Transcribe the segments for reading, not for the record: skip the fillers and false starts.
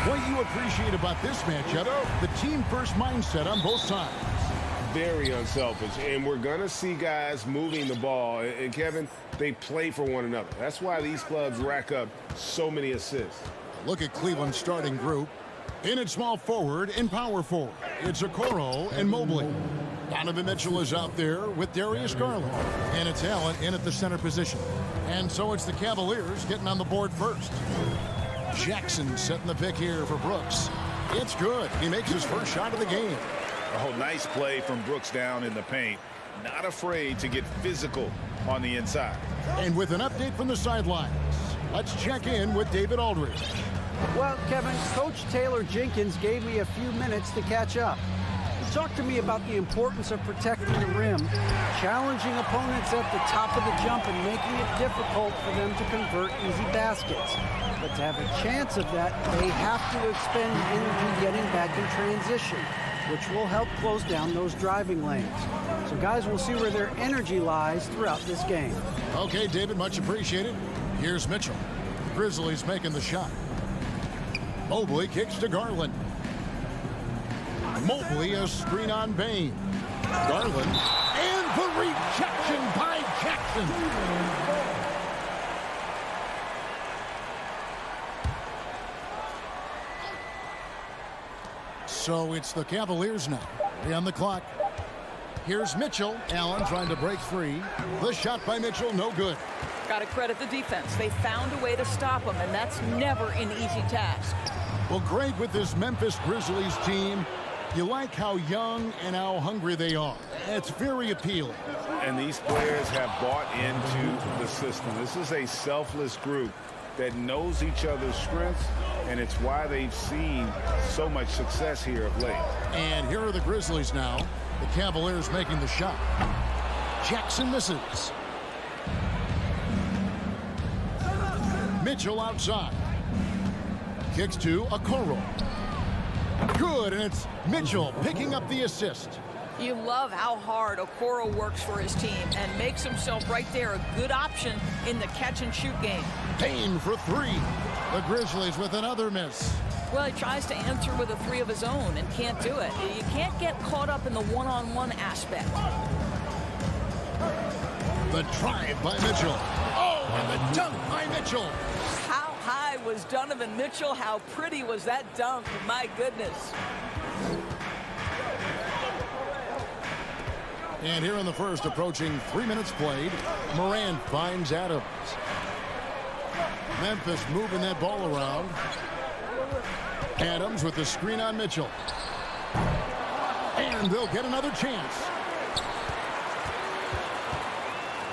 What you appreciate about this matchup, the team-first mindset on both sides. Very unselfish, and we're going to see guys moving the ball. And, Kevin, they play for one another. That's why these clubs rack up so many assists. Look at Cleveland's starting group. In at small forward and power forward, it's Okoro and Mobley. Donovan Mitchell is out there with Darius Garland. And it's Allen in at the center position. And so it's the Cavaliers getting on the board first. Jackson setting the pick here for Brooks. It's good. He makes his first shot of the game. Oh, nice play from Brooks down in the paint. Not afraid to get physical on the inside. And with an update from the sidelines, let's check in with David Aldridge. Well, Kevin, Coach Taylor Jenkins gave me a few minutes to catch up. He talked to me about the importance of protecting the rim, challenging opponents at the top of the jump and making it difficult for them to convert easy baskets. But to have a chance of that, they have to expend energy getting back in transition, which will help close down those driving lanes. So guys will see where their energy lies throughout this game. Okay, David, much appreciated. Here's Mitchell. Grizzlies making the shot. Mobley kicks to Garland. Mobley a screen on Bain. Garland and the rejection by Jackson. So it's the Cavaliers now. 3 on the clock. Here's Mitchell. Allen trying to break free. The shot by Mitchell, no good. Got to credit the defense. They found a way to stop him, and that's never an easy task. Well, Greg, with this Memphis Grizzlies team, you like how young and how hungry they are. It's very appealing. And these players have bought into the system. This is a selfless group that knows each other's strengths, and it's why they've seen so much success here of late. And here are the Grizzlies now. The Cavaliers making the shot. Jackson misses. Mitchell outside. Kicks to Okoro. Good, and it's Mitchell picking up the assist. You love how hard Okoro works for his team and makes himself right there a good option in the catch-and-shoot game. Payne for 3. The Grizzlies with another miss. Well, he tries to answer with a 3 of his own and can't do it. You can't get caught up in the one-on-one aspect. The drive by Mitchell. Oh, and the dunk by Mitchell. How high was Donovan Mitchell? How pretty was that dunk? My goodness. And here in the first, approaching 3 minutes played, Morant finds Adams. Memphis moving that ball around. Adams with the screen on Mitchell. And they'll get another chance.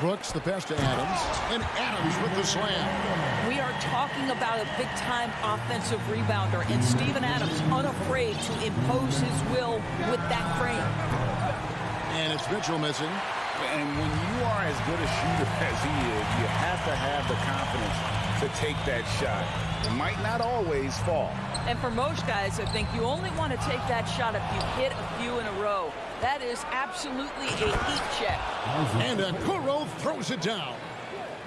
Brooks the pass to Adams, and Adams with the slam. We are talking about a big-time offensive rebounder, and Steven Adams unafraid to impose his will with that frame. And it's Mitchell missing. And when you are as good a shooter as he is, you have to have the confidence to take that shot. It might not always fall. And for most guys, I think you only want to take that shot if you hit a few in a row. That is absolutely a heat check. And Okoro throws it down.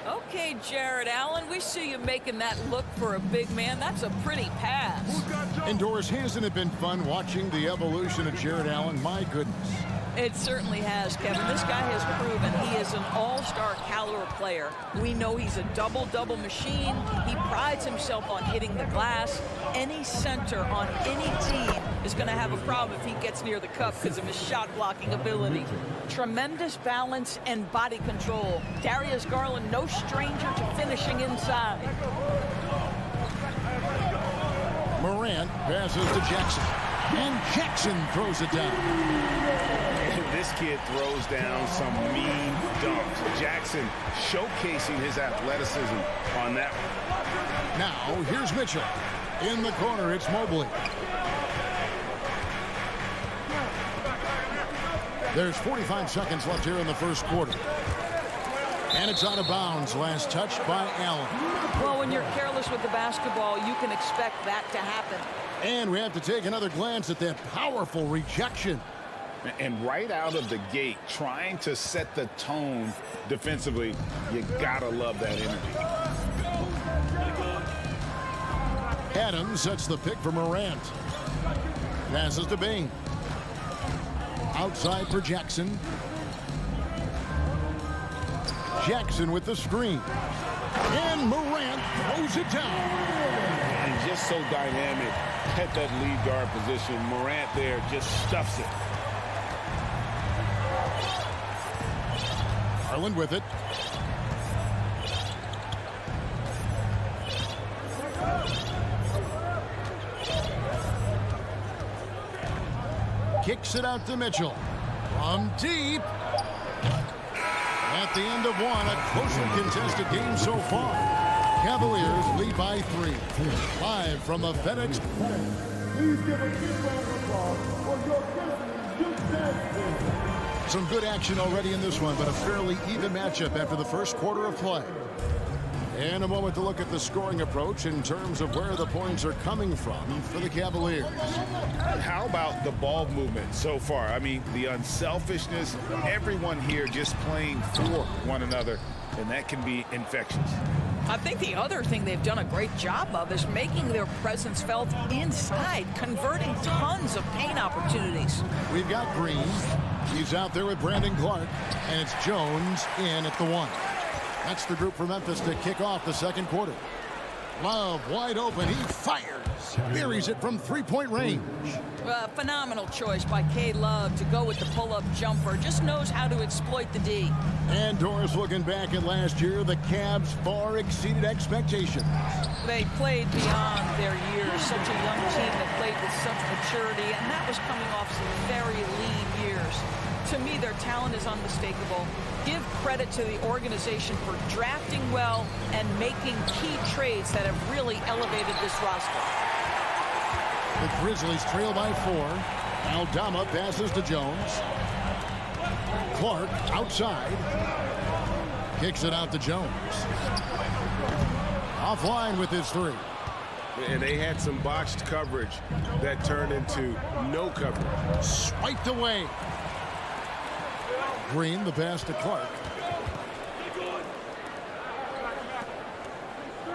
Okay, Jared Allen, we see you making that look for a big man. That's a pretty pass. And Doris, hasn't it been fun watching the evolution of Jared Allen? My goodness. It certainly has, Kevin. This guy has proven he is an all-star caliber player. We know he's a double-double machine. He prides himself on hitting the glass. Any center on any team is going to have a problem if he gets near the cup because of his shot-blocking ability. Tremendous balance and body control. Darius Garland, no stranger to finishing inside. Morant passes to Jackson. And Jackson throws it down. This kid throws down some mean dunks. Jackson showcasing his athleticism on that one. Now, here's Mitchell. In the corner, it's Mobley. There's 45 seconds left here in the first quarter. And it's out of bounds. Last touch by Allen. Well, when you're careless with the basketball, you can expect that to happen. And we have to take another glance at that powerful rejection. And right out of the gate, trying to set the tone defensively, you gotta love that energy. Adams sets the pick for Morant. Passes to Bain. Outside for Jackson. Jackson with the screen. And Morant throws it down. And just so dynamic at that lead guard position. Morant there just stuffs it. Garland with it. Kicks it out to Mitchell. From deep. At the end of one, a closely contested game so far. Cavaliers lead by 3. Live from the FedEx. Please give a big round of applause for your Grizzlies. Some good action already in this one, but a fairly even matchup after the first quarter of play. And a moment to look at the scoring approach in terms of where the points are coming from for the Cavaliers. How about the ball movement so far? I mean, the unselfishness, everyone here just playing for one another, and that can be infectious. I think the other thing they've done a great job of is making their presence felt inside, converting tons of paint opportunities. We've got Green. He's out there with Brandon Clark, and it's Jones in at the 1. That's the group for Memphis to kick off the second quarter. Love wide open. He fires. Buries it from three-point range. Phenomenal choice by K-Love to go with the pull-up jumper. Just knows how to exploit the D. And Doris, looking back at last year, the Cavs far exceeded expectations. They played beyond their years. Such a young team that played with such maturity, and that was coming off some very lean years. To me, their talent is unmistakable. Give credit to the organization for drafting well and making key trades that have really elevated this roster. The Grizzlies trail by 4. Aldama passes to Jones. Clark outside. Kicks it out to Jones. Offline with his 3. And they had some botched coverage that turned into no coverage. Swiped away. Green, the pass to Clark.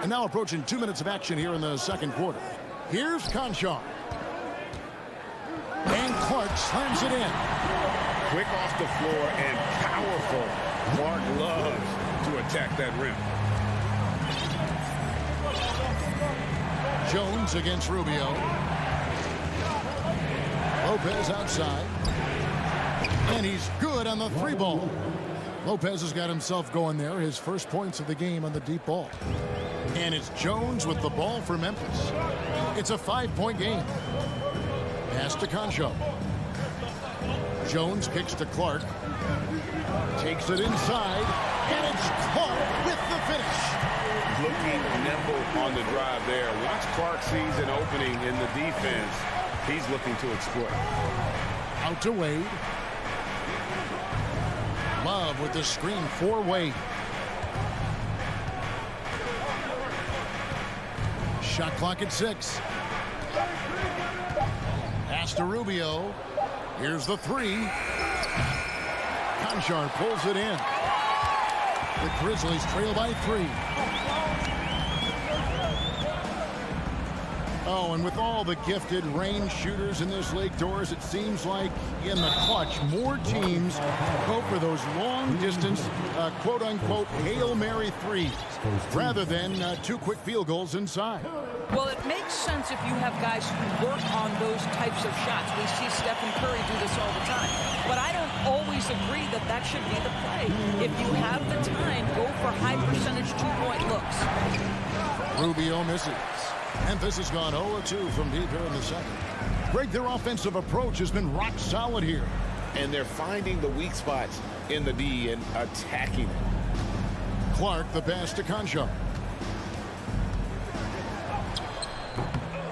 And now approaching 2 minutes of action here in the second quarter. Here's Conchar. And Clark slams it in. Quick off the floor and powerful. Clark loves to attack that rim. Jones against Rubio. Lopez outside. And he's good on the 3-ball. Lopez has got himself going there. His first points of the game on the deep ball. And it's Jones with the ball for Memphis. It's a 5-point game. Pass to Concho. Jones kicks to Clark. Takes it inside. And it's Clark with the finish. Looking nimble on the drive there. Once Clark sees an opening in the defense, he's looking to exploit. Out to Wade. Love with the screen for Wade. Shot clock at 6. Pass to Rubio. Here's the 3. Conchar pulls it in. The Grizzlies trail by 3. Oh, and with all the gifted range shooters in this league, Doris, it seems like in the clutch, more teams go for those long-distance, quote-unquote, Hail Mary threes, rather than 2 quick field goals inside. Well, it makes sense if you have guys who work on those types of shots. We see Stephen Curry do this all the time. But I don't always agree that that should be the play. If you have the time, go for high-percentage 2-point looks. Rubio misses. Memphis has gone 0-2 from deep here in the second. Greg, their offensive approach has been rock solid here. And they're finding the weak spots in the D and attacking it. Clark, the pass to Concho.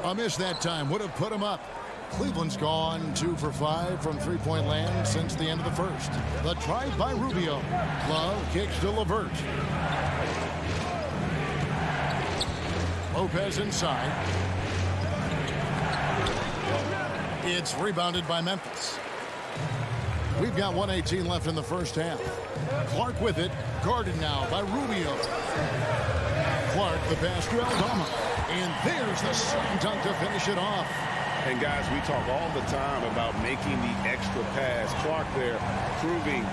A miss that time would have put him up. Cleveland's gone 2 for 5 from 3-point land since the end of the first. The try by Rubio. Love kicks to LeVert. Lopez inside. It's rebounded by Memphis. We've got 1:18 left in the first half. Clark with it. Guarded now by Rubio. Clark, the pass to Aldama. And there's the slam dunk to finish it off. And guys, we talk all the time about making the extra pass. Clark there proving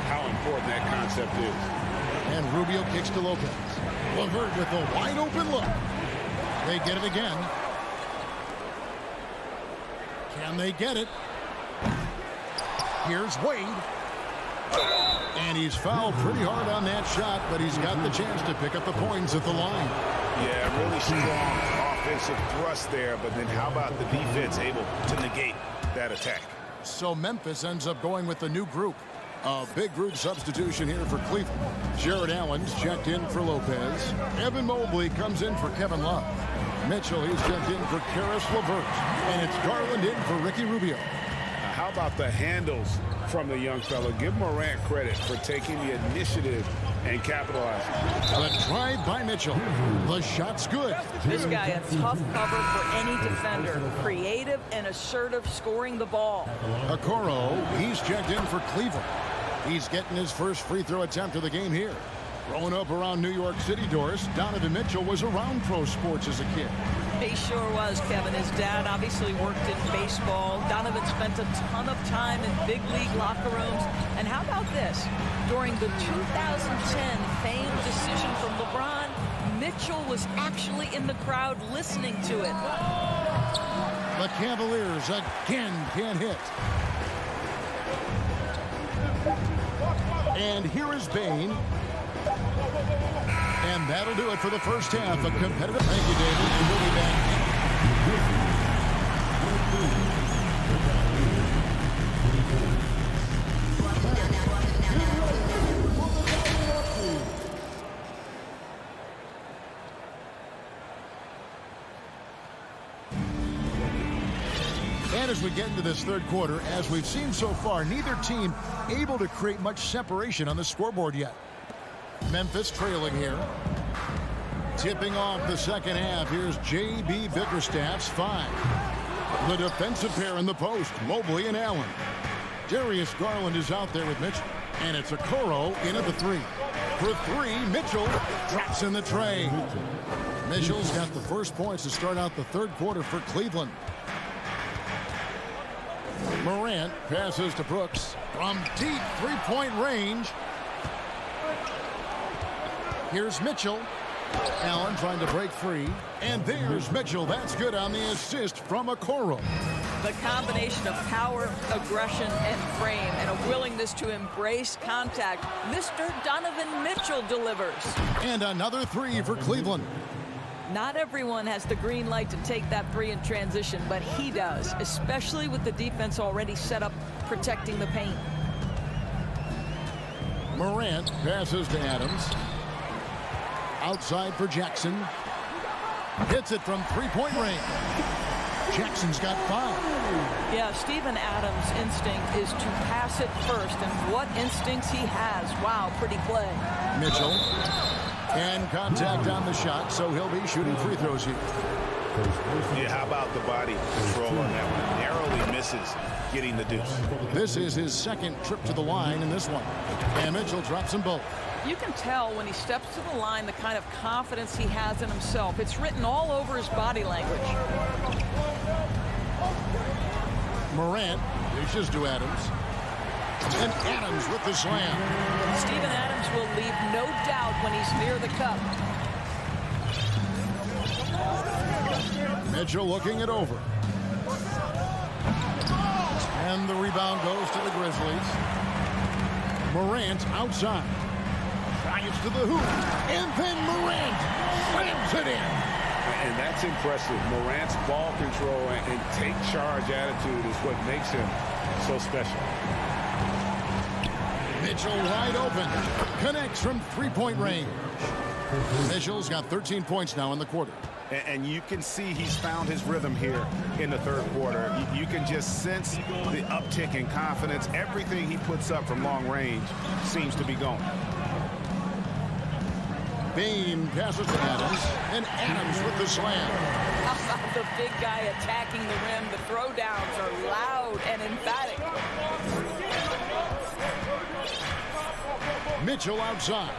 how important that concept is. And Rubio kicks to Lopez. LeVert with a wide open look. They get it again. Can they get it? Here's Wade. And he's fouled pretty hard on that shot, but he's got the chance to pick up the points at the line. Yeah, really strong offensive thrust there, but then how about the defense able to negate that attack? So Memphis ends up going with the new group. A big group substitution here for Cleveland. Jared Allen's checked in for Lopez. Evan Mobley comes in for Kevin Love. Mitchell, he's checked in for Karis LeVert. And it's Garland in for Ricky Rubio. How about the handles from the young fella? Give Morant credit for taking the initiative and capitalizing. The drive by Mitchell. The shot's good. This guy a tough cover for any defender. Creative and assertive scoring the ball. Okoro, he's checked in for Cleveland. He's getting his first free throw attempt of the game here. Growing up around New York City, Doris, Donovan Mitchell was around pro sports as a kid. He sure was, Kevin. His dad obviously worked in baseball. Donovan spent a ton of time in big league locker rooms. And how about this? During the 2010 famed decision from LeBron, Mitchell was actually in the crowd listening to it. The Cavaliers again can't hit. And here is Bain. And that'll do it for the first half. A competitive. Thank you, David. And we'll be back. And as we get into this third quarter, as we've seen so far, neither team able to create much separation on the scoreboard yet. Memphis trailing here. Tipping off the second half. Here's J.B. Bickerstaff's 5. The defensive pair in the post, Mobley and Allen. Darius Garland is out there with Mitchell. And it's Okoro in at the 3. For 3, Mitchell drops in the tray. Mitchell's got the first points to start out the third quarter for Cleveland. Morant passes to Brooks from deep three-point range. Here's Mitchell. Allen trying to break free. And there's Mitchell. That's good on the assist from Okoro. The combination of power, aggression, and frame, and a willingness to embrace contact. Mr. Donovan Mitchell delivers. And another 3 for Cleveland. Not everyone has the green light to take that 3 in transition, but he does, especially with the defense already set up protecting the paint. Morant passes to Adams. Outside for Jackson. Hits it from three-point range. Jackson's got 5. Yeah, Steven Adams' instinct is to pass it first, and what instincts he has. Wow, pretty play. Mitchell. And contact on the shot, so he'll be shooting free throws here. Yeah, how about the body control on that one? Narrowly misses getting the deuce. This is his second trip to the line in this one. And Mitchell drops them both. You can tell when he steps to the line the kind of confidence he has in himself. It's written all over his body language. Morant dishes to Adams. And Adams with the slam. Steven Adams will leave no doubt when he's near the cup. Mitchell looking it over. And the rebound goes to the Grizzlies. Morant outside. Drives to the hoop. And then Morant slams it in. And that's impressive. Morant's ball control and take charge attitude is what makes him so special. Mitchell wide open. Connects from three-point range. Mitchell's got 13 points now in the quarter. And you can see he's found his rhythm here in the third quarter. You can just sense the uptick in confidence. Everything he puts up from long range seems to be going. Bain passes to Adams. And Adams with the slam. How about the big guy attacking the rim? The throwdowns are loud and emphatic. Mitchell outside.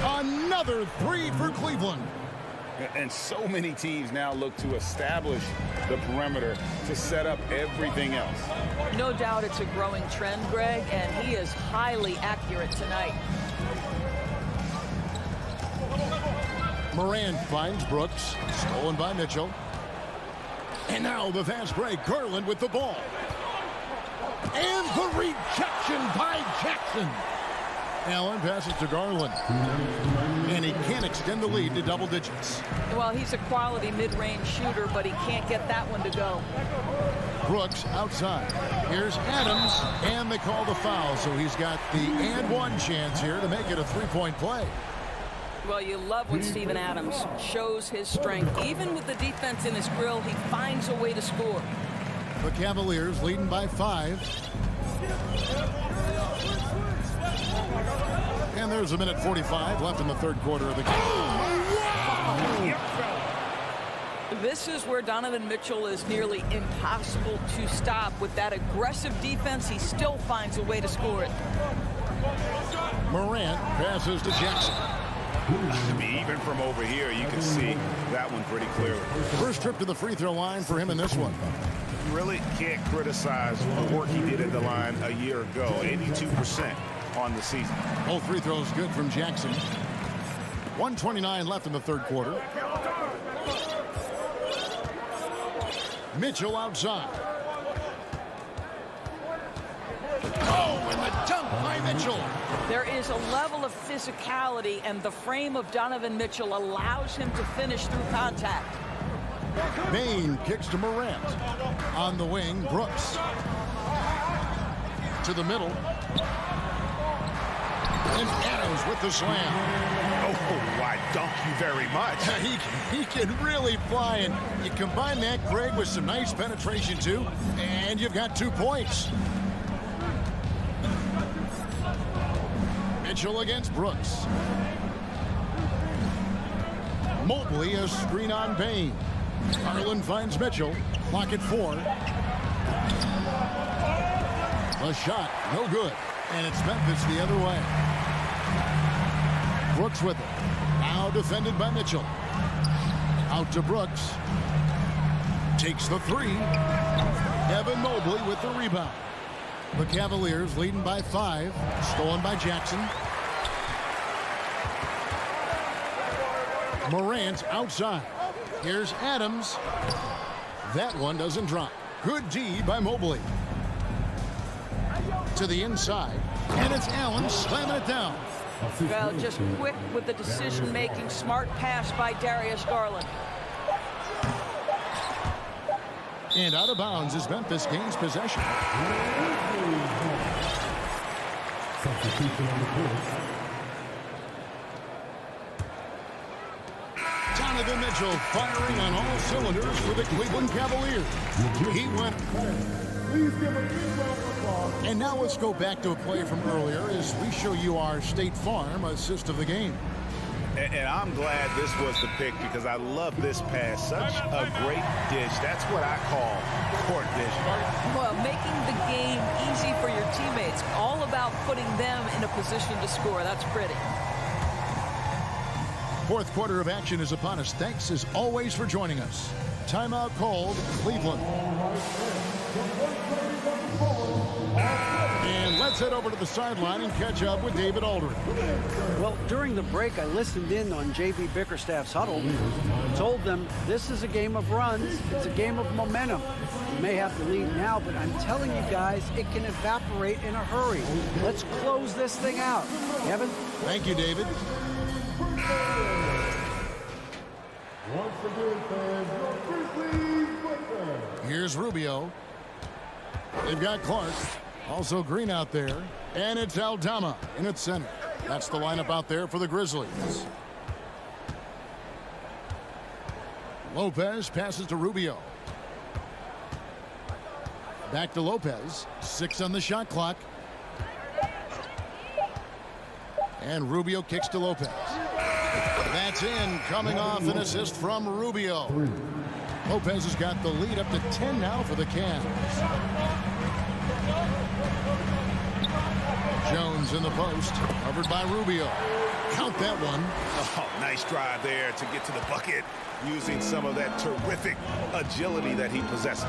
Another three for Cleveland. And so many teams now look to establish the perimeter to set up everything else. No doubt it's a growing trend, Greg, and he is highly accurate tonight. Morant finds Brooks. Stolen by Mitchell. And now the fast break. Garland with the ball. And the rejection by Jackson. Allen passes to Garland. And he can't extend the lead to double digits. Well, he's a quality mid-range shooter, but he can't get that one to go. Brooks outside. Here's Adams, and they call the foul, so he's got the and one chance here to make it a three-point play. Well, you love when Steven Adams shows his strength. Even with the defense in his grill, he finds a way to score. The Cavaliers leading by 5. And there's a minute 45 left in the third quarter of the game. This is where Donovan Mitchell is nearly impossible to stop. With that aggressive defense, he still finds a way to score it. Morant passes to Jackson. I mean, even from over here, you can see that one pretty clearly. First trip to the free throw line for him in this one. You really can't criticize the work he did at the line a year ago. 82% on the season. Both free throws good from Jackson. 1:29 left in the third quarter. Mitchell outside. Oh, and the dunk by Mitchell. There is a level of physicality, and the frame of Donovan Mitchell allows him to finish through contact. Bain kicks to Morant. On the wing, Brooks. To the middle. And Adams with the slam. Oh, why, thank you very much. He can really fly, and you combine that, Greg, with some nice penetration, too, and you've got 2 points. Mitchell against Brooks. Mobley a screen on Bain. Garland finds Mitchell. Clock at 4. A shot, no good. And it's Memphis the other way. Brooks with it. Now defended by Mitchell. Out to Brooks. Takes the 3. Evan Mobley with the rebound. The Cavaliers leading by 5. Stolen by Jackson. Morant outside. Here's Adams. That one doesn't drop. Good D by Mobley. To the inside. And it's Allen slamming it down. Well, just quick with the decision-making. Smart pass by Darius Garland. And out of bounds as Memphis gains possession. Donovan Mitchell firing on all cylinders for the Cleveland Cavaliers. He went. And now let's go back to a play from earlier as we show you our State Farm assist of the game. And I'm glad this was the pick because I love this pass. Such a great dish. That's what I call court vision. Well, making the game easy for your teammates. All about putting them in a position to score. That's pretty. Fourth quarter of action is upon us. Thanks as always for joining us. Timeout called, Cleveland. And let's head over to the sideline and catch up with David Aldridge. Well, during the break, I listened in on J.B. Bickerstaff's huddle. Told them this is a game of runs. It's a game of momentum. You may have the lead now, but I'm telling you guys, it can evaporate in a hurry. Let's close this thing out. Kevin? Thank you, David. Here's Rubio. They've got Clark. Also Green out there. And it's Aldama in its center. That's the lineup out there for the Grizzlies. Lopez passes to Rubio. Back to Lopez. 6 on the shot clock. And Rubio kicks to Lopez. That's in, coming off an assist from Rubio. Lopez has got the lead up to 10 now for the Cavs. Jones in the post, covered by Rubio. Count that one. Oh, nice drive there to get to the bucket, using some of that terrific agility that he possesses.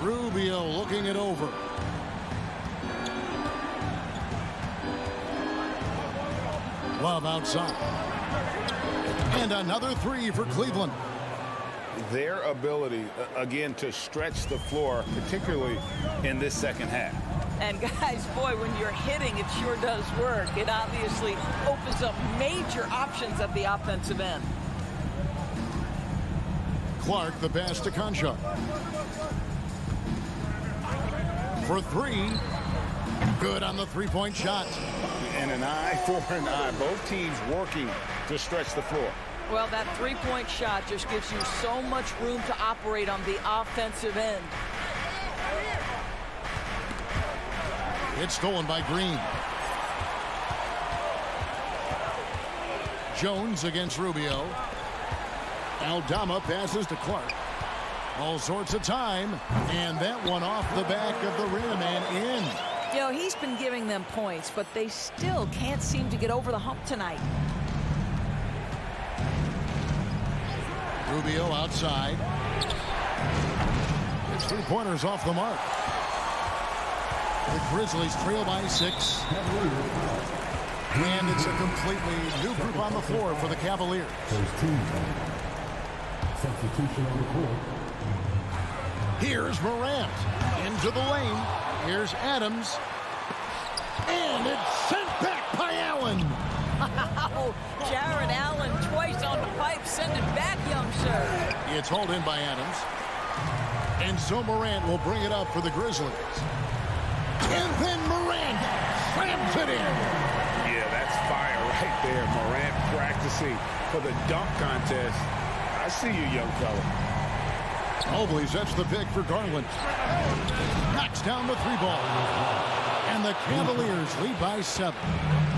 Rubio looking it over. Love outside. And another three for Cleveland. Their ability, again, to stretch the floor, particularly in this second half. And guys, boy, when you're hitting, it sure does work. It obviously opens up major options at the offensive end. Clark, the pass to Concha. For three. Good on the three-point shot. And an eye for an eye. Both teams working to stretch the floor. Well, that three-point shot just gives you so much room to operate on the offensive end. It's stolen by Green. Jones against Rubio. Aldama passes to Clark. All sorts of time. And that one off the back of the rim and in. You know, he's been giving them points, but they still can't seem to get over the hump tonight. Rubio outside. It's three-pointers off the mark. The Grizzlies trail by 6. And it's a completely new group on the floor for the Cavaliers. Substitution on the court. Here's Morant into the lane. Here's Adams. And it's sent back by Allen. Wow, Jared Allen twice on the pipe. Send it back, young sir. It's hauled in by Adams. And so Morant will bring it up for the Grizzlies. And then Morant slams it in. Yeah, that's fire right there. Morant practicing for the dunk contest. I see you, young fella. Mobley sets the pick for Garland. Knocks down the three ball. And the Cavaliers lead by 7.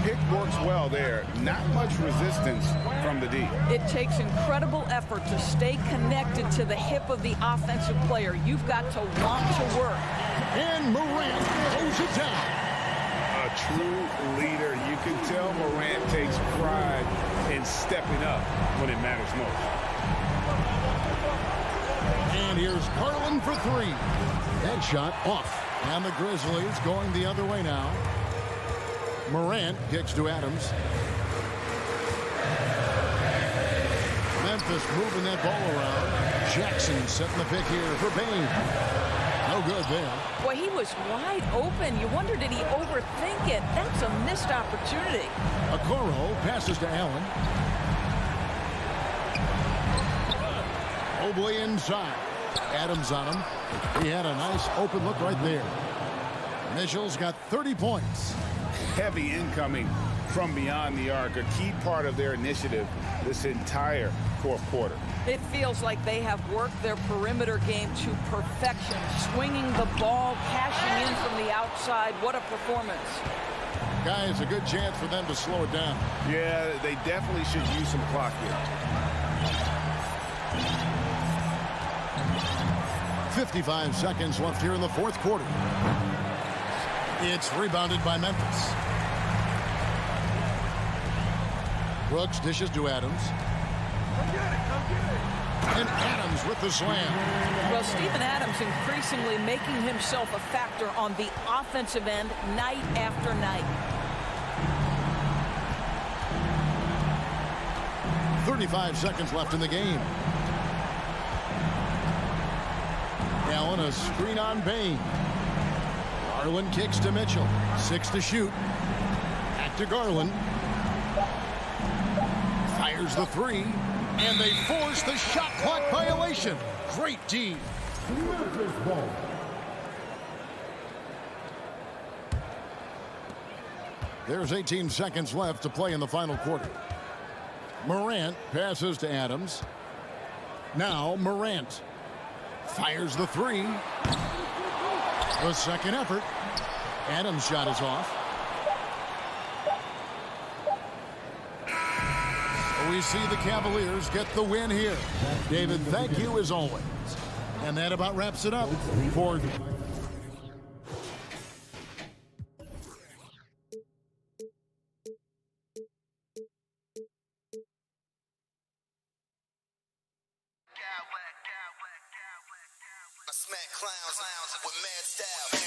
Pick works well there. Not much resistance from the D. It takes incredible effort to stay connected to the hip of the offensive player. You've got to want to work. And Morant throws it down. A true leader. You can tell Morant takes pride in stepping up when it matters most. And here's Garland for 3. That shot off. And the Grizzlies going the other way now. Morant kicks to Adams. Memphis moving that ball around. Jackson setting the pick here for Bain. No good there. Boy, he was wide open. You wonder, did he overthink it? That's a missed opportunity. Okoro passes to Allen. Mobley inside. Adams on him. He had a nice open look right there. Mitchell's got 30 points. Heavy incoming from beyond the arc. A key part of their initiative this entire fourth quarter. It feels like they have worked their perimeter game to perfection. Swinging the ball, cashing in from the outside. What a performance. Guys, a good chance for them to slow it down. Yeah, they definitely should use some clock here. 55 seconds left here in the fourth quarter. It's rebounded by Memphis. Brooks dishes to Adams. And Adams with the slam. Well, Steven Adams increasingly making himself a factor on the offensive end night after night. 35 seconds left in the game. Allen, a screen on Bain. Garland kicks to Mitchell. 6 to shoot. Back to Garland. Fires the 3. And they force the shot clock violation. Great D. There's 18 seconds left to play in the final quarter. Morant passes to Adams. Now Morant fires the 3. The second effort. Adams' shot is off. We see the Cavaliers get the win here. David, thank you as always. And that about wraps it up for smack clowns with mad style.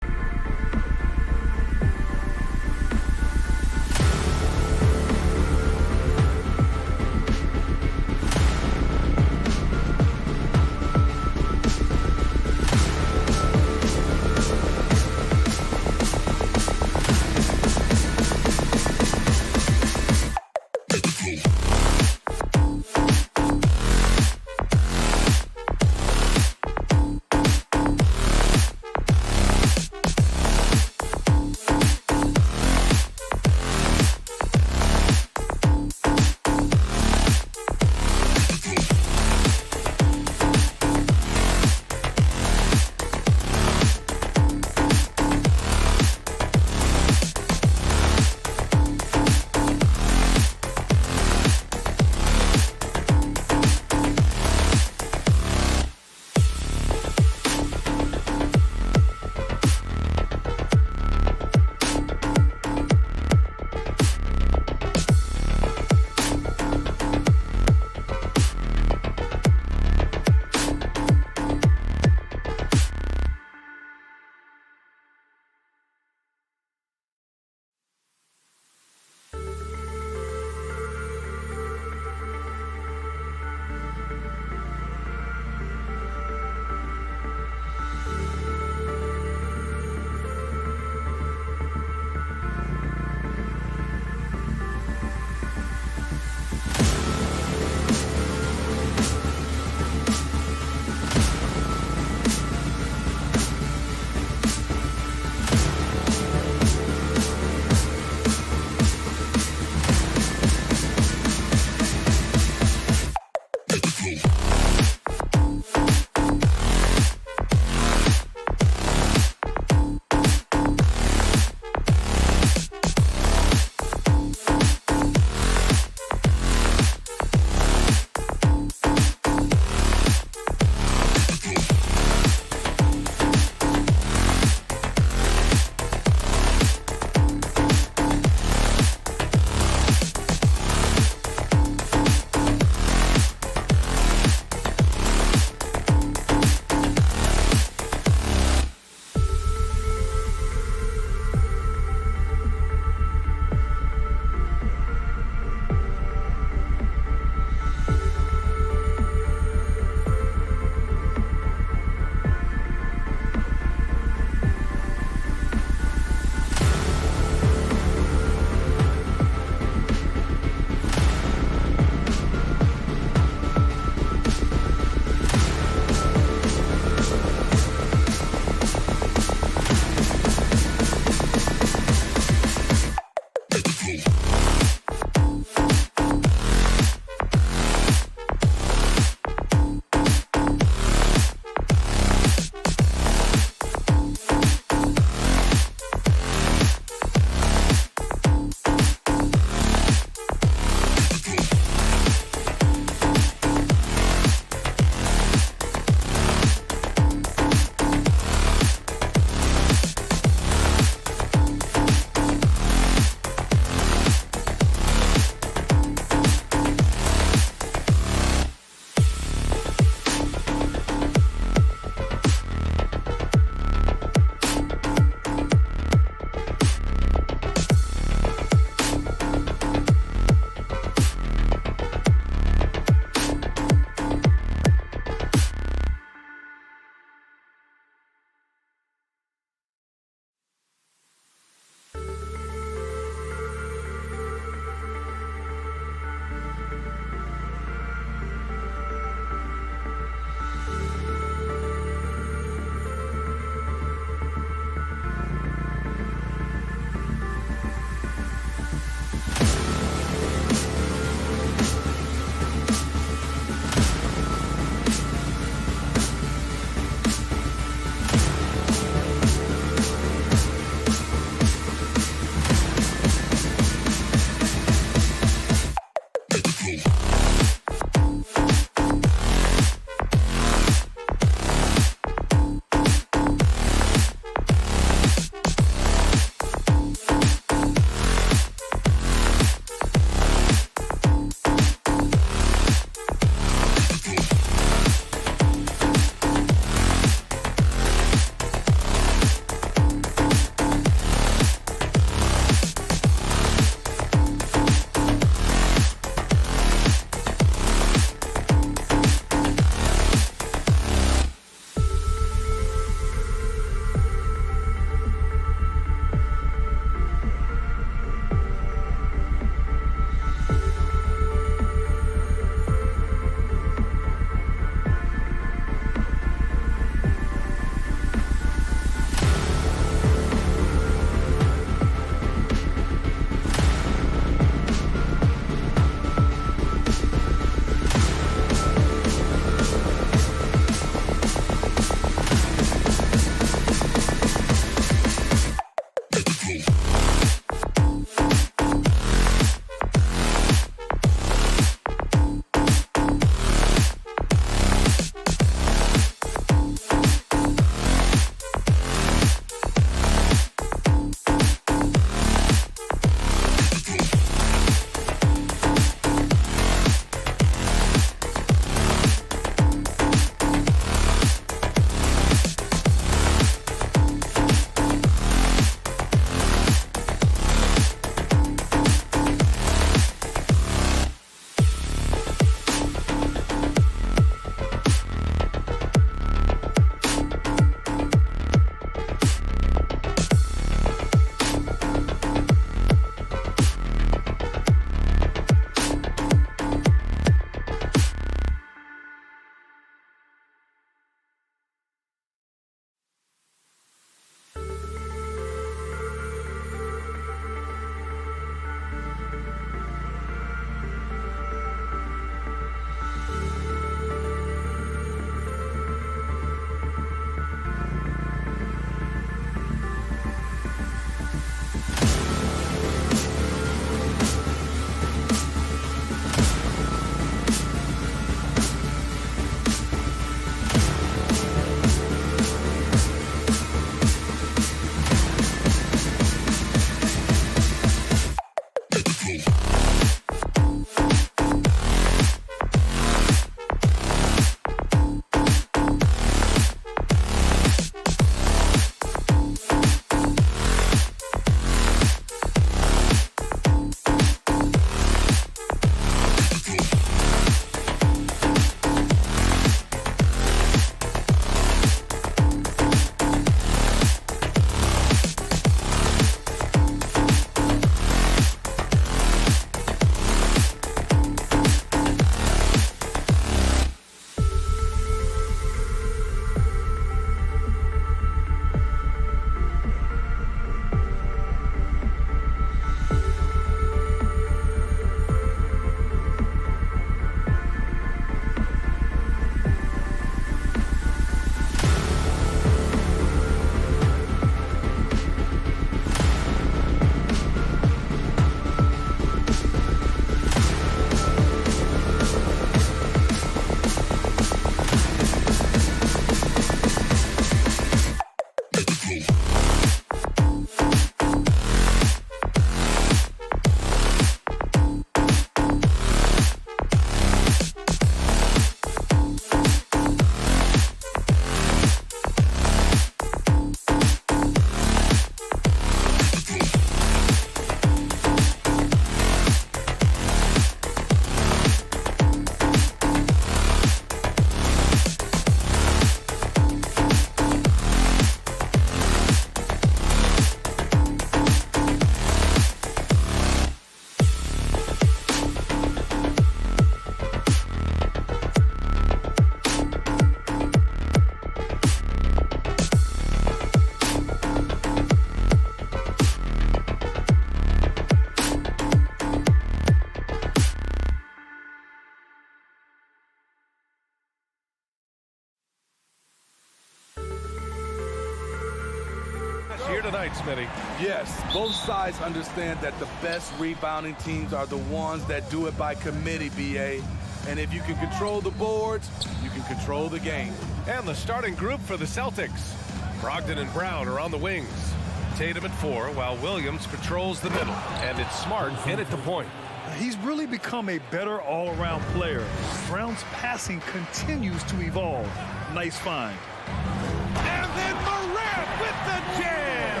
Smitty. Yes, both sides understand that the best rebounding teams are the ones that do it by committee, BA. And if you can control the boards, you can control the game. And the starting group for the Celtics. Brogdon and Brown are on the wings. Tatum at 4, while Williams patrols the middle. And it's Smart in at the point. He's really become a better all-around player. Brown's passing continues to evolve. Nice find. And then Morant with the jam.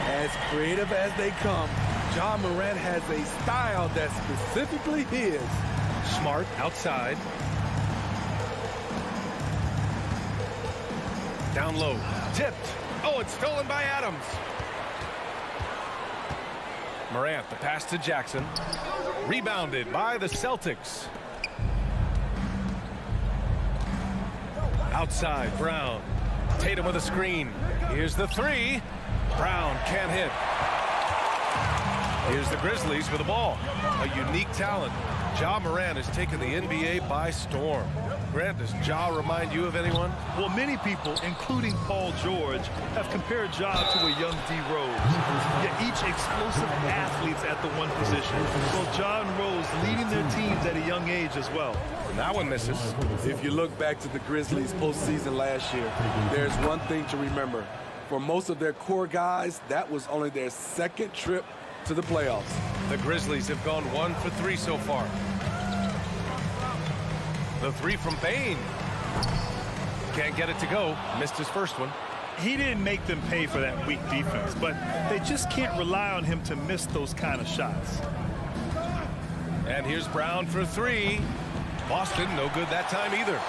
As creative as they come, John Morant has a style that's specifically his. Smart outside. Down low. Tipped. Oh, it's stolen by Adams. Morant, the pass to Jackson. Rebounded by the Celtics. Outside, Brown. Tatum with a screen. Here's the 3. Brown can't hit. Here's the Grizzlies with the ball. A unique talent. Ja Morant has taken the NBA by storm. Grant, does Ja remind you of anyone? Well, many people, including Paul George, have compared Ja to a young D. Rose. Yet each explosive athletes at the one position. Well, Ja and Rose leading their teams at a young age as well. That one misses. If you look back to the Grizzlies postseason last year, there's one thing to remember. For most of their core guys, that was only their second trip to the playoffs. The Grizzlies have gone 1 for 3 so far. The 3 from Bain. Can't get it to go. Missed his first one. He didn't make them pay for that weak defense, but they just can't rely on him to miss those kind of shots. And here's Brown for 3. Boston, no good that time either.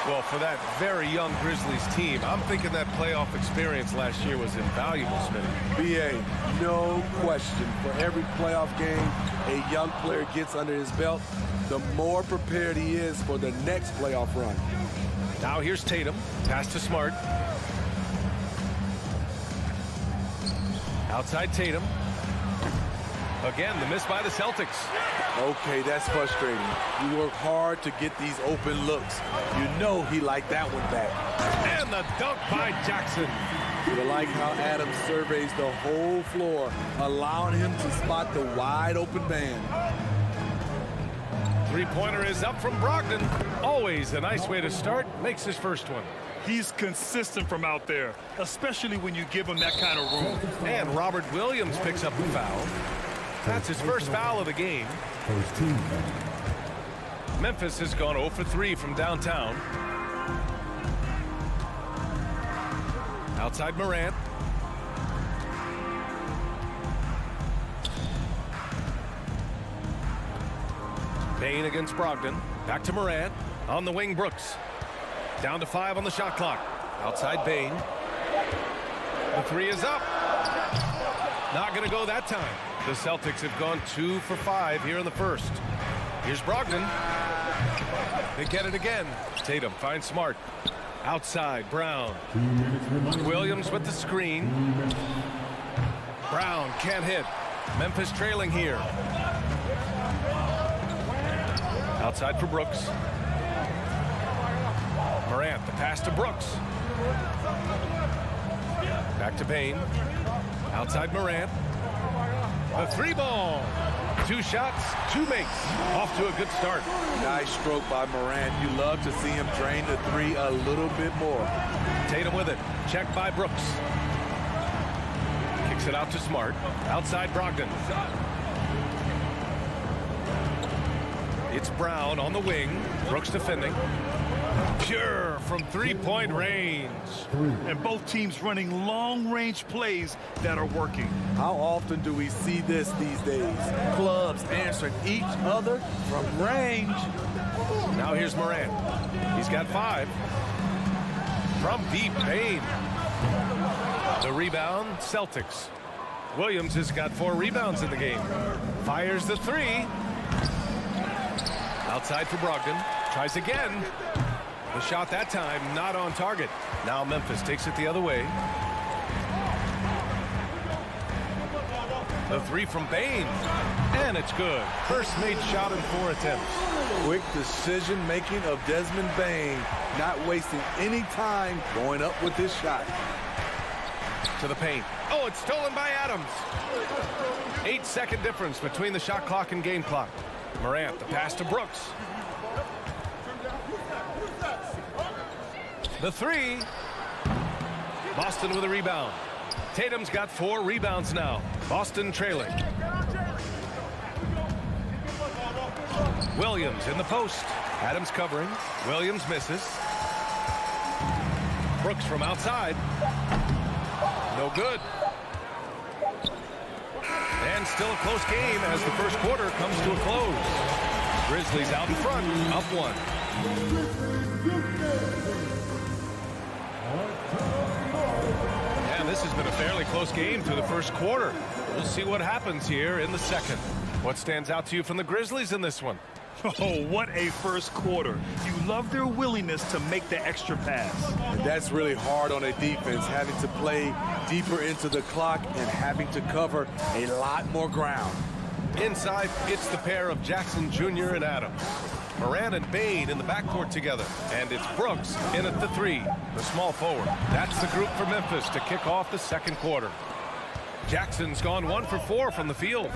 Well, for that very young Grizzlies team, I'm thinking that playoff experience last year was invaluable, Smitty. BA, no question. For every playoff game a young player gets under his belt, the more prepared he is for the next playoff run. Now here's Tatum. Pass to Smart. Outside Tatum. Again, the miss by the Celtics. Okay, that's frustrating. You work hard to get these open looks. You know he liked that one back. And the dunk by Jackson. You like how Adams surveys the whole floor, allowing him to spot the wide open man. Three-pointer is up from Brogdon. Always a nice way to start. Makes his first one. He's consistent from out there, especially when you give him that kind of room. And Robert Williams picks up the foul. That's his first foul of the game. First team. Memphis has gone 0 for 3 from downtown. Outside Morant. Bain against Brogdon. Back to Morant. On the wing, Brooks. Down to 5 on the shot clock. Outside Bain. The 3 is up. Not going to go that time. The Celtics have gone 2 for 5 here in the first. Here's Brogdon. They get it again. Tatum finds Smart. Outside, Brown. Williams with the screen. Brown can't hit. Memphis trailing here. Outside for Brooks. Morant, the pass to Brooks. Back to Bain. Outside Morant. The 3-ball. 2 shots, 2 makes. Off to a good start. Nice stroke by Morant. You love to see him drain the 3 a little bit more. Tatum with it. Checked by Brooks. Kicks it out to Smart. Outside Brogdon. It's Brown on the wing. Brooks defending. Pure from 3-point range. And both teams running long-range plays that are working. How often do we see this these days? Clubs answering each other from range. Now here's Morant. He's got 5. From deep, Bain. The rebound, Celtics. Williams has got 4 rebounds in the game. Fires the 3. Outside for Brogdon. Tries again. The shot that time not on target. Now Memphis takes it the other way. The 3 from Bain. And it's good. First made shot in 4 attempts. Quick decision making of Desmond Bain. Not wasting any time going up with his shot. To the paint. Oh, it's stolen by Adams. 8-second difference between the shot clock and game clock. Morant, the pass to Brooks. The three. Boston with a rebound. Tatum's got 4 rebounds now. Boston trailing. Williams in the post. Adams covering. Williams misses. Brooks from outside. No good. And still a close game as the first quarter comes to a close. Grizzlies out in front, up 1. And this has been a fairly close game through the first quarter. We'll see what happens here in the second. What stands out to you from the Grizzlies in this one? Oh, what a first quarter. You love their willingness to make the extra pass. And that's really hard on a defense, having to play deeper into the clock and having to cover a lot more ground. Inside, it's the pair of Jackson Jr. and Adams. Morant and Bane in the backcourt together. And it's Brooks in at the 3, the small forward. That's the group for Memphis to kick off the second quarter. Jackson's gone 1 for 4 from the field.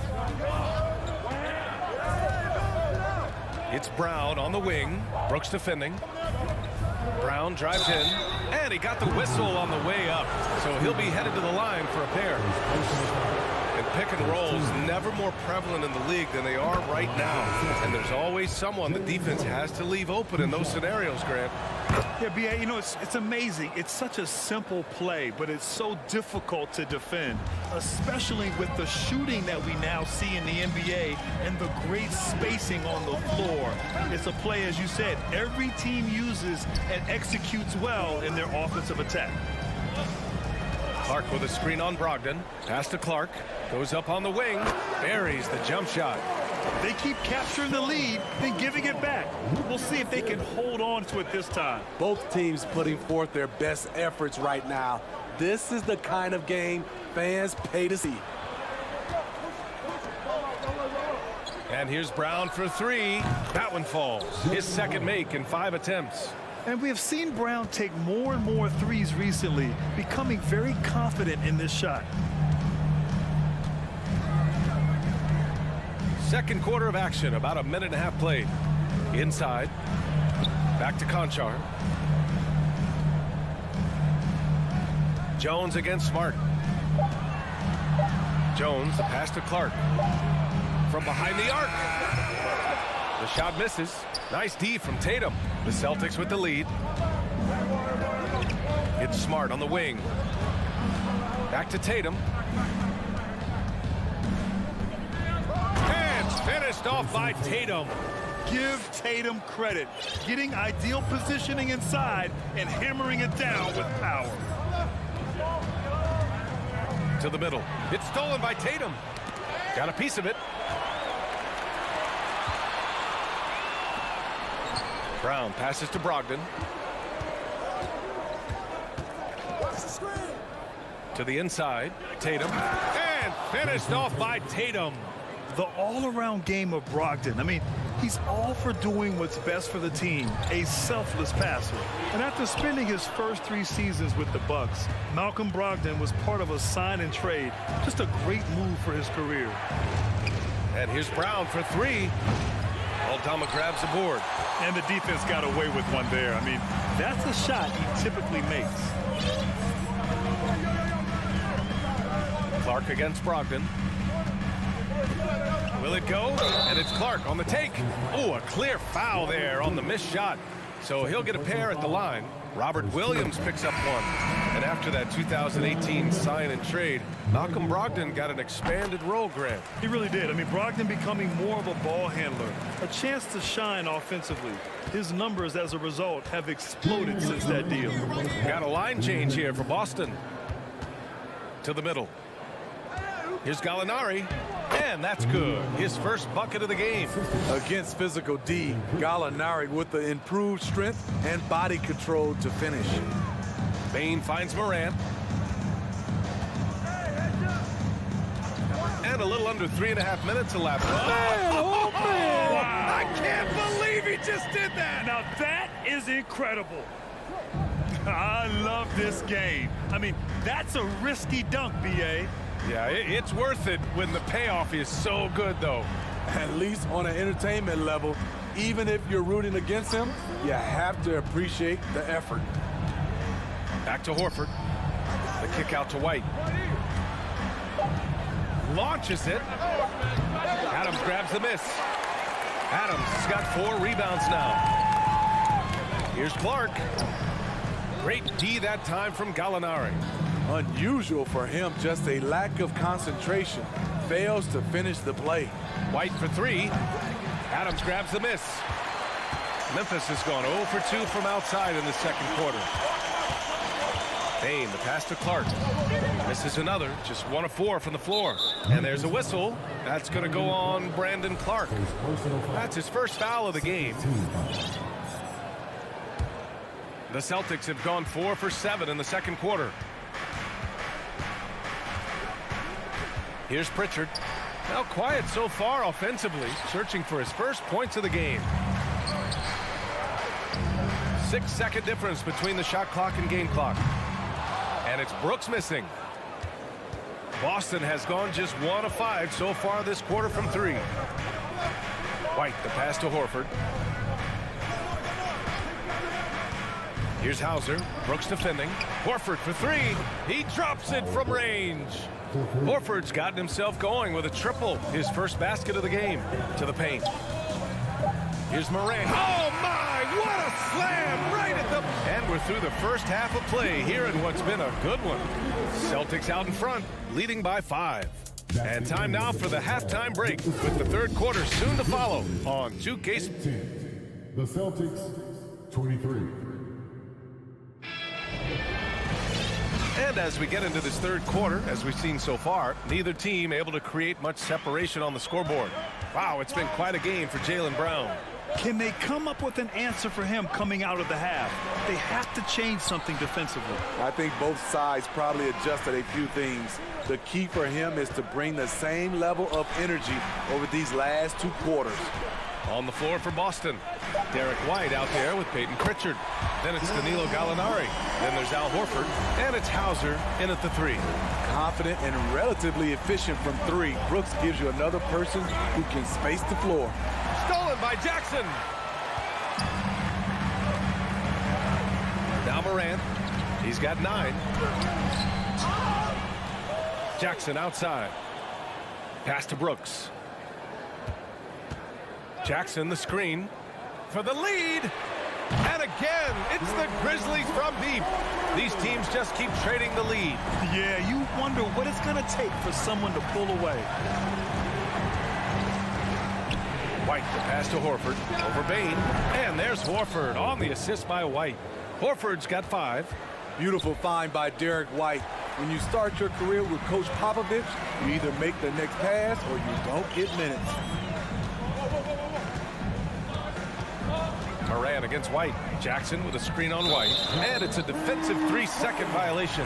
It's Brown on the wing. Brooks defending. Brown drives in. And he got the whistle on the way up. So he'll be headed to the line for a pair. And pick and rolls never more prevalent in the league than they are right now. And there's always someone the defense has to leave open in those scenarios, Grant. Yeah, B.A., you know, it's amazing. It's such a simple play, but it's so difficult to defend, especially with the shooting that we now see in the NBA and the great spacing on the floor. It's a play, as you said, every team uses and executes well in their offensive attack. Clark with a screen on Brogdon. Pass to Clark. Goes up on the wing. Buries the jump shot. They keep capturing the lead, then giving it back. We'll see if they can hold on to it this time. Both teams putting forth their best efforts right now. This is the kind of game fans pay to see. And here's Brown for 3. That one falls. His second make in 5 attempts. And we have seen Brown take more and more threes recently, becoming very confident in this shot. Second quarter of action, about a minute and a half played. Inside. Back to Conchar. Jones against Smart. Jones, the pass to Clark. From behind the arc. The shot misses. Nice D from Tatum. The Celtics with the lead. It's Smart on the wing. Back to Tatum. And finished off by Tatum. Give Tatum credit. Getting ideal positioning inside and hammering it down with power. To the middle. It's stolen by Tatum. Got a piece of it. Brown passes to Brogdon. To the inside. Tatum. And finished off by Tatum. The all-around game of Brogdon. I mean, he's all for doing what's best for the team. A selfless passer. And after spending his first 3 seasons with the Bucks, Malcolm Brogdon was part of a sign and trade. Just a great move for his career. And here's Brown for 3. Aldama grabs the board. And the defense got away with one there. I mean, that's a shot he typically makes. Clark against Brogdon. Will it go? And it's Clark on the take. Oh, a clear foul there on the missed shot. So he'll get a pair at the line. Robert Williams picks up 1. And after that 2018 sign and trade, Malcolm Brogdon got an expanded role, Grant. He really did. I mean, Brogdon becoming more of a ball handler, a chance to shine offensively. His numbers as a result have exploded since that deal. Got a line change here for Boston. To the middle. Here's Gallinari. And that's good. His first bucket of the game. Against physical D, Gallinari with the improved strength and body control to finish. Bane finds Morant. And a little under 3.5 minutes elapsed. Oh, man. Wow. I can't believe he just did that. Now that is incredible. I love this game. I mean, that's a risky dunk, B.A. Yeah, it's worth it when the payoff is so good, though. At least on an entertainment level, even if you're rooting against him, you have to appreciate the effort. Back to Horford. The kick out to White. Launches it. Adams grabs the miss. Adams has got 4 rebounds now. Here's Clark. Great D that time from Gallinari. Unusual for him, just a lack of concentration. Fails to finish the play. White for 3. Adams grabs the miss. Memphis has gone 0 for 2 from outside in the second quarter. Bain, the pass to Clark. Misses another, just 1 of 4 from the floor. And there's a whistle. That's going to go on Brandon Clark. That's his first foul of the game. The Celtics have gone 4 for 7 in the second quarter. Here's Pritchard. Now quiet so far offensively, searching for his first points of the game. 6-second difference between the shot clock and game clock. And it's Brooks missing. Boston has gone just 1 of 5 so far this quarter from 3. White, the pass to Horford. Here's Hauser. Brooks defending. Horford for 3. He drops it from range. Horford's gotten himself going with a triple. His first basket of the game. To the paint. Here's Morant. Oh, my! What a slam right at the... And we're through the first half of play here in what's been a good one. Celtics out in front, leading by 5. And time now for the halftime break with the third quarter soon to follow on 2K. The Celtics, 23. And as we get into this third quarter, as we've seen so far, neither team able to create much separation on the scoreboard. Wow, it's been quite a game for Jaylen Brown. Can they come up with an answer for him coming out of the half? They have to change something defensively. I think both sides probably adjusted a few things. The key for him is to bring the same level of energy over these last 2 quarters. On the floor for Boston, Derek White out there with Peyton Pritchard. Then it's Danilo Gallinari. Then there's Al Horford. And it's Hauser in at the 3. Confident and relatively efficient from 3. Brooks gives you another person who can space the floor. Stolen by Jackson. Now Morant. He's got 9. Jackson outside. Pass to Brooks. Jackson the screen for the lead. And again, it's the Grizzlies from deep. These teams just keep trading the lead. Yeah, you wonder what it's going to take for someone to pull away. White, the pass to Horford, over Bain. And there's Horford on the assist by White. Horford's got 5. Beautiful find by Derek White. When you start your career with Coach Popovich, you either make the next pass or you don't get minutes. Morant against White. Jackson with a screen on White. And it's a defensive 3-second violation.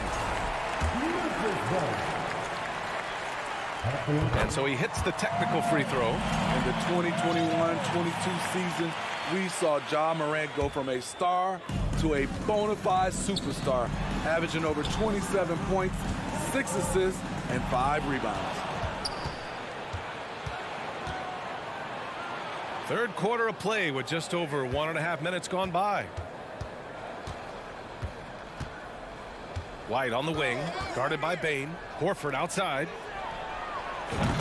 And so he hits the technical free throw. In the 2021-22 season, we saw Ja Morant go from a star to a bona fide superstar, averaging over 27 points, 6 assists, and 5 rebounds. Third quarter of play with just over 1.5 minutes gone by. White on the wing, guarded by Bain. Horford outside.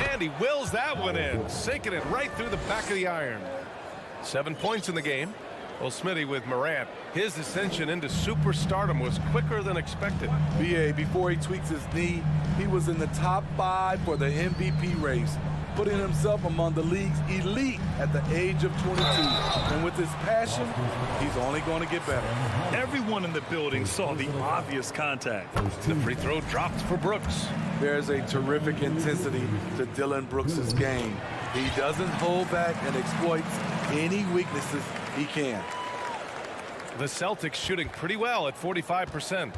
And he wills that one in, sinking it right through the back of the iron. 7 points in the game. Well, Smitty with Morant, his ascension into superstardom was quicker than expected. BA, before he tweaks his knee, he was in the top 5 for the MVP race, putting himself among the league's elite at the age of 22. And with his passion, he's only going to get better. Everyone in the building saw the obvious contact. The free throw dropped for Brooks. There's a terrific intensity to Dillon Brooks' game. He doesn't hold back and exploits any weaknesses he can. The Celtics shooting pretty well at 45%.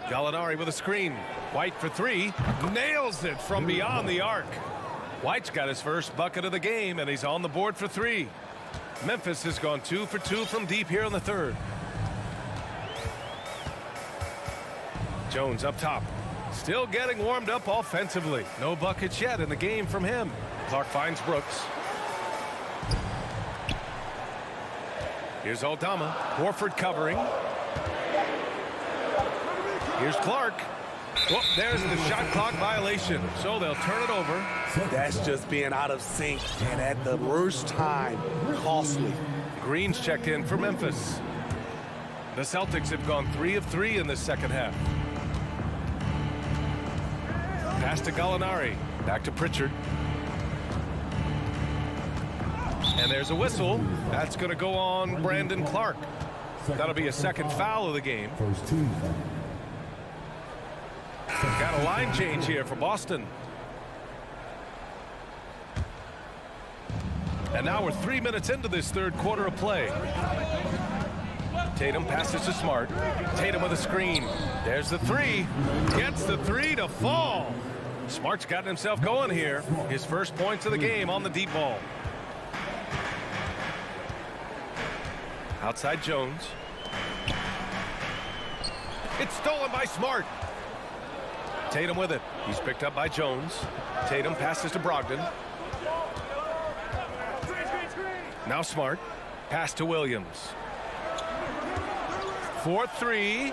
Gallinari with a screen. White for 3. Nails it from beyond the arc. White's got his first bucket of the game, and he's on the board for 3. Memphis has gone 2 for 2 from deep here in the third. Jones up top. Still getting warmed up offensively. No buckets yet in the game from him. Clark finds Brooks. Here's Aldama. Horford covering. Here's Clark. Oh, there's the shot clock violation. So they'll turn it over. That's just being out of sync and at the worst time. Costly. Green's checked in for Memphis. The Celtics have gone 3 of 3 in this second half. Pass to Gallinari. Back to Pritchard. And there's a whistle. That's going to go on Brandon Clark. That'll be a second foul of the game. First team. Got a line change here for Boston. And now we're 3 minutes into this third quarter of play. Tatum passes to Smart. Tatum with a screen. There's the three. Gets the three to fall. Smart's gotten himself going here. His first points of the game on the deep ball. Outside Jones. It's stolen by Smart. Tatum with it. He's picked up by Jones. Tatum passes to Brogdon. Now Smart. Pass to Williams. 4-3.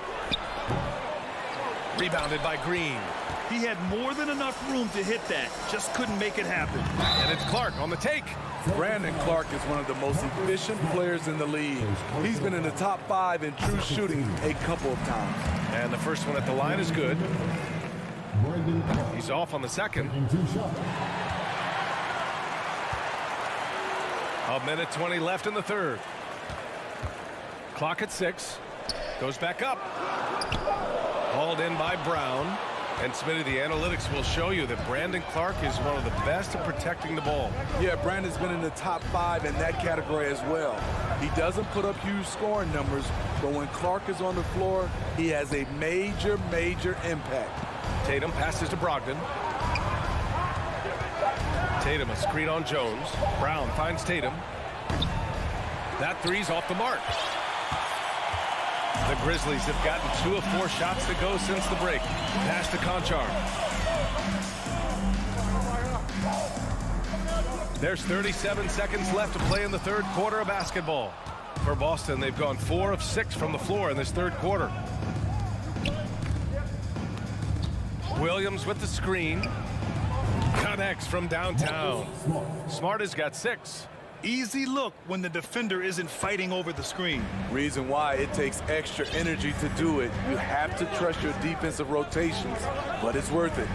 Rebounded by Green. He had more than enough room to hit that. Just couldn't make it happen. And it's Clark on the take. Brandon Clark is one of the most efficient players in the league. He's been in the top 5 in true shooting a couple of times. And the first one at the line is good. Brandon Clark. He's off on the second. And 2 shots. A minute 20 left in the third. Clock at 6. Goes back up. Hauled in by Brown. And Smitty, the analytics will show you that Brandon Clark is one of the best at protecting the ball. Yeah, Brandon's been in the top 5 in that category as well. He doesn't put up huge scoring numbers, but when Clark is on the floor, he has a major, major impact. Tatum passes to Brogdon. Tatum a screen on Jones. Brown finds Tatum. That three's off the mark. The Grizzlies have gotten 2 of 4 shots to go since the break. Pass to Conchar. There's 37 seconds left to play in the third quarter of basketball. For Boston, they've gone 4 of 6 from the floor in this third quarter. Williams with the screen. Connects from downtown. Smart has got 6. Easy look when the defender isn't fighting over the screen. Reason why it takes extra energy to do it. You have to trust your defensive rotations, but it's worth it.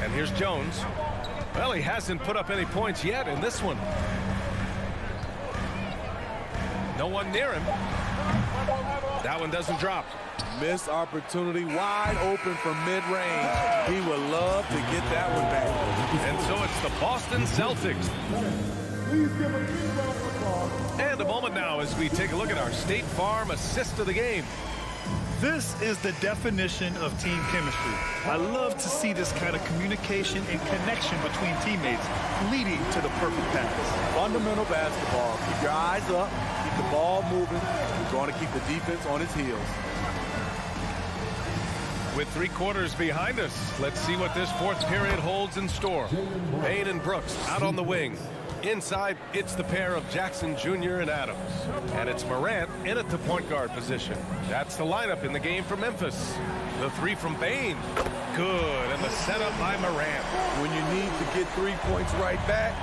And here's Jones. Well, he hasn't put up any points yet in this one. No one near him. That one doesn't drop. Missed opportunity, wide open from mid-range. He would love to get that one back. And so it's the Boston Celtics. And a moment now as we take a look at our State Farm assist of the game. This is the definition of team chemistry. I love to see this kind of communication and connection between teammates leading to the perfect pass. Fundamental basketball. Keep your eyes up, keep the ball moving. You're going to keep the defense on its heels. With 3 quarters behind us, let's see what this fourth period holds in store. Payne and Brooks out on the wing. Inside, it's the pair of Jackson Jr. and Adams. And it's Morant in at the point guard position. That's the lineup in the game for Memphis. The 3 from Payne. Good, and the setup by Morant. When you need to get 3 points right back,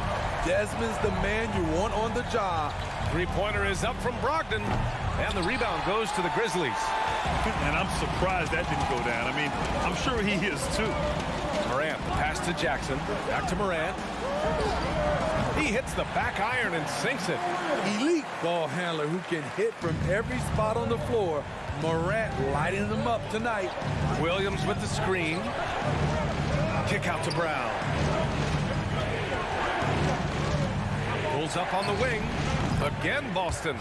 Desmond's the man you want on the job. 3-pointer is up from Brogdon. And the rebound goes to the Grizzlies. And I'm surprised that didn't go down. I mean, I'm sure he is too. Morant, pass to Jackson. Back to Morant. He hits the back iron and sinks it. Elite ball handler who can hit from every spot on the floor. Morant lighting them up tonight. Williams with the screen. Kick out to Brown. Pulls up on the wing. Again, Boston.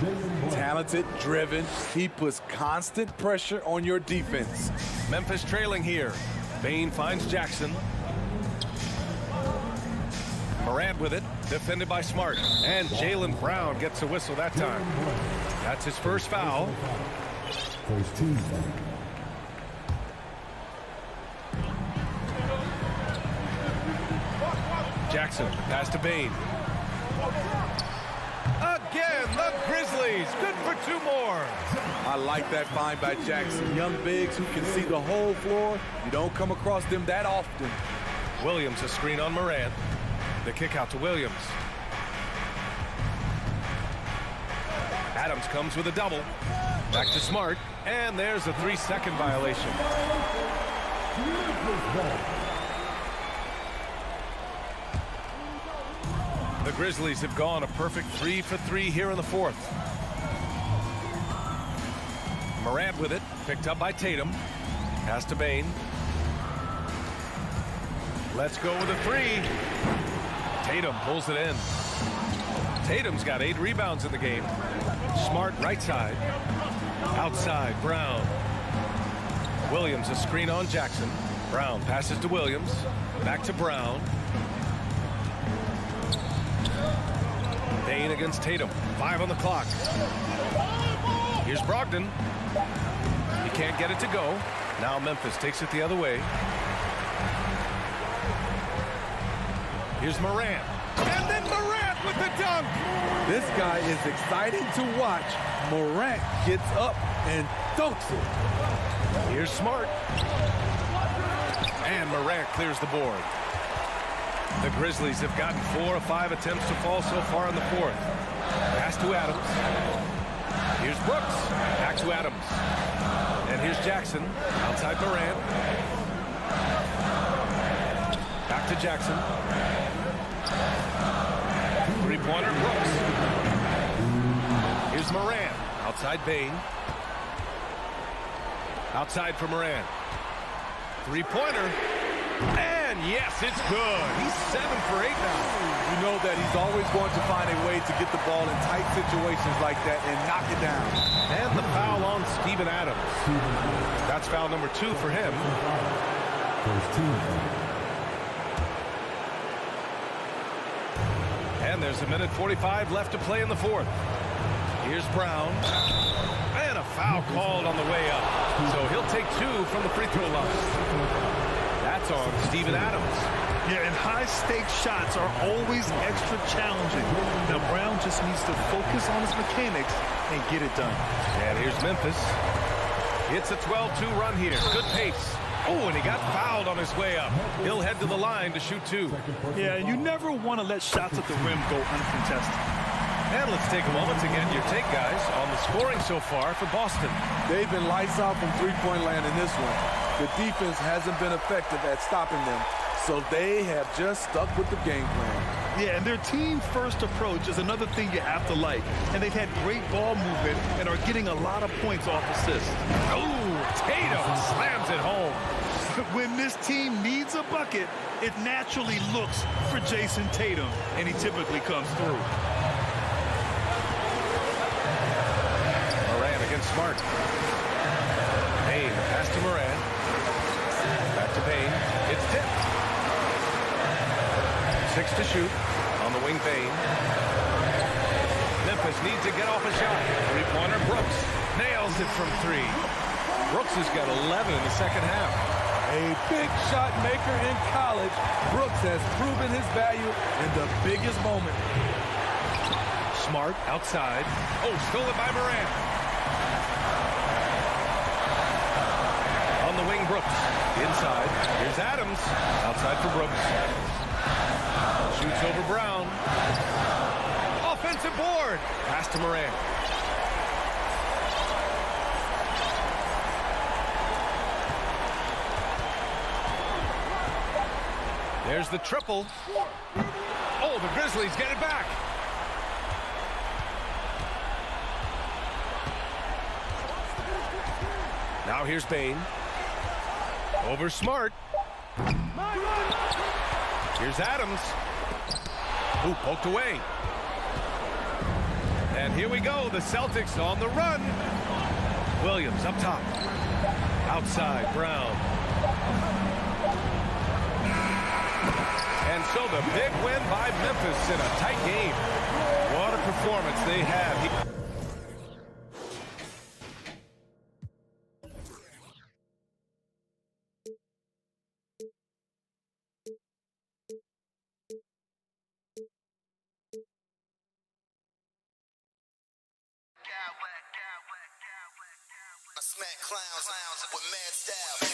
Talented, driven. He puts constant pressure on your defense. Memphis trailing here. Payne finds Jackson. Morant with it, defended by Smart. And Jaylen Brown gets a whistle that time. That's his first foul. First team foul. Jackson, pass to Bane. Again, the Grizzlies, good for 2 more. I like that find by Jackson. Young bigs who can see the whole floor. You don't come across them that often. Williams, a screen on Morant. The kick out to Williams. Adams comes with a double. Back to Smart. And there's a 3-second violation. The Grizzlies have gone a perfect 3 for 3 here in the 4th. Morant with it, picked up by Tatum. Pass to Bane. Let's go with a 3. Tatum pulls it in. Tatum's got 8 rebounds in the game. Smart right side. Outside, Brown. Williams, a screen on Jackson. Brown passes to Williams. Back to Brown. Bane against Tatum. 5 on the clock. Here's Brogdon. He can't get it to go. Now Memphis takes it the other way. Here's Morant. And then Morant with the dunk. This guy is exciting to watch. Morant gets up and dunks it. Here's Smart. And Morant clears the board. The Grizzlies have gotten 4 of 5 attempts to fall so far in the 4th. Pass to Adams. Here's Brooks. Back to Adams. And here's Jackson. Outside Morant. Back to Jackson. 3-pointer Brooks. Here's Morant. Outside Bane. Outside for Morant. 3-pointer. And yes, it's good. He's 7 for 8 now. You know that he's always going to find a way to get the ball in tight situations like that and knock it down. And the foul on Steven Adams. That's foul number 2 for him. First team foul. And there's 1:45 left to play in the 4th. Here's Brown. And a foul called on the way up. So he'll take 2 from the free throw line. That's on Steven Adams. Yeah, and high-stakes shots are always extra challenging. Now, Brown just needs to focus on his mechanics and get it done. And here's Memphis. It's a 12-2 run here. Good pace. Oh, and he got fouled on his way up. He'll head to the line to shoot 2. Yeah, you never want to let shots at the rim go uncontested. And let's take a moment to get your take, guys, on the scoring so far for Boston. They've been lights out from three-point land in this one. The defense hasn't been effective at stopping them, so they have just stuck with the game plan. Yeah, and their team-first approach is another thing you have to like. And they've had great ball movement and are getting a lot of points off assists. Oh, Tatum slams it home. When this team needs a bucket, it naturally looks for Jason Tatum, and he typically comes through. Morant against Smart. Bane, pass to Morant. Back to Bane. It's tipped. 6 to shoot. On the wing, Bane. Memphis needs to get off a shot. 3-pointer, Brooks. Nails it from 3. Brooks has got 11 in the second half. A big shot maker in college, Brooks has proven his value in the biggest moment. Smart outside. Oh, stolen by Morant. On the wing, Brooks. Inside. Here's Adams. Outside for Brooks. Shoots over Brown. Offensive board. Pass to Morant. There's the triple. Oh, the Grizzlies get it back. Now here's Bane. Over Smart. Here's Adams. Ooh, poked away. And here we go. The Celtics on the run. Williams up top. Outside, Brown. And so the big win by Memphis in a tight game. What a performance they have. I smack clowns with mad style.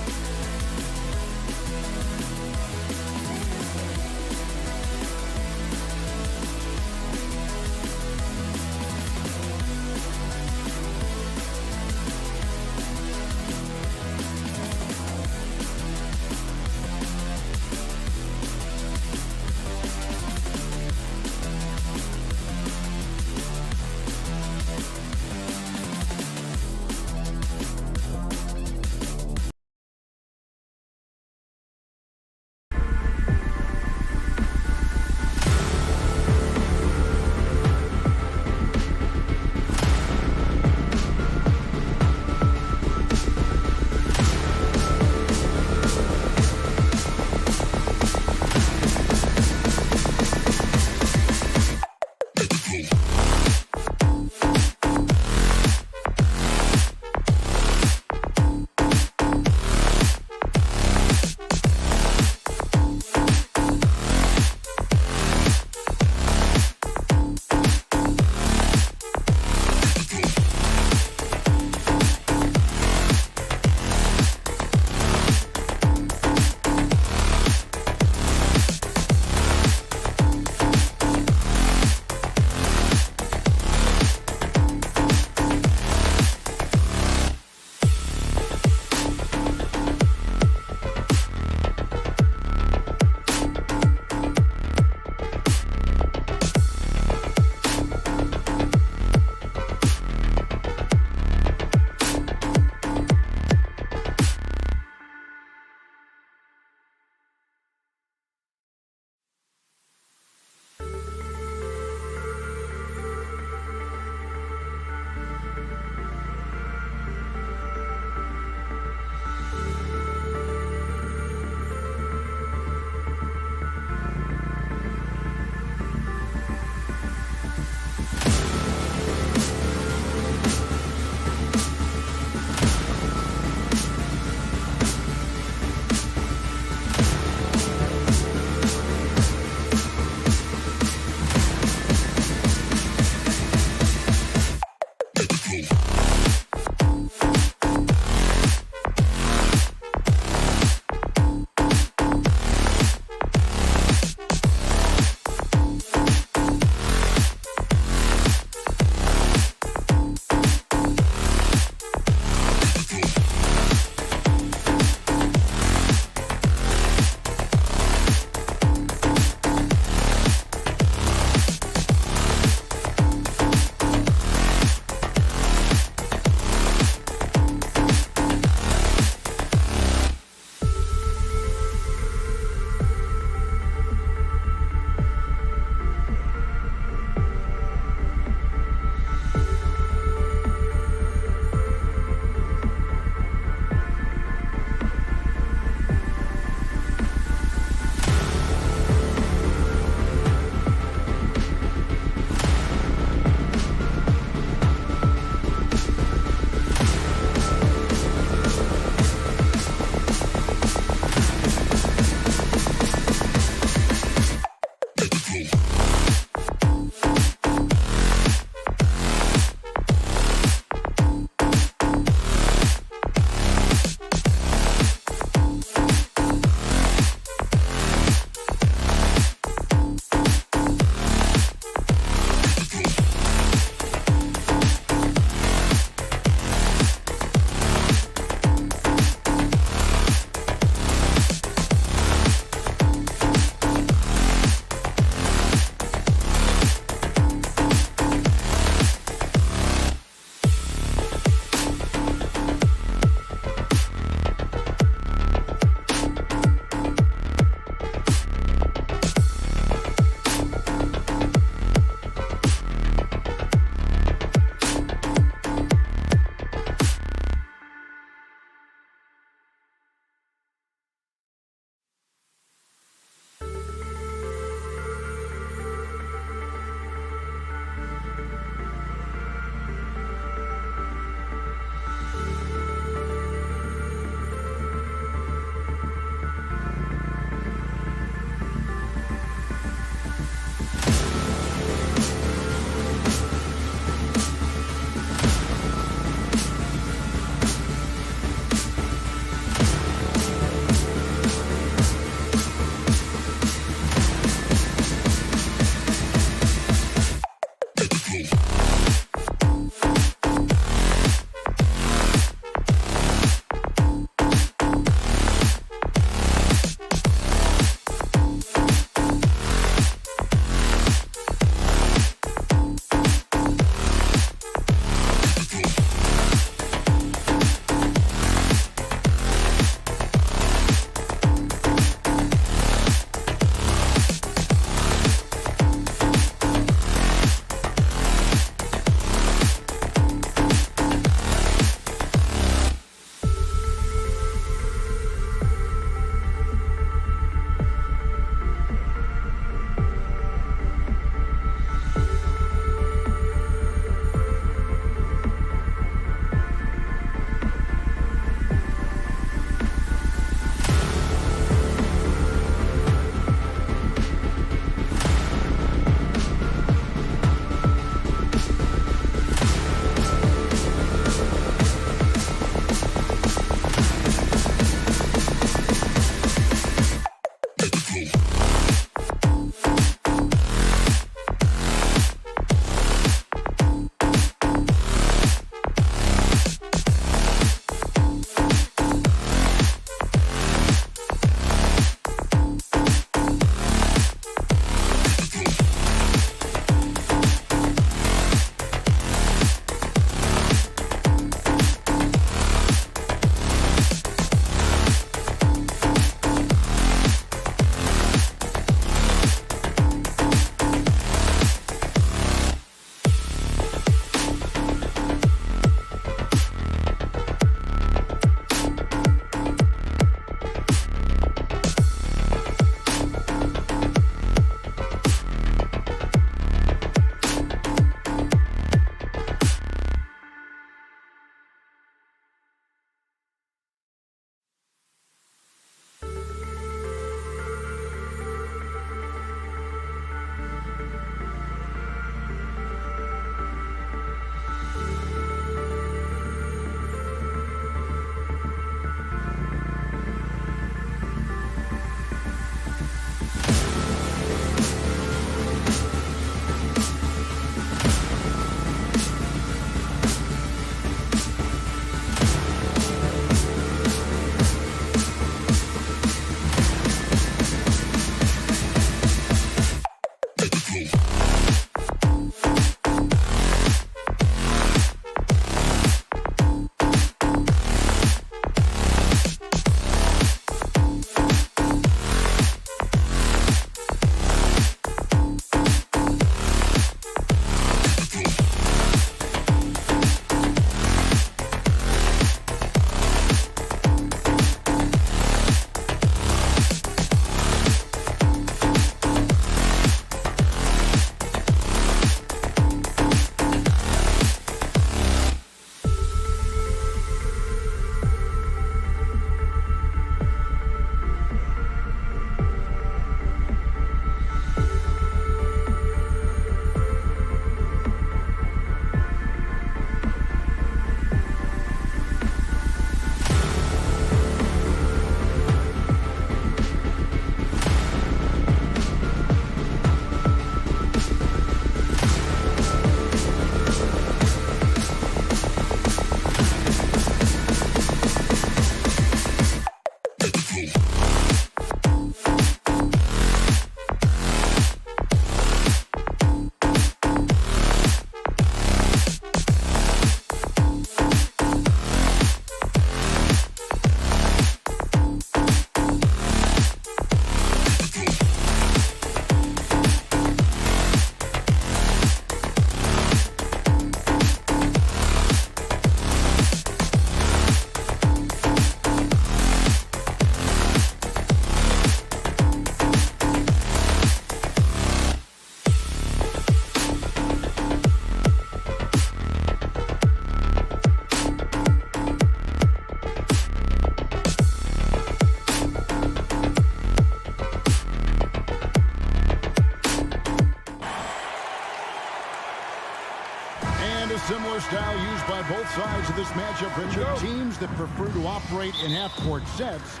And a similar style used by both sides of this matchup, Richard. Teams that prefer to operate in half-court sets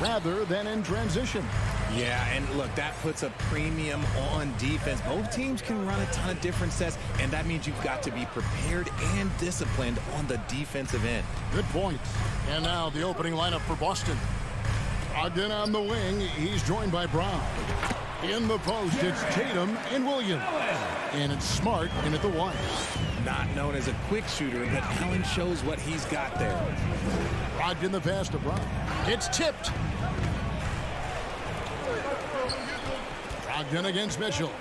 rather than in transition. Yeah, and look, that puts a premium on defense. Both teams can run a ton of different sets, and that means you've got to be prepared and disciplined on the defensive end. Good point. And now the opening lineup for Boston. Again on the wing, he's joined by Brown. In the post, it's Tatum and Williams. And it's Smart in at the one. Not known as a quick shooter, but Allen shows what he's got there. Brogdon the pass to Brown. It's tipped. Brogdon against Mitchell.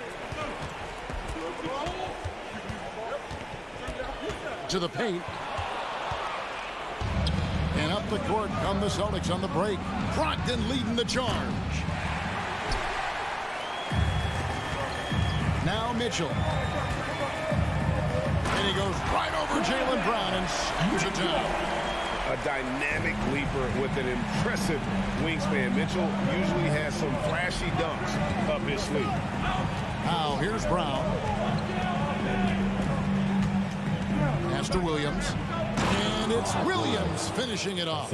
To the paint. And up the court come the Celtics on the break. Brogdon leading the charge. Now Mitchell. And he goes right over Jaylen Brown and slams it down. A dynamic leaper with an impressive wingspan. Mitchell usually has some flashy dunks up his sleeve. Now here's Brown. Pass to Williams. And it's Williams finishing it off.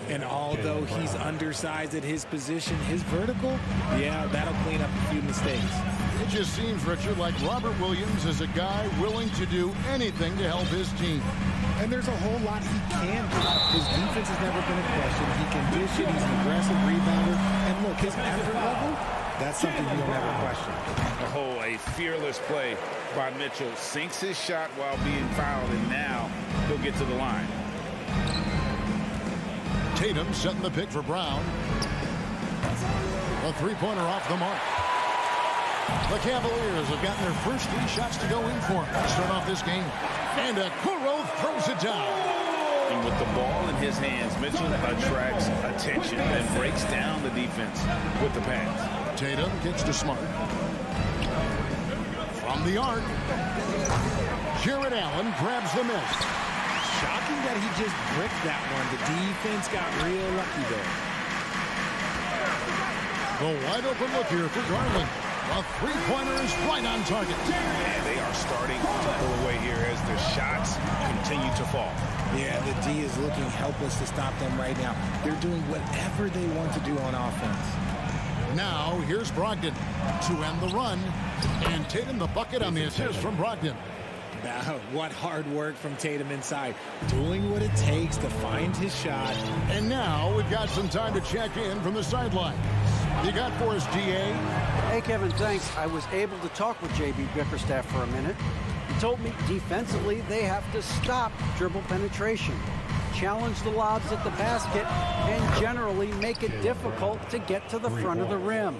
And although he's undersized at his position, his vertical, yeah, that'll clean up a few mistakes. It just seems, Richard, like Robert Williams is a guy willing to do anything to help his team. And there's a whole lot he can do. His defense has never been a question. He can dish it. He's an aggressive rebounder. And look, his effort level, that's something you'll never question. Oh, a fearless play by Mitchell. Sinks his shot while being fouled, and now he'll get to the line. Tatum setting the pick for Brown. A three-pointer off the mark. The Cavaliers have gotten their first 3 shots to go in for them to start off this game. And Okoro throws it down. And with the ball in his hands, Mitchell attracts attention and breaks down the defense with the pass. Tatum gets to Smart. From the arc, Jared Allen grabs the miss. Shocking that he just bricked that one. The defense got real lucky there. The wide open look here for Garland. A three-pointer is right on target. And they are starting to pull away here as the shots continue to fall. Yeah, the D is looking helpless to stop them right now. They're doing whatever they want to do on offense. Now, here's Brogdon to end the run. And Tatum the bucket on the assist from Brogdon. What hard work from Tatum inside. Doing what it takes to find his shot. And now we've got some time to check in from the sideline. You got for us, DA? Hey, Kevin, thanks. I was able to talk with J.B. Bickerstaff for a minute. He told me defensively they have to stop dribble penetration, challenge the lobs at the basket, and generally make it difficult to get to the front of the rim.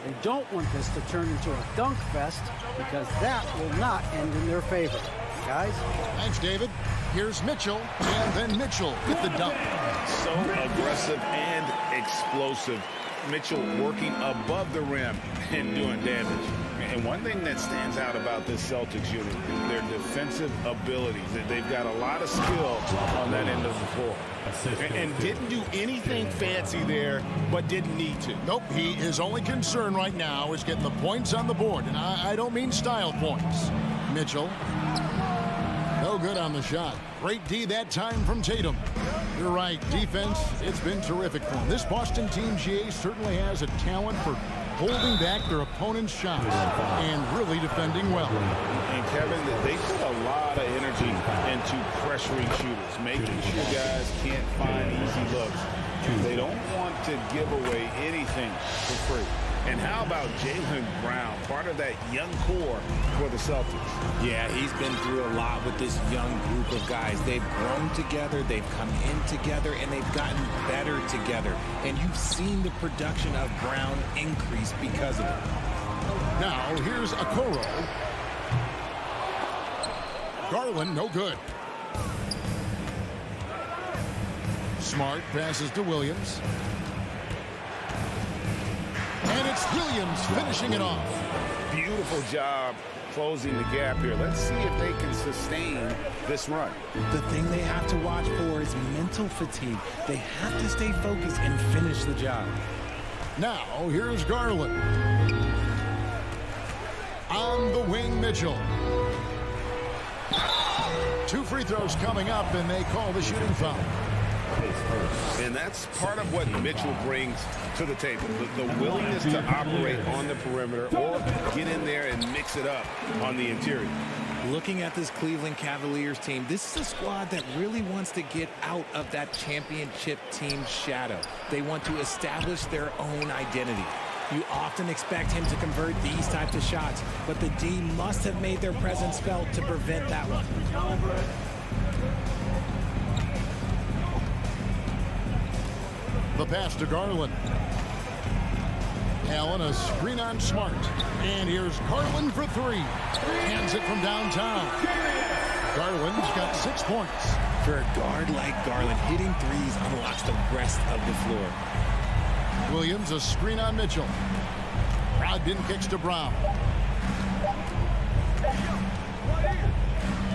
They don't want this to turn into a dunk fest because that will not end in their favor. Guys? Thanks, David. Here's Mitchell, and then Mitchell with the dunk. So aggressive and explosive. Mitchell working above the rim and doing damage. And one thing that stands out about this Celtics unit, their defensive abilities. They've got a lot of skill on that end of the floor. And didn't do anything fancy there, but didn't need to. Nope, his only concern right now is getting the points on the board. And I don't mean style points. Mitchell. No good on the shot. Great D that time from Tatum. You're right, defense, it's been terrific for him. This Boston team, GA, certainly has a talent for holding back their opponent's shots and really defending well. And Kevin, they put a lot of energy into pressuring shooters, making sure guys can't find easy looks. They don't want to give away anything for free. And how about Jaylen Brown, part of that young core for the Celtics? Yeah, he's been through a lot with this young group of guys. They've grown together, they've come in together, and they've gotten better together. And you've seen the production of Brown increase because of it. Now, here's Okoro. Garland, no good. Smart passes to Williams. And it's Williams finishing it off. Beautiful job closing the gap here. Let's see if they can sustain this run. The thing they have to watch for is mental fatigue. They have to stay focused and finish the job. Now, here's Garland. On the wing, Mitchell. 2 free throws coming up, and they call the shooting foul. And that's part of what Mitchell brings to the table, the willingness to operate on the perimeter or get in there and mix it up on the interior. Looking at this Cleveland Cavaliers team, this is a squad that really wants to get out of that championship team shadow. They want to establish their own identity. You often expect him to convert these types of shots, but the D must have made their presence felt to prevent that one. The pass to Garland. Allen, a screen on Smart. And here's Garland for 3. Hands it from downtown. Garland's got 6 points. For a guard like Garland, hitting threes unlocks the rest of the floor. Williams, a screen on Mitchell. Brogdon kicks to Brown.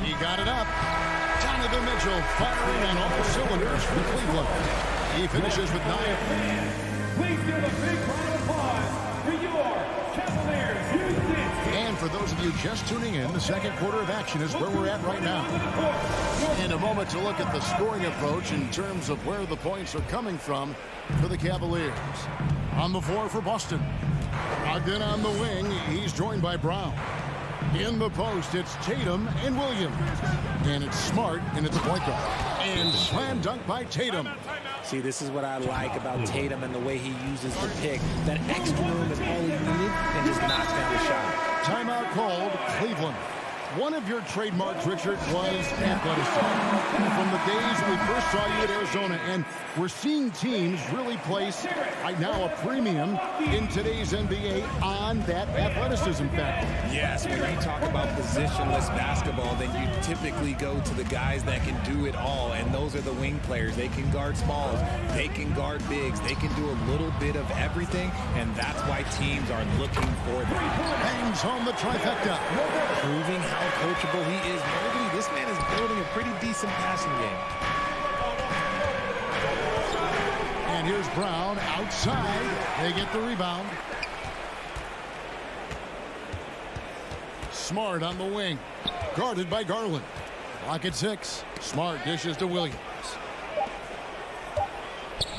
He got it up. Donovan Mitchell firing on all cylinders for Cleveland. He finishes with 9. Please give a big round of applause for your Cavaliers Houston. And for those of you just tuning in, the second quarter of action is where we're at right now. In a moment to look at the scoring approach in terms of where the points are coming from for the Cavaliers. On the floor for Boston. Brogdon on the wing. He's joined by Brown. In the post, it's Tatum and Williams. And it's Smart, and it's a point guard. And slam dunk by Tatum. See, this is what I like about Tatum and the way he uses the pick. That extra room is all he needed and just knocks down the shot. Timeout called, Cleveland. One of your trademarks, Richard, was athleticism. From the days we first saw you at Arizona, and we're seeing teams really place, right now, a premium in today's NBA on that athleticism factor. Yes, when you talk about positionless basketball, then you typically go to the guys that can do it all, and those are the wing players. They can guard smalls, they can guard bigs, they can do a little bit of everything, and that's why teams are looking for them. Bangs home the trifecta. Proving how coachable he is. Mobley, this man is building a pretty decent passing game. And here's Brown outside. They get the rebound. Smart on the wing. Guarded by Garland. Clock at 6. Smart dishes to Williams.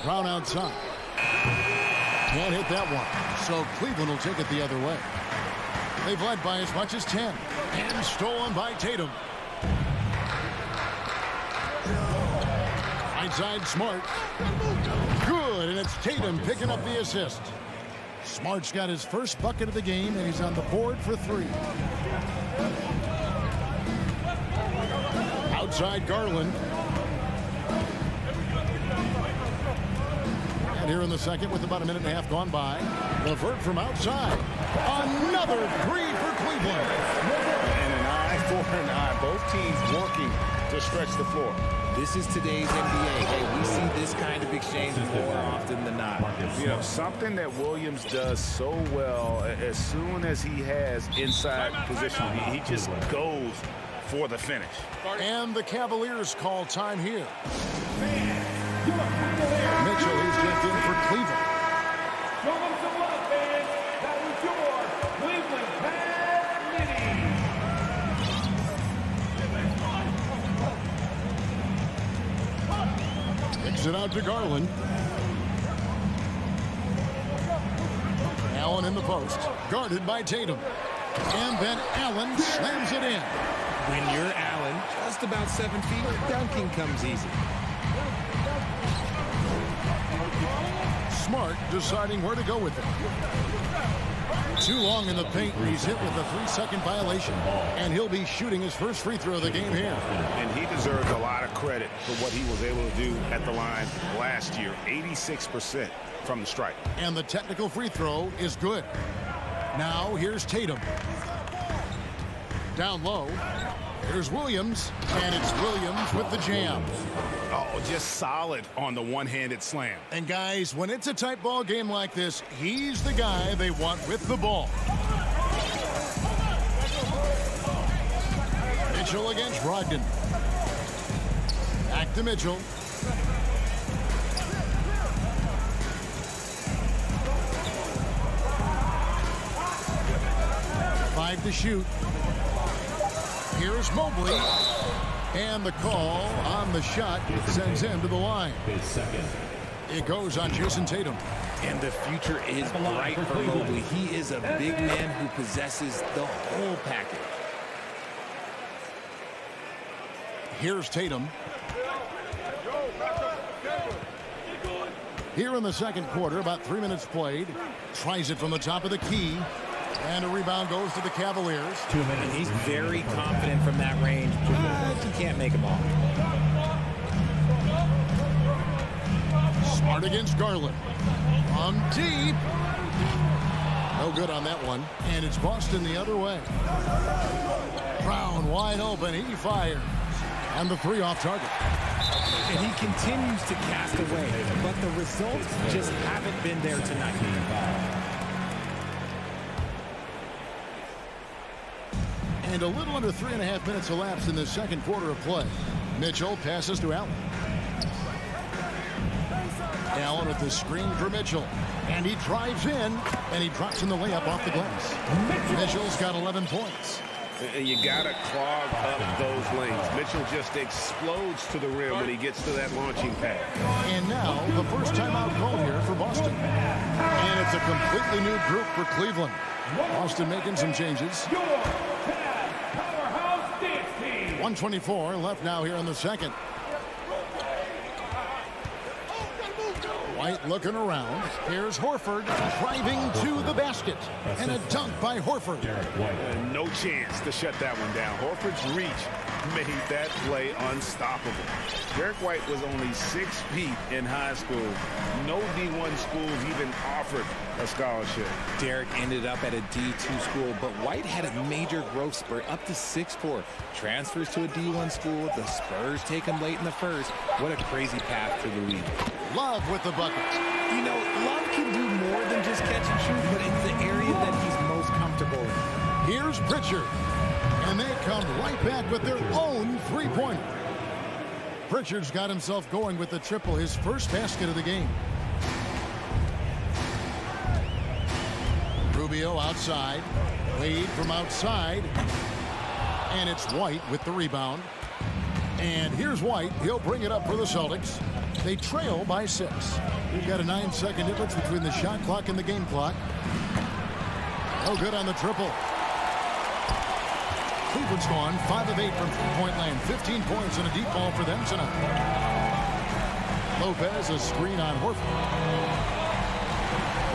Brown outside. Can't hit that one. So Cleveland will take it the other way. They've led by as much as 10. And stolen by Tatum. Right side, Smart. Good, and it's Tatum picking up the assist. Smart's got his first bucket of the game, and he's on the board for 3. Outside, Garland. And here in the second, with about a minute and a half gone by, LeVert from outside. Another 3 for Cleveland. And an eye for an eye. Both teams working to stretch the floor. This is today's NBA. Hey, we see this kind of exchange more often than not. You know, something that Williams does so well, as soon as he has inside position, he just goes for the finish. And the Cavaliers call time here. Mitchell is checked in for Cleveland. Show them some love, fans. That was your Cleveland Cavaliers. Kicks it out to Garland. Allen in the post. Guarded by Tatum. And then Allen slams it in. When you're Allen, just about 7 feet, dunking comes easy. Smart deciding where to go with it. Too long in the paint. He's hit with a 3-second violation. And he'll be shooting his first free throw of the game here. And he deserves a lot of credit for what he was able to do at the line last year. 86% from the stripe. And the technical free throw is good. Now here's Tatum. Down low. Here's Williams. And it's Williams with the jam. Oh, just solid on the one-handed slam. And guys, when it's a tight ball game like this, he's the guy they want with the ball. Mitchell against Brogdon. Back to Mitchell. Five to shoot. Here's Mobley. And the call on the shot sends him to the line. It goes on Jason Tatum. And the future is bright for Mobley. He is a big man who possesses the whole package. Here's Tatum. Here in the second quarter, about 3 minutes played. Tries it from the top of the key. And a rebound goes to the Cavaliers. 2 minutes. And he's very confident from that range, but he can't make them all. Smart against Garland. From deep. No good on that one. And it's Boston the other way. Brown wide open. He fires. And the three off target. And he continues to cast away, but the results just haven't been there tonight. And a little under 3.5 minutes elapsed in the second quarter of play. Mitchell passes to Allen. Allen with the screen for Mitchell. And he drives in, and he drops in the layup off the glass. Mitchell's got 11 points. And you got to clog up those lanes. Mitchell just explodes to the rim when he gets to that launching pad. And now the first timeout call here for Boston. And it's a completely new group for Cleveland. Boston making some changes. 1:24 left now here in the second. White looking around. Here's Horford driving to the basket. And a dunk by Horford. No chance to shut that one down. Horford's reach made that play unstoppable. Derek White was only 6 feet in high school. No D1 schools even offered a scholarship. Derek ended up at a D2 school, but White had a major growth spurt up to 6'4". Transfers to a D1 school. The Spurs take him late in the first. What a crazy path to the league. Love with the bucket. You know, Love can do more than just catch and shoot, but it's the area that he's most comfortable in. Here's Pritchard. And they come right back with their own three-pointer. Pritchard's got himself going with the triple, his first basket of the game. Rubio outside. Wade from outside. And it's White with the rebound. And here's White. He'll bring it up for the Celtics. They trail by 6. We've got a 9-second difference between the shot clock and the game clock. No good on the triple. Cleveland's gone 5 of 8 from three-point land. 15 points and a deep ball for them tonight. Lopez, a screen on Horford.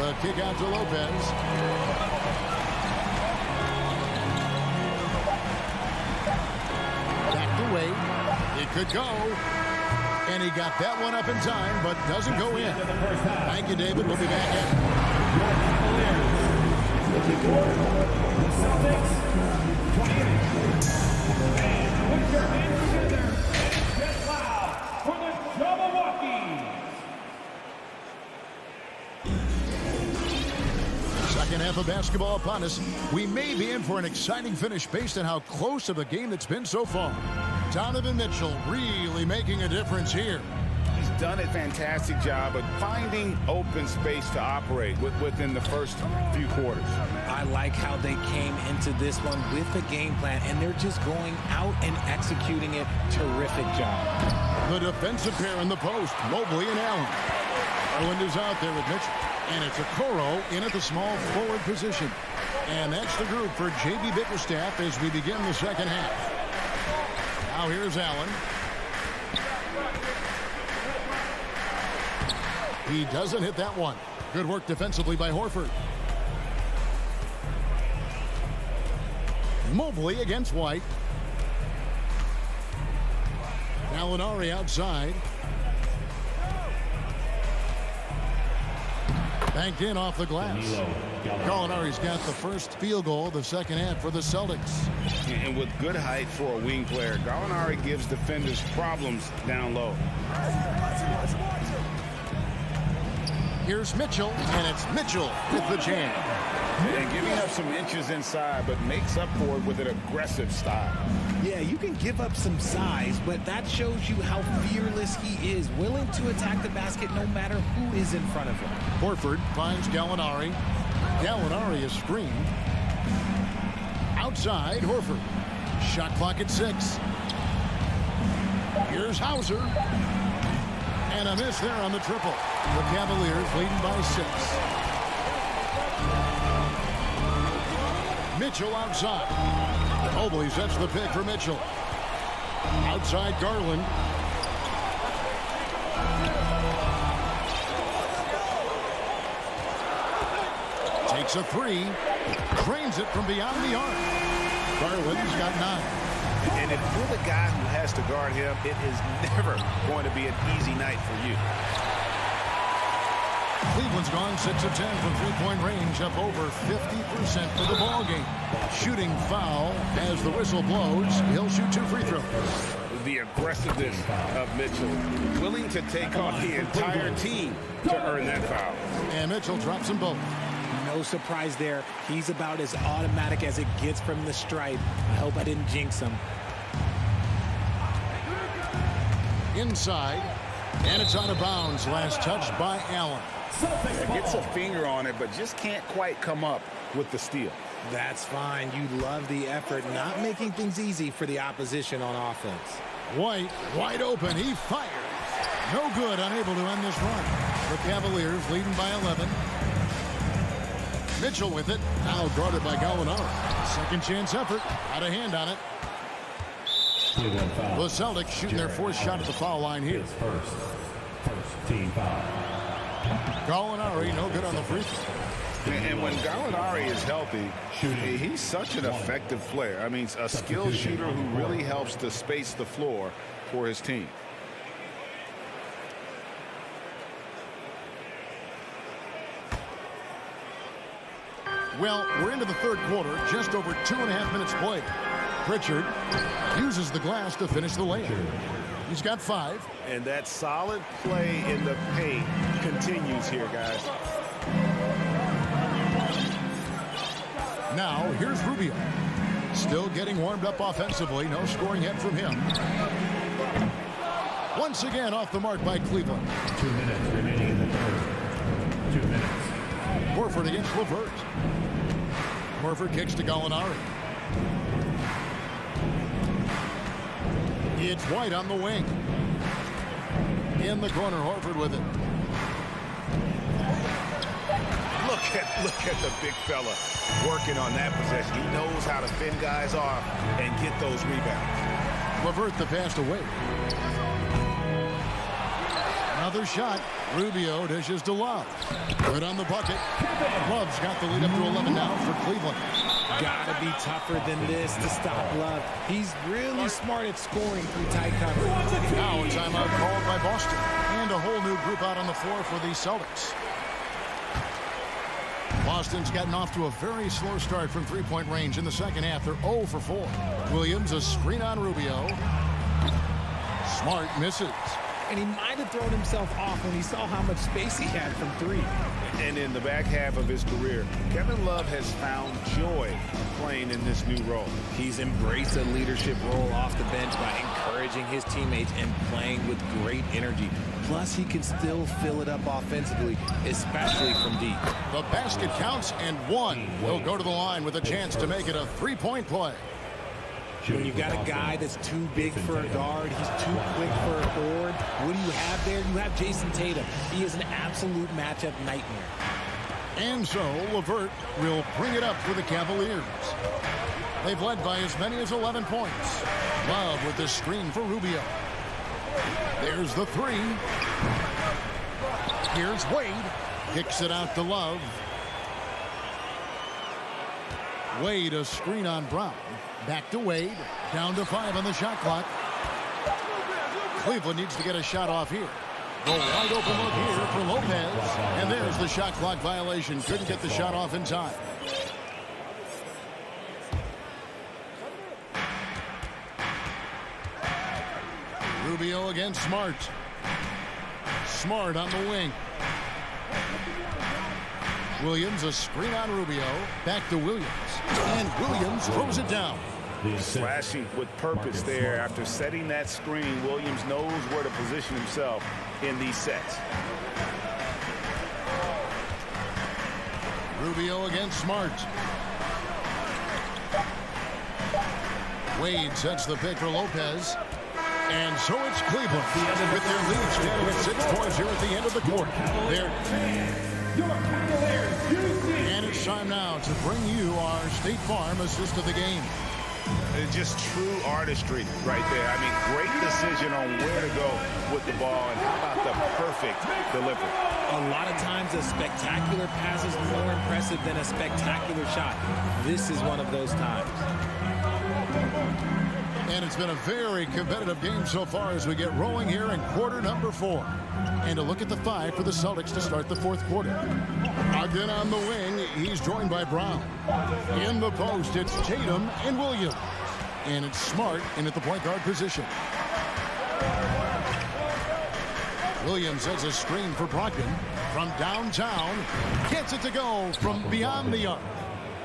The kick out to Lopez. Back to Wade. It could go. And he got that one up in time, but doesn't go in. Thank you, David. We'll be back Second half of basketball upon us. We may be in for an exciting finish based on how close of a game it's been so far. Donovan Mitchell really making a difference here. He's done a fantastic job of finding open space to operate within the first few quarters. I like how they came into this one with a game plan, and they're just going out and executing it. Terrific job. The defensive pair in the post, Mobley and Allen. Garland is out there with Mitchell. And it's Okoro in at the small forward position. And that's the group for J.B. Bickerstaff as we begin the second half. Now here's Allen. He doesn't hit that one. Good work defensively by Horford. Mobley against White. Gallinari outside. Banked in off the glass. Gallinari's got the first field goal of the second half for the Celtics. And with good height for a wing player, Gallinari gives defenders problems down low. Here's Mitchell, and it's Mitchell with the jam. And giving up some inches inside, but makes up for it with an aggressive style. Yeah, you can give up some size, but that shows you how fearless he is, willing to attack the basket no matter who is in front of him. Horford finds Gallinari. Gallinari is screened. Outside, Horford. Shot clock at 6. Here's Hauser. And a miss there on the triple. The Cavaliers leading by 6. Mitchell outside. Mobley sets the pick for Mitchell. Outside Garland. Takes a 3. Drains it from beyond the arc. Garland's got 9. And if you're the guy who has to guard him, it is never going to be an easy night for you. Cleveland's gone 6 of 10 from three-point range, up over 50% for the ball game. Shooting foul as the whistle blows. He'll shoot 2 free throws. The aggressiveness of Mitchell, willing to take on the entire team to earn that foul. And Mitchell drops them both. No surprise there. He's about as automatic as it gets from the stripe. I hope I didn't jinx him. Inside, and it's out of bounds. Last touch by Allen. Gets a finger on it, but just can't quite come up with the steal. That's fine. You love the effort, not making things easy for the opposition on offense. White, wide open. He fires. No good, unable to end this run. The Cavaliers leading by 11. Mitchell with it. Now guarded by Gallinari. Second chance effort. Out of hand on it. The Celtics shooting their 4th shot at the foul line here. First team foul. Gallinari no good on the free throw. And when Gallinari is healthy, he's such an effective player. I mean, a skilled shooter who really helps to space the floor for his team. Well, we're into the 3rd quarter, just over 2.5 minutes played. Pritchard uses the glass to finish the layup. He's got 5. And that solid play in the paint continues here, guys. Now, here's Rubio. Still getting warmed up offensively. No scoring yet from him. Once again off the mark by Cleveland. 2 minutes remaining in the 3rd. 2 minutes. Horford against LeVert. Horford kicks to Gallinari. It's White on the wing. In the corner, Horford with it. Look at the big fella working on that possession. He knows how to fend guys off and get those rebounds. LeVert the pass away. Another shot. Rubio dishes to Love. Good on the bucket. Love's got the lead up to 11 now for Cleveland. Gotta be tougher than this to stop Love. He's really smart at scoring through tight coverage. Now a timeout called by Boston. And a whole new group out on the floor for the Celtics. Boston's gotten off to a very slow start from three-point range in the second half. They're 0 for 4. Williams, a screen on Rubio. Smart misses. And he might have thrown himself off when he saw how much space he had from 3. And in the back half of his career, Kevin Love has found joy playing in this new role. He's embraced a leadership role off the bench by encouraging his teammates and playing with great energy. Plus, he can still fill it up offensively, especially from deep. The basket counts and 1. He'll go to the line with a chance to make it a three-point play. When you've got a guy that's too big for a guard, he's too quick for a forward, what do you have there? You have Jason Tatum. He is an absolute matchup nightmare. And so, LeVert will bring it up for the Cavaliers. They've led by as many as 11 points. Love with the screen for Rubio. There's the 3. Here's Wade. Kicks it out to Love. Wade, a screen on Brown. Back to Wade. Down to 5 on the shot clock. Cleveland needs to get a shot off here. The wide open look here for Lopez. And there's the shot clock violation. Couldn't get the shot off in time. Rubio against Smart. Smart on the wing. Williams, a screen on Rubio. Back to Williams. And Williams throws it down. Slashing with purpose there. After setting that screen, Williams knows where to position himself in these sets. Rubio against Smart. Wade sets the pick for Lopez. And so it's Cleveland with their lead standing at 6 points here at the end of the quarter. And it's time now to bring you our State Farm assist of the game. It's just true artistry right there. I mean, great decision on where to go with the ball, and how about the perfect delivery? A lot of times a spectacular pass is more impressive than a spectacular shot. This is one of those times. And it's been a very competitive game so far as we get rolling here in quarter number 4. And a look at the 5 for the Celtics to start the fourth quarter. Again on the wing, he's joined by Brown. In the post, it's Tatum and Williams. And it's Smart in at the point guard position. Williams has a screen for Brogdon from downtown. Gets it to go from beyond the arc.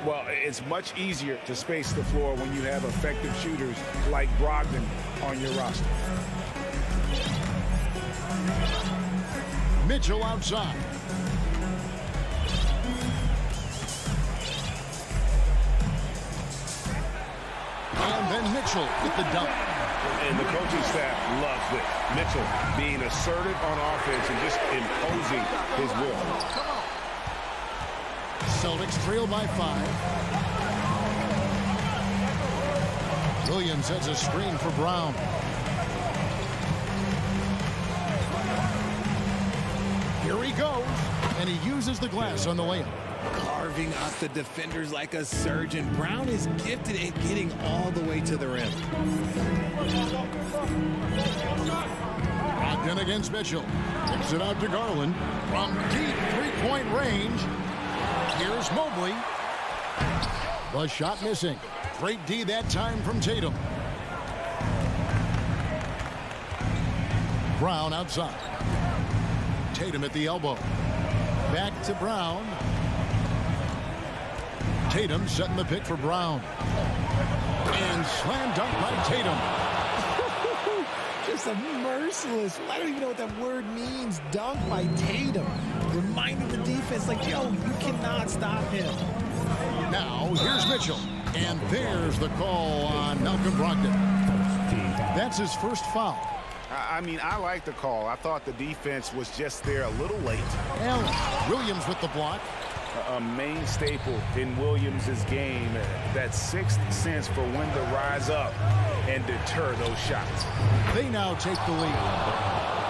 Well, it's much easier to space the floor when you have effective shooters like Brogdon on your roster. Mitchell outside. And then Mitchell with the dunk. And the coaching staff loves it. Mitchell being assertive on offense and just imposing his will. Celtics trail by 5. Williams has a screen for Brown. Here he goes, and he uses the glass on the layup. Carving up the defenders like a surgeon. Brown is gifted at getting all the way to the rim. Brogdon against Mitchell. Kicks it out to Garland from deep three-point range. Here's Mobley. The shot missing. Great D that time from Tatum. Brown outside. Tatum at the elbow. Back to Brown. Tatum setting the pick for Brown. And slam dunk by Tatum. Just a merciless, I don't even know what that word means, dunk by Tatum. Reminding the defense, like, yo, you cannot stop him. Now, here's Mitchell. And there's the call on Malcolm Brogdon. That's his first foul. I mean, I like the call. I thought the defense was just there a little late. Allen. Williams with the block. A main staple in Williams' game, that sixth sense for when to rise up and deter those shots. They now take the lead.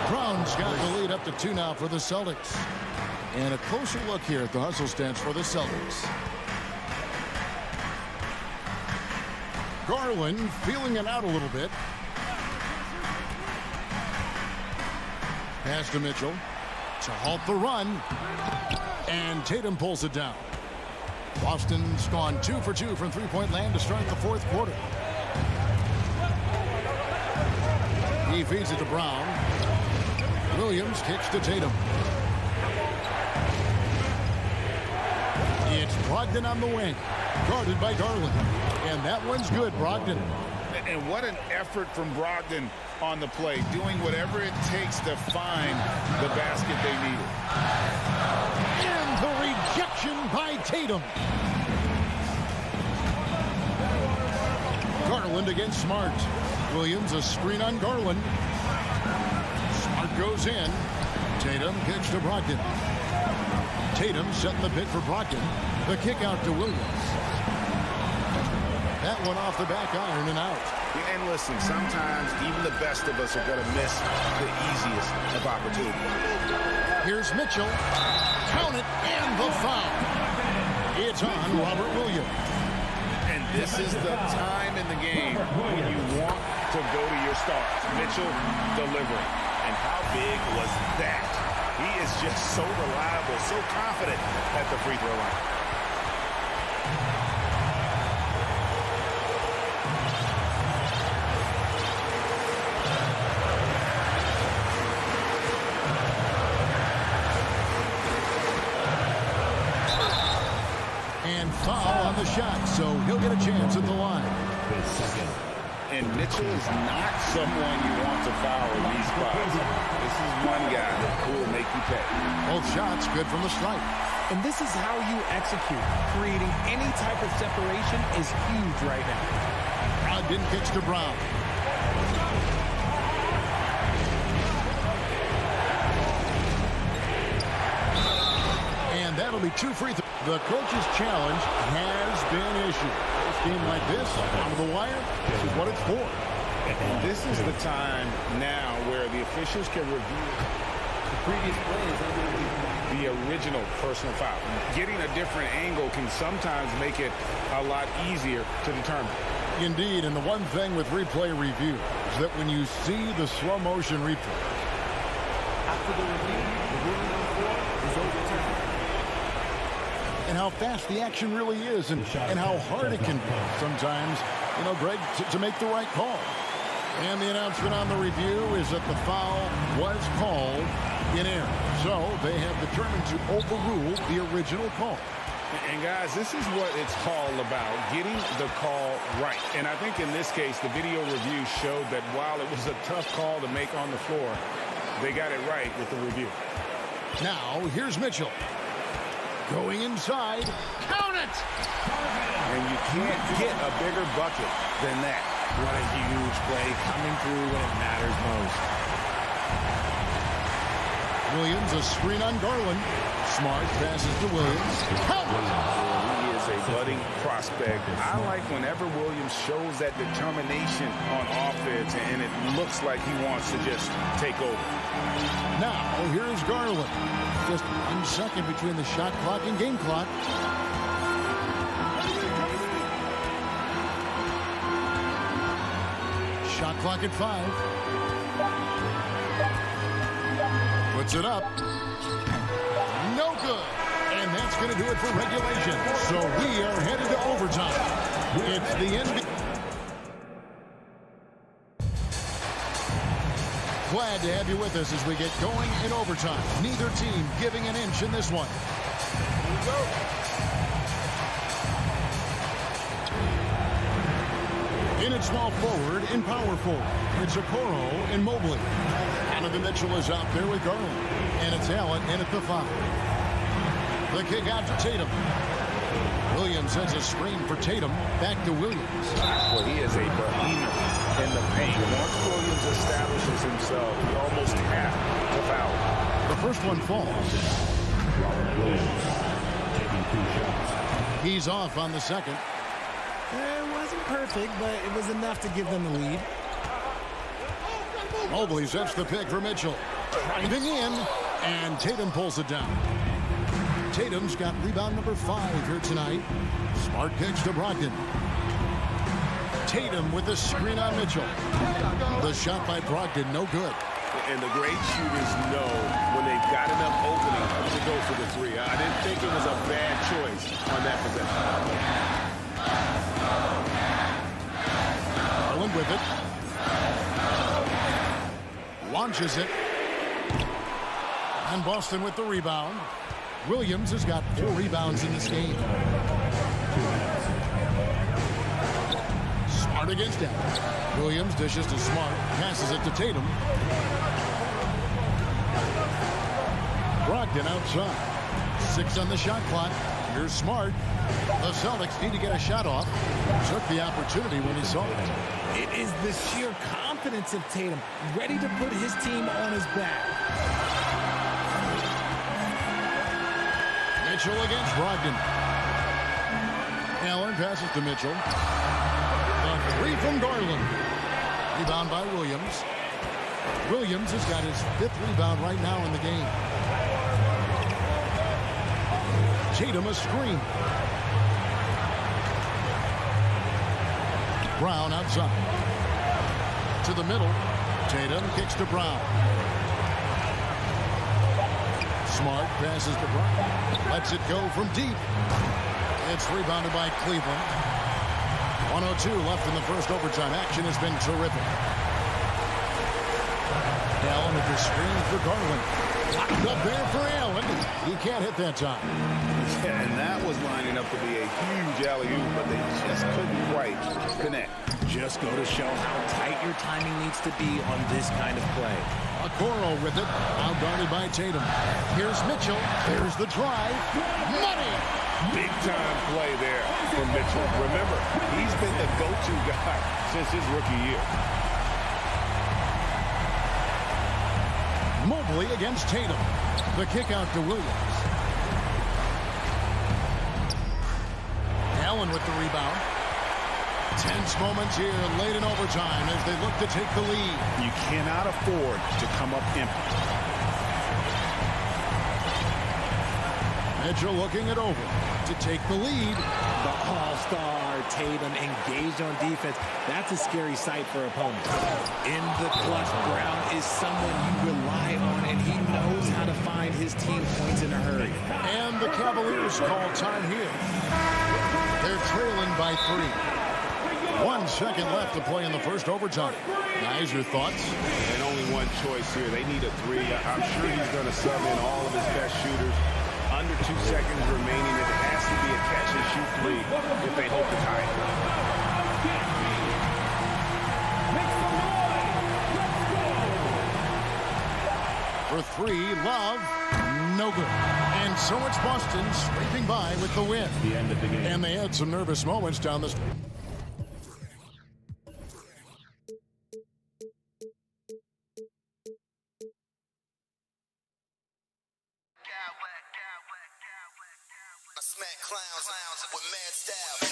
Brown's got the lead up to 2 now for the Celtics. And a closer look here at the hustle stance for the Celtics. Garland feeling it out a little bit. Pass to Mitchell to halt the run. And Tatum pulls it down. Boston's gone 2 for 2 from three-point land to start the fourth quarter. He feeds it to Brown. Williams kicks to Tatum. It's Brogdon on the wing, guarded by Garland. And that one's good, Brogdon. And what an effort from Brogdon on the play, doing whatever it takes to find the basket they needed. And the rejection by Tatum. Garland against Smart. Williams a screen on Garland. Smart goes in. Tatum kicks to Brogdon. Tatum setting the pick for Brogdon. The kick out to Williams. That one off the back iron and out. And listen, sometimes even the best of us are going to miss the easiest of opportunities. Here's Mitchell. Count it, and the foul. It's on Robert Williams. And this is the time in the game when you want to go to your stars. Mitchell delivering. And how big was that? He is just so reliable, so confident at the free throw line. Foul on the shot, so he'll get a chance at the line. And Mitchell is not someone you want to foul in these spots. This is one guy that will make you pay. Both shots good from the stripe. And this is how you execute. Creating any type of separation is huge right now. Brogdon kicks to Brown. that'll be 2 free throws. The coach's challenge has been issued. A game like this, on the wire, this is what it's for. And this is the time now where the officials can review the previous plays under the original personal foul. Getting a different angle can sometimes make it a lot easier to determine. Indeed, and the one thing with replay review is that when you see the slow motion replay, After the review, the ruling on the floor is overturned. and how fast the action really is, and how hard it can be sometimes, you know, Greg, to make the right call. And the announcement on the review is that the foul was called in error. So they have determined to overrule the original call. And guys, this is what it's all about, getting the call right. And I think in this case, the video review showed that while it was a tough call to make on the floor, they got it right with the review. Now, here's Mitchell. Going inside. Count it! And you can't get a bigger bucket than that. What a huge play coming through when it matters most. Williams, a screen on Garland. Smart passes to Williams. Count it! He is a budding prospect. I like whenever Williams shows that determination on offense, and it looks like he wants to just take over. Now, here's Garland. Just 1 second between the shot clock and game clock. Shot clock at 5. Puts it up. No good. And that's going to do it for regulation. So we are headed to overtime. It's the NBA. Glad to have you with us as we get going in overtime. Neither team giving an inch in this one. Here we go. In at small forward, in power forward, it's Okoro and Mobley. Donovan Mitchell is out there with Garland. And it's Allen in at the 5. The kick out to Tatum. Williams has a screen for Tatum. Back to Williams. Well, he is a behemoth in the paint. Once Williams establishes himself, he almost have to foul. The first one falls. He's off on the second. It wasn't perfect, but it was enough to give them the lead. Mobley sets the pick for Mitchell. Driving in, and Tatum pulls it down. Tatum's got rebound number 5 here tonight. Smart kicks to Brogdon. Tatum with the screen on Mitchell. The shot by Brogdon, no good. And the great shooters know when they've got enough opening to go for the 3. I didn't think it was a bad choice on that possession. Garland with it. Launches it. And Boston with the rebound. Williams has got 4 rebounds in this game. Smart against him. Williams dishes to Smart. Passes it to Tatum. Brogdon outside. 6 on the shot clock. Here's Smart. The Celtics need to get a shot off. Took the opportunity when he saw it. It is the sheer confidence of Tatum, ready to put his team on his back. Mitchell against Brogdon. Allen passes to Mitchell. The 3 from Garland. Rebound by Williams. Williams has got his 5th rebound right now in the game. Tatum a screen. Brown outside. To the middle. Tatum kicks to Brown. Smart passes to Brown. Lets it go from deep. It's rebounded by Cleveland. 1:02 left in the first overtime. Action has been terrific. Allen with the screen for Garland. Locked up there for Allen. He can't hit that time. Yeah, and that was lining up to be a huge alley-oop, but they just couldn't quite connect. Just go to show how tight your timing needs to be on this kind of play. Okoro with it. Out guarded by Tatum. Here's Mitchell. There's the drive. Money! Big-time play there for Mitchell. Remember, he's been the go-to guy since his rookie year. Mobley against Tatum. The kick out to Williams. Allen with the rebound. Tense moments here late in overtime as they look to take the lead. You cannot afford to come up empty. Mitchell looking it over to take the lead. The all-star Tatum engaged on defense. That's a scary sight for opponents. In the clutch, Brown is someone you rely on, and he knows how to find his team points in a hurry. And the Cavaliers call time here. They're trailing by 3. 1 second left to play in the first overtime. Guys, your thoughts? And only one choice here. They need a 3. I'm sure he's going to sub in all of his best shooters. Under 2 seconds remaining. It has to be a catch-and-shoot 3 if they hope to tie it. For 3, Love, no good. And so it's Boston scraping by with the win. The end of the game. And they had some nervous moments down the... I smack clowns with mad style.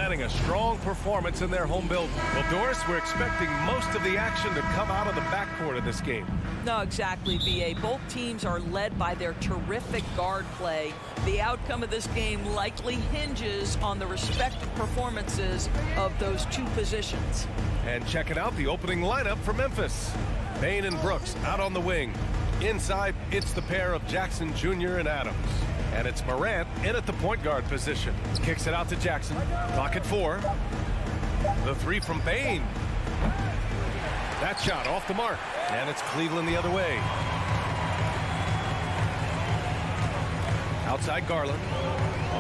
planning a strong performance in their home build. Well, Doris, we're expecting most of the action to come out of the backcourt of this game. No, exactly, B.A. Both teams are led by their terrific guard play. The outcome of this game likely hinges on the respective performances of those two positions. And checking out the opening lineup for Memphis. Bain and Brooks out on the wing. Inside, it's the pair of Jackson Jr. and Adams. And it's Morant in at the point guard position. Kicks it out to Jackson. Clock at 4. The three from Bain. That shot off the mark. And it's Cleveland the other way. Outside Garland.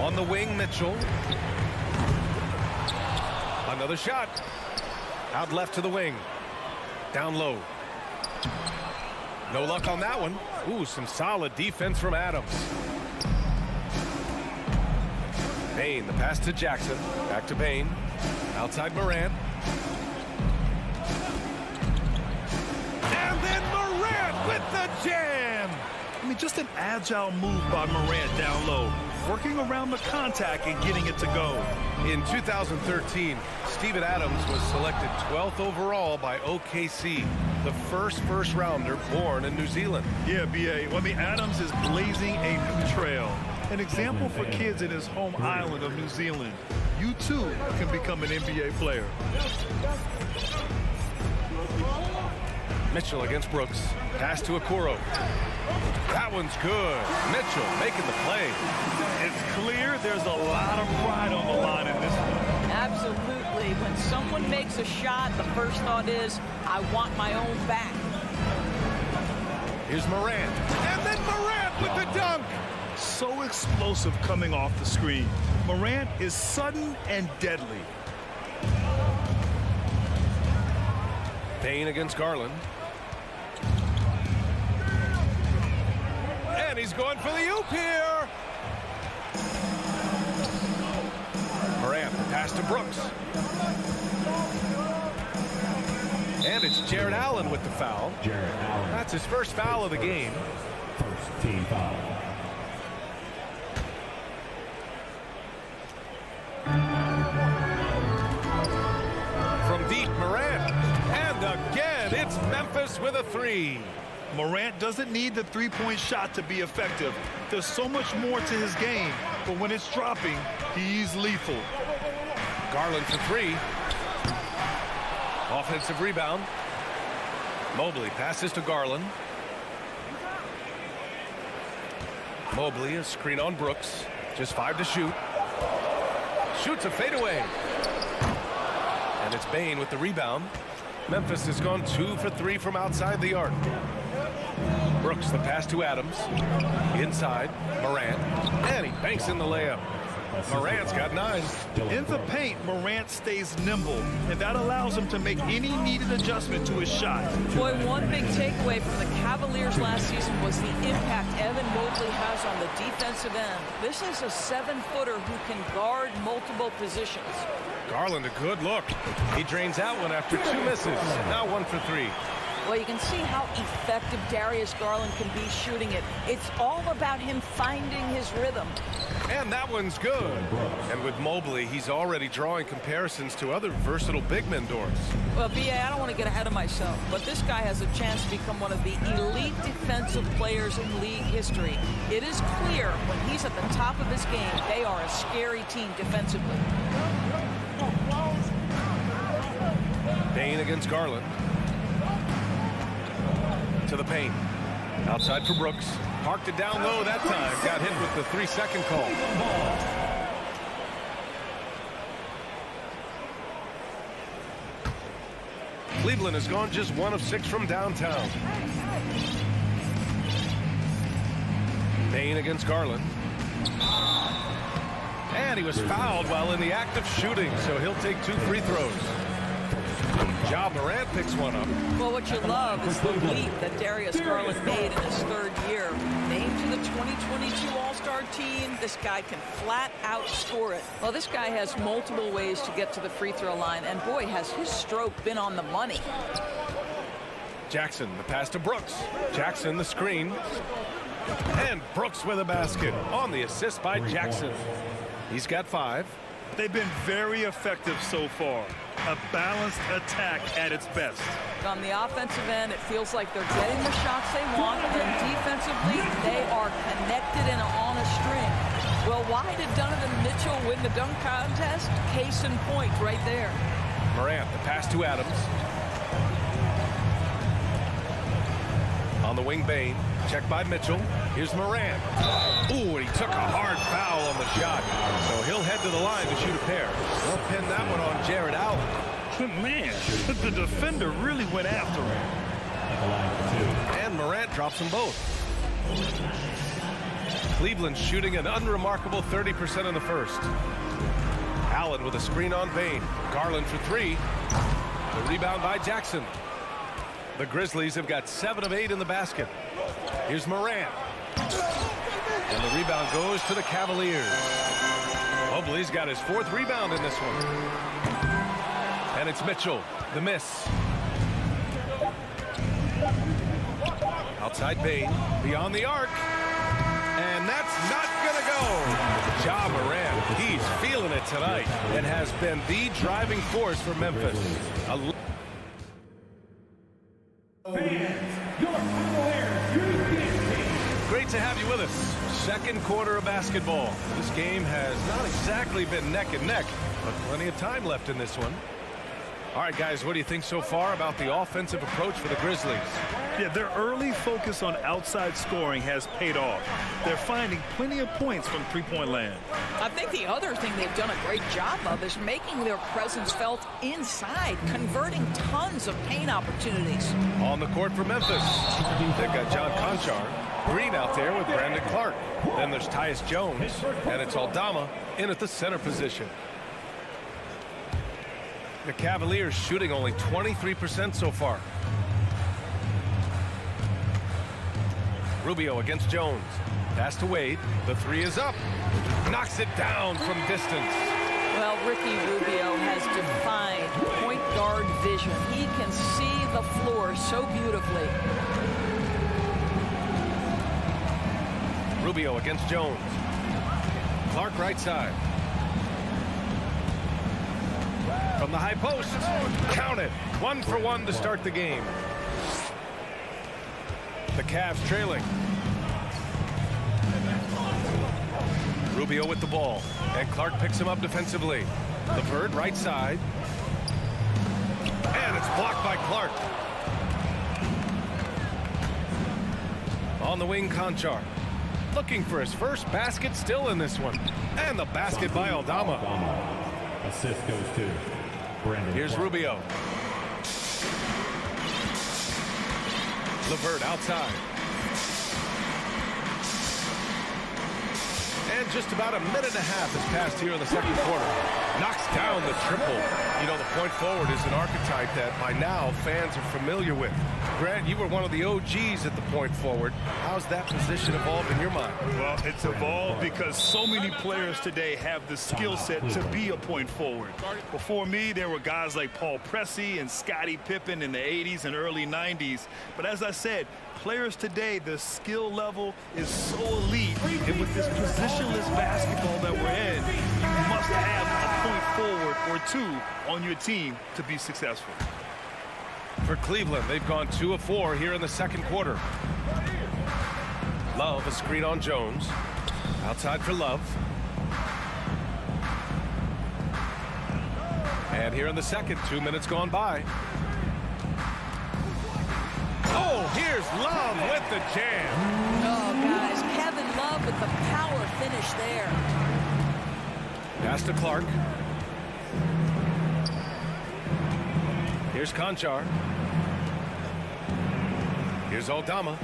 On the wing, Mitchell. Another shot. Out left to the wing. Down low. No luck on that one. Ooh, some solid defense from Adams. Bain, the pass to Jackson. Back to Bain. Outside Morant. And then Morant with the jam. I mean, just an agile move by Morant down low, working around the contact and getting it to go. In 2013, Steven Adams was selected 12th overall by OKC, the first rounder born in New Zealand. Yeah, B.A. Well, I mean, Adams is blazing a new trail. An example for kids in his home island of New Zealand. You, too, can become an NBA player. Mitchell against Brooks. Pass to Okoro. That one's good. Mitchell making the play. It's clear there's a lot of pride on the line in this one. Absolutely. When someone makes a shot, the first thought is, I want my own back. Here's Morant. And then Morant with the dunk. So explosive coming off the screen. Morant is sudden and deadly. Bain against Garland. And he's going for the oop here. Morant, pass to Brooks. And it's Jared Allen with the foul. That's his first foul of the game. First team foul. From deep, Morant. And again, it's Memphis with a three. Morant doesn't need the three-point shot to be effective. There's so much more to his game, but when it's dropping, he's lethal. Garland for three. Offensive rebound. Mobley passes to Garland. Mobley, a screen on Brooks. Just 5 to shoot. Shoots a fadeaway. And it's Bain with the rebound. Memphis has gone 2 for 3 from outside the arc. Brooks, the pass to Adams. Inside, Morant. And he banks in the layup. Morant's got 9. In the paint, Morant stays nimble, and that allows him to make any needed adjustment to his shot. Boy, one big takeaway from the Cavaliers last season was the impact Evan Mobley has on the defensive end. This is a 7-footer who can guard multiple positions. Garland, a good look. He drains out one after 2 misses. Now 1 for 3. Well, you can see how effective Darius Garland can be shooting it. It's all about him finding his rhythm. And that one's good. And with Mobley, he's already drawing comparisons to other versatile big men, Doris. Well, B.A., I don't want to get ahead of myself, but this guy has a chance to become one of the elite defensive players in league history. It is clear when he's at the top of his game, they are a scary team defensively. Bain against Garland. To the paint. Outside for Brooks. Parked it down low that time. Got hit with the 3-second call. Cleveland has gone just 1 of 6 from downtown. Bain against Garland. And he was fouled while in the act of shooting, so he'll take 2 free throws. Ja Morant picks one up. Well, what you love is the leap that Darius Garland made in his 3rd year. Named to the 2022 All-Star team, this guy can flat out score it. Well, this guy has multiple ways to get to the free throw line, and boy, has his stroke been on the money. Jackson, the pass to Brooks. Jackson, the screen. And Brooks with a basket on the assist by Jackson. He's got 5. They've been very effective so far. A balanced attack at its best. On the offensive end, it feels like they're getting the shots they want, and defensively, they are connected and on a string. Well, why did Donovan Mitchell win the dunk contest? Case in point right there. Morant, the pass to Adams. On the wing, Bane. Checked by Mitchell. Here's Morant. Ooh, and he took a hard foul on the shot. So he'll head to the line to shoot a pair. They'll pin that one on Jared Allen. Man, the defender really went after him. And Morant drops them both. Cleveland shooting an unremarkable 30% in the first. Allen with a screen on Bane. Garland for three. The rebound by Jackson. The Grizzlies have got 7 of 8 in the basket. Here's Morant. And the rebound goes to the Cavaliers. Mobley's got his 4th rebound in this one. And it's Mitchell, the miss. Outside Bane, beyond the arc. And that's not going to go. Ja Morant, he's feeling it tonight and has been the driving force for Memphis. Great to have you with us. Second quarter of basketball. This game has not exactly been neck and neck, but plenty of time left in this one. All right, guys, what do you think so far about the offensive approach for the Grizzlies? Yeah, their early focus on outside scoring has paid off. They're finding plenty of points from three-point land. I think the other thing they've done a great job of is making their presence felt inside, converting tons of paint opportunities. On the court for Memphis, they've got John Conchar. Green out there with Brandon Clark. Then there's Tyus Jones, and it's Aldama in at the center position. The Cavaliers shooting only 23% so far. Rubio against Jones. Pass to Wade. The three is up. Knocks it down from distance. Well, Ricky Rubio has defined point guard vision. He can see the floor so beautifully. Rubio against Jones. Clark right side. From the high post. Count it. 1 for 1 to start the game. The Cavs trailing. Rubio with the ball. And Clark picks him up defensively. LeVert right side. And it's blocked by Clark. On the wing, Conchar. Looking for his first basket, still in this one. And the basket by Aldama. Assist goes to Brandon. Here's Rubio. LeVert outside. And just about a minute and a half has passed here in the second quarter. Knocks down the triple. You know, the point forward is an archetype that by now fans are familiar with. Grant, you were one of the OGs at the point forward. How's that position evolved in your mind? Well, it's evolved because so many players today have the skill set to be a point forward. Before me, there were guys like Paul Pressey and Scottie Pippen in the 80s and early 90s. But as I said, players today, the skill level is so elite. And with this positionless basketball that we're in, you must have a point forward or two on your team to be successful. For Cleveland, they've gone 2 of 4 here in the second quarter. Love, a screen on Jones. Outside for Love. And here in the second, 2 minutes gone by. Oh, here's Love with the jam. Oh, guys, Kevin Love with the power finish there. Pass to Clark. Here's Conchar. Here's Aldama.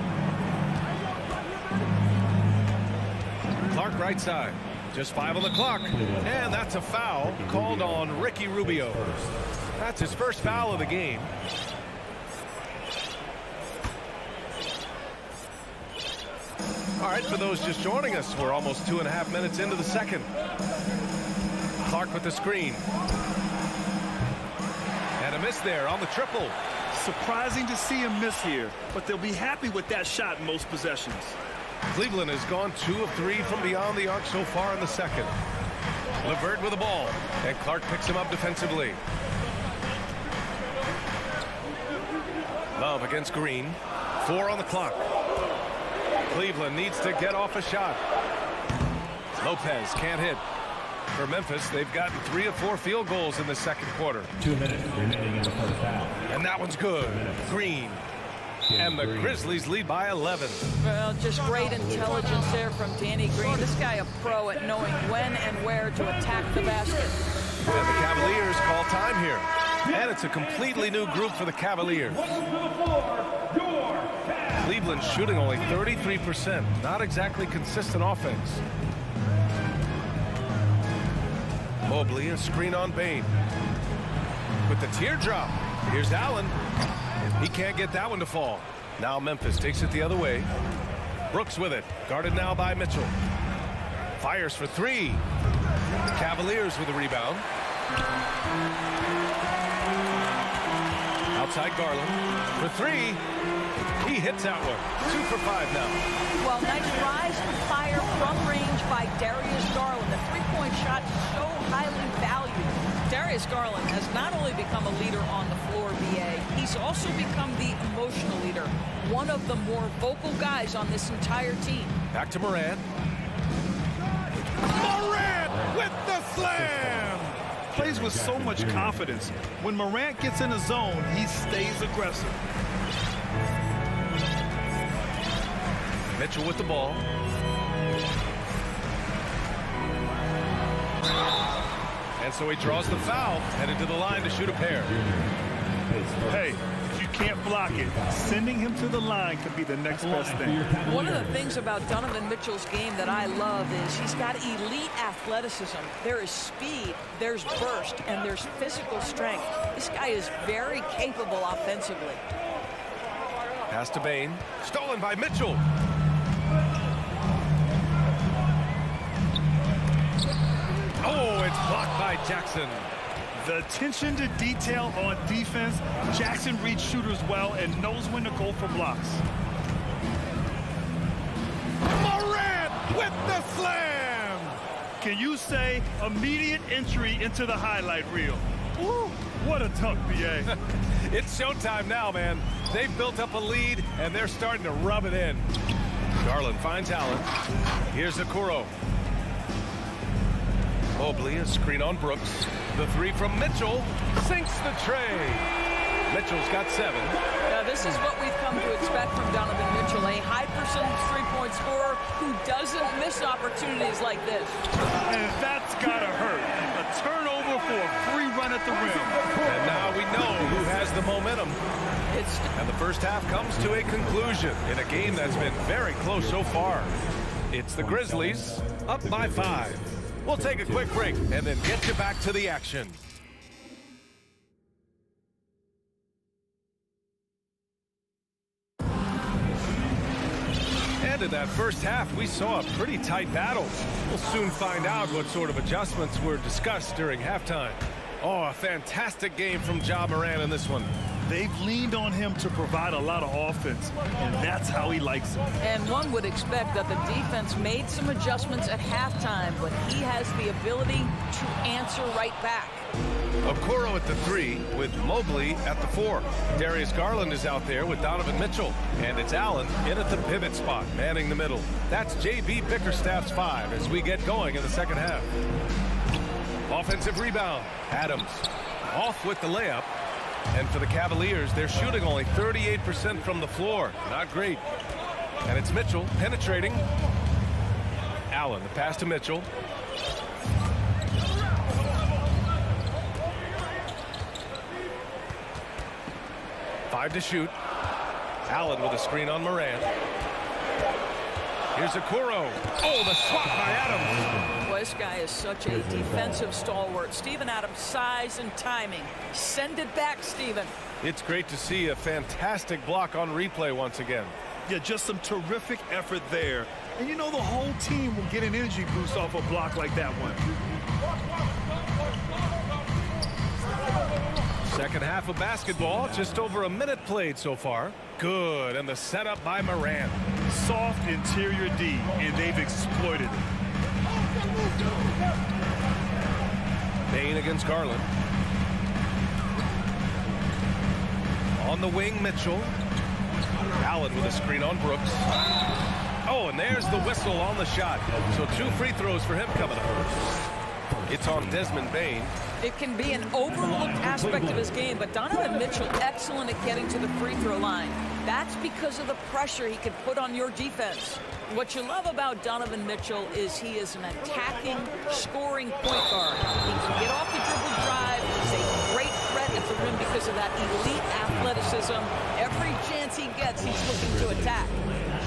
Clark right side. Just 5 on the clock. And that's a foul called on Ricky Rubio. That's his first foul of the game. All right, for those just joining us, we're almost 2.5 minutes into the second. Clark with the screen. And a miss there on the triple. Surprising to see him miss here, but they'll be happy with that shot in most possessions. Cleveland has gone 2 of 3 from beyond the arc so far in the second. LeVert with the ball, and Clark picks him up defensively. Love against Green. 4 on the clock. Cleveland needs to get off a shot. Lopez can't hit. For Memphis, they've gotten 3 of 4 field goals in the second quarter. 2 minutes remaining in the first half. And that one's good. Green. And the Grizzlies lead by 11. Well, just great intelligence there from Danny Green. This guy a pro at knowing when and where to attack the basket. And the Cavaliers call time here. And it's a completely new group for the Cavaliers. Cleveland shooting only 33%. Not exactly consistent offense. Mobley, a screen on Bane. With the teardrop. Here's Allen. He can't get that one to fall. Now Memphis takes it the other way. Brooks with it. Guarded now by Mitchell. Fires for 3. The Cavaliers with the rebound. Outside Garland for 3. He hits that one. 2 for 5 now. Well, nice rise to fire from range by Darius Garland. The three-point shot so highly valued. Darius Garland has not only become a leader on the floor, BA, he's also become the emotional leader. One of the more vocal guys on this entire team. Back to Morant. Morant with the slam! Plays with so much confidence. When Morant gets in the zone, he stays aggressive. Mitchell with the ball. And so he draws the foul, headed to the line to shoot a pair. Hey, if you can't block it, sending him to the line could be the next best thing. One of the things about Donovan Mitchell's game that I love is he's got elite athleticism. There is speed, there's burst, and there's physical strength. This guy is very capable offensively. Pass to Bane. Stolen by Mitchell. Oh, it's blocked by Jackson. The attention to detail on defense. Jackson reads shooters well and knows when to go for blocks. Morant with the slam! Can you say immediate entry into the highlight reel? Woo, what a dunk, BA. It's showtime now, man. They've built up a lead, and they're starting to rub it in. Garland finds Allen. Here's Okoro. Mobley, a screen on Brooks. The 3 from Mitchell sinks the tray. Mitchell's got 7. Now, this is what we've come to expect from Donovan Mitchell, a high percentage three-point scorer who doesn't miss opportunities like this. And that's gotta hurt. A turnover for a free run at the rim. And now we know who has the momentum. And the first half comes to a conclusion in a game that's been very close so far. It's the Grizzlies up by 5. We'll take a quick break and then get you back to the action. And in that first half, we saw a pretty tight battle. We'll soon find out what sort of adjustments were discussed during halftime. Oh, a fantastic game from Ja Morant in this one. They've leaned on him to provide a lot of offense, and that's how he likes it. And one would expect that the defense made some adjustments at halftime, but he has the ability to answer right back. Okoro at the 3 with Mobley at the 4. Darius Garland is out there with Donovan Mitchell. And it's Allen in at the pivot spot, manning the middle. That's J.B. Bickerstaff's 5 as we get going in the second half. Offensive rebound. Adams off with the layup. And for the Cavaliers, they're shooting only 38% from the floor. Not great. And it's Mitchell penetrating. Allen, the pass to Mitchell. Five to shoot. Allen with a screen on Morant. Here's Okoro. Oh, the swat by Adams. Boy, this guy is such a defensive stalwart. Steven Adams' size and timing. Send it back, Steven. It's great to see a fantastic block on replay once again. Yeah, just some terrific effort there. And you know the whole team will get an energy boost off a block like that one. Second half of basketball, just over a minute played so far. Good, and the setup by Morant. Soft interior D, and they've exploited it. Bain against Garland. On the wing, Mitchell. Allen with a screen on Brooks. Oh, and there's the whistle on the shot. So 2 free throws for him coming up. It's on Desmond Bain. It can be an overlooked aspect of his game, but Donovan Mitchell excellent at getting to the free throw line. That's because of the pressure he can put on your defense. What you love about Donovan Mitchell is he is an attacking, scoring point guard. He can get off the dribble drive. He's a great threat at the rim because of that elite athleticism. Every chance he gets, he's looking to attack.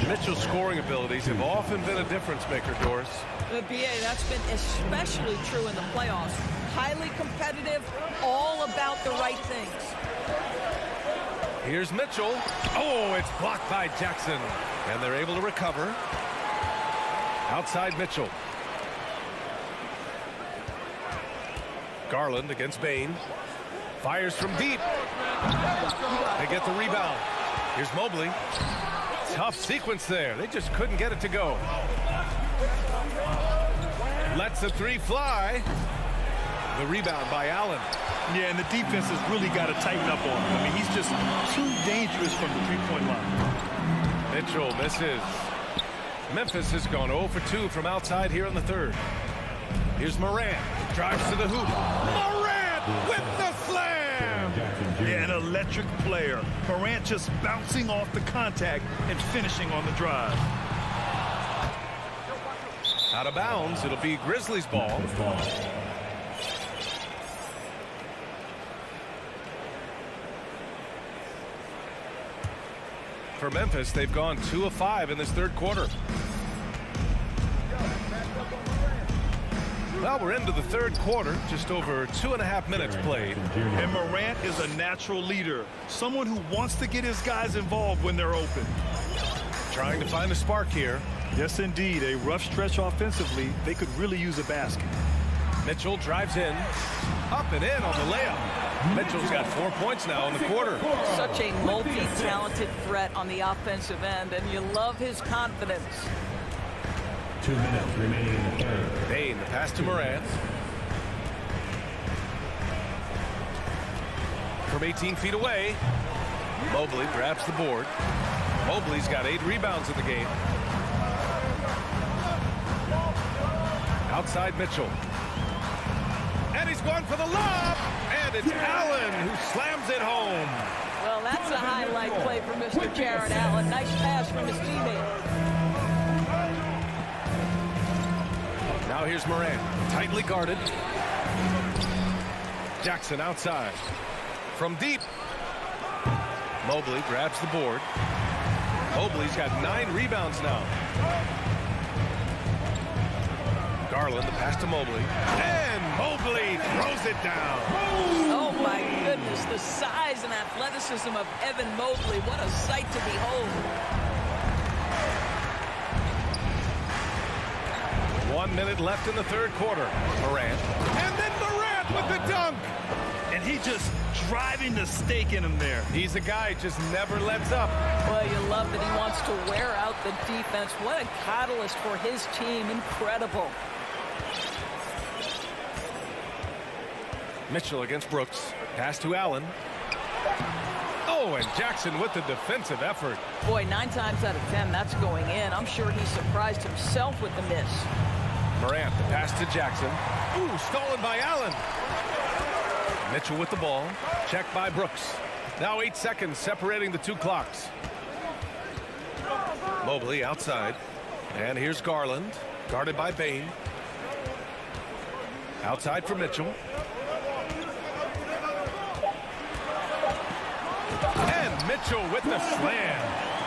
Mitchell's scoring abilities have often been a difference maker, Doris. The BA, that's been especially true in the playoffs. Highly competitive, all about the right things. Here's Mitchell. Oh, it's blocked by Jackson. And they're able to recover. Outside Mitchell. Garland against Bain. Fires from deep. They get the rebound. Here's Mobley. Tough sequence there. They just couldn't get it to go. Lets the 3 fly. The rebound by Allen. Yeah, and the defense has really got to tighten up on him. I mean, he's just too dangerous from the three-point line. Mitchell misses. Memphis has gone 0 for 2 from outside here in the third. Here's Morant. Drives to the hoop. Morant with the slam! Yeah, an electric player. Morant just bouncing off the contact and finishing on the drive. Out of bounds. It'll be Grizzlies ball. For Memphis, they've gone 2 of 5 in this third quarter. Well, we're into the third quarter, just over 2.5 minutes played. And Morant is a natural leader, someone who wants to get his guys involved when they're open. Trying to find a spark here. Yes, indeed. A rough stretch offensively. They could really use a basket. Mitchell drives in. Up and in on the layup. Mitchell's got 4 points now in the quarter. Such a multi-talented threat on the offensive end, and you love his confidence. 2 minutes remaining in the third. Bain, the pass to Morant. From 18 feet away, Mobley grabs the board. Mobley's got 8 rebounds in the game. Outside Mitchell. And he's going for the lob. And it's Allen who slams it home. Well, that's a highlight play for Mr. Jared Allen. Nice pass from his teammate. Now here's Morant. Tightly guarded. Jackson outside. From deep. Mobley grabs the board. Mobley's got 9 rebounds now. Garland, the pass to Mobley. And Mobley throws it down. Oh, my goodness. The size and athleticism of Evan Mobley. What a sight to behold. 1 minute left in the third quarter. Morant. And then Morant with the dunk. And he just driving the stake in him there. He's a guy just never lets up. Well, you love that he wants to wear out the defense. What a catalyst for his team. Incredible. Mitchell against Brooks. Pass to Allen. Oh, and Jackson with the defensive effort. Boy, 9 times out of 10, that's going in. I'm sure he surprised himself with the miss. Morant, the pass to Jackson. Ooh, stolen by Allen. Mitchell with the ball. Checked by Brooks. Now 8 seconds separating the 2 clocks. Mobley outside. And here's Garland. Guarded by Bain. Outside for Mitchell. And Mitchell with the slam.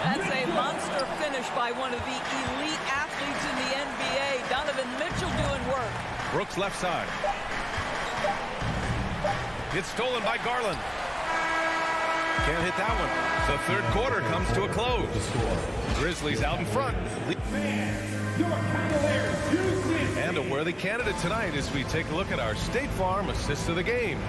That's a monster finish by one of the elite athletes in the NBA. Donovan Mitchell doing work. Brooks left side. It's stolen by Garland. Can't hit that one. The third quarter comes to a close. Grizzlies out in front. And a worthy candidate tonight as we take a look at our State Farm assist of the game.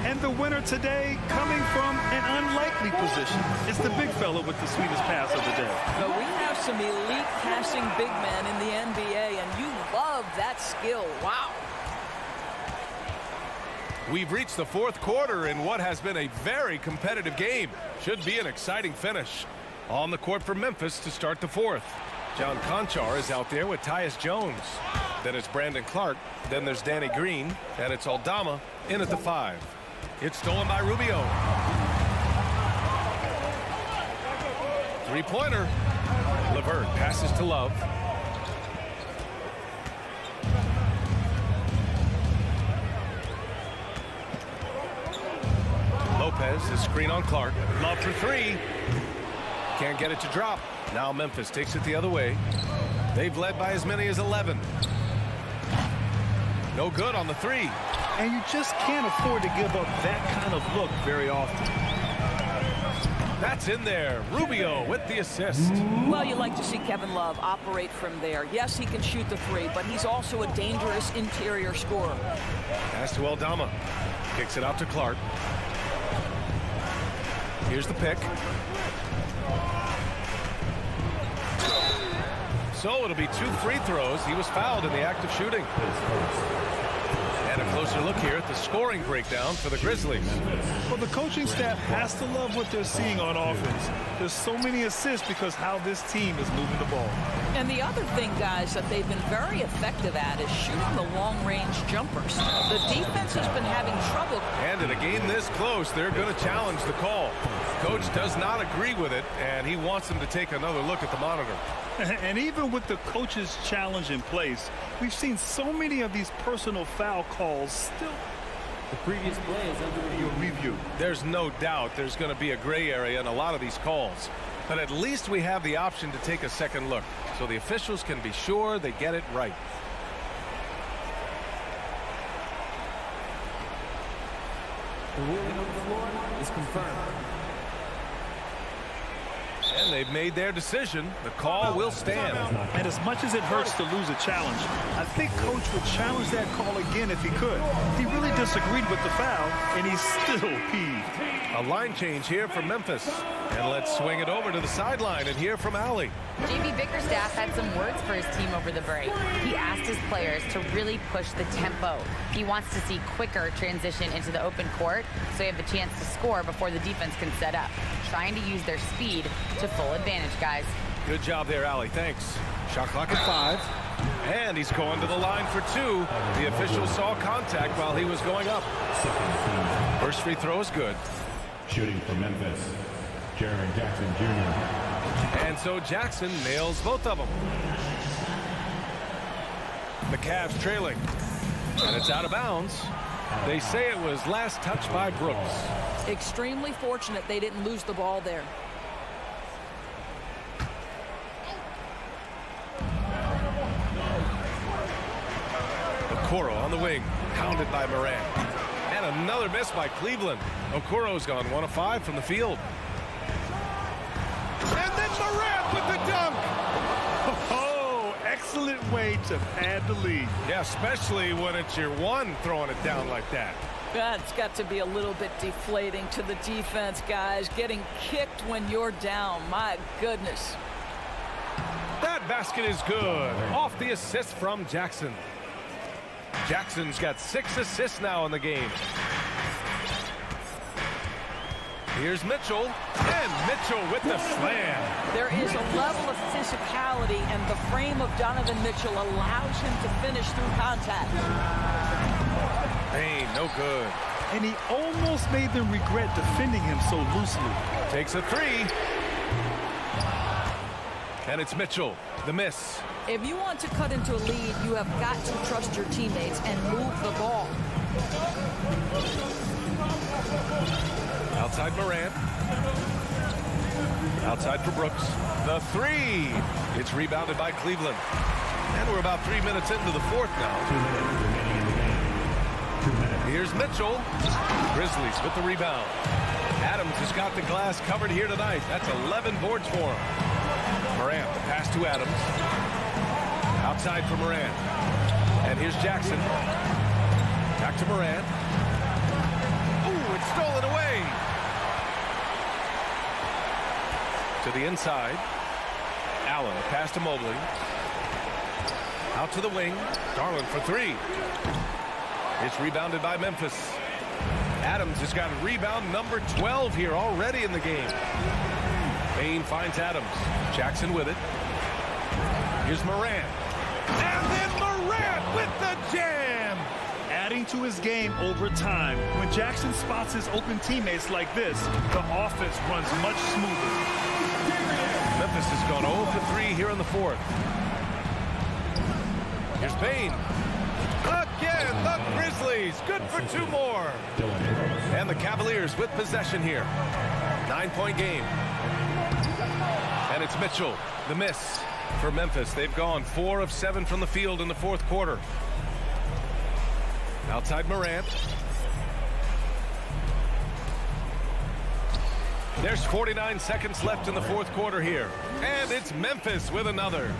And the winner today coming from an unlikely position. It's the big fella with the sweetest pass of the day. But we have some elite passing big men in the NBA, and you love that skill. Wow. We've reached the fourth quarter in what has been a very competitive game. Should be an exciting finish. On the court for Memphis to start the fourth. John Conchar is out there with Tyus Jones. Then it's Brandon Clark. Then there's Danny Green. And it's Aldama in at the 5. It's stolen by Rubio. Three-pointer. LeVert passes to Love. Lopez, his screen on Clark. Love for 3. Can't get it to drop. Now Memphis takes it the other way. They've led by as many as 11. No good on the 3. And you just can't afford to give up that kind of look very often. That's in there. Rubio with the assist. Well, you like to see Kevin Love operate from there. Yes, he can shoot the 3, but he's also a dangerous interior scorer. Pass to Aldama. Kicks it out to Clark. Here's the pick. So it'll be 2 free throws. He was fouled in the act of shooting. And a closer look here at the scoring breakdown for the Grizzlies. Well, the coaching staff has to love what they're seeing on offense. There's so many assists because how this team is moving the ball. And the other thing, guys, that they've been very effective at is shooting the long-range jumpers. The defense has been having trouble. And in a game this close, they're going to challenge the call. Coach does not agree with it, and he wants them to take another look at the monitor. And even with the coach's challenge in place, we've seen so many of these personal foul calls still. The previous play is under review. There's no doubt there's going to be a gray area in a lot of these calls. But at least we have the option to take a second look, so the officials can be sure they get it right. The ruling on the floor is confirmed. And they've made their decision. The call will stand. And as much as it hurts to lose a challenge, I think Coach would challenge that call again if he could. He really disagreed with the foul, and he's still peeved. A line change here for Memphis. And let's swing it over to the sideline and hear from Allie. JB Bickerstaff had some words for his team over the break. He asked his players to really push the tempo. He wants to see quicker transition into the open court so they have the chance to score before the defense can set up. Trying to use their speed to full advantage, guys. Good job there, Allie. Thanks. Shot clock at 5. And he's going to the line for 2. The official saw contact while he was going up. First free throw is good. Shooting for Memphis, Jaren Jackson Jr. And so Jackson nails both of them. The Cavs trailing. And it's out of bounds. They say it was last touched by Brooks. Extremely fortunate they didn't lose the ball there. Okoro on the wing, pounded by Morant. And another miss by Cleveland. Okoro's gone 1 of 5 from the field. And then Morant with the dunk. Oh, excellent way to pad the lead. Yeah, especially when it's your one throwing it down like that. That's got to be a little bit deflating to the defense, guys. Getting kicked when you're down. My goodness. That basket is good. Off the assist from Jackson. Jackson's got 6 assists now in the game. Here's Mitchell. And Mitchell with the slam. There is a level of physicality, and the frame of Donovan Mitchell allows him to finish through contact. Bane, no good. And he almost made them regret defending him so loosely. Takes a 3. And it's Mitchell, the miss. If you want to cut into a lead, you have got to trust your teammates and move the ball. Outside Morant. Outside for Brooks. The 3. It's rebounded by Cleveland. And we're about 3 minutes into the fourth now. 2 minutes remaining in the game. 2 minutes. Here's Mitchell. Grizzlies with the rebound. Adams has got the glass covered here tonight. That's 11 boards for him. Morant, the pass to Adams. Outside for Morant. And here's Jackson. Back to Morant. Ooh, it's stolen away. To the inside. Allen, a pass to Mobley. Out to the wing. Garland for 3. It's rebounded by Memphis. Adams has got rebound number 12 here already in the game. Bain finds Adams. Jackson with it. Here's Morant. And then Morant with the jam. Adding to his game over time. When Jackson spots his open teammates like this, the offense runs much smoother. Memphis has gone 0 for 3 here in the fourth. Here's Bain. Again, the Grizzlies. Good for 2 more. And the Cavaliers with possession here. 9-point game. And it's Mitchell, the miss for Memphis. They've gone 4 of 7 from the field in the fourth quarter. Outside Morant. There's 49 seconds left in the fourth quarter here. And it's Memphis with another.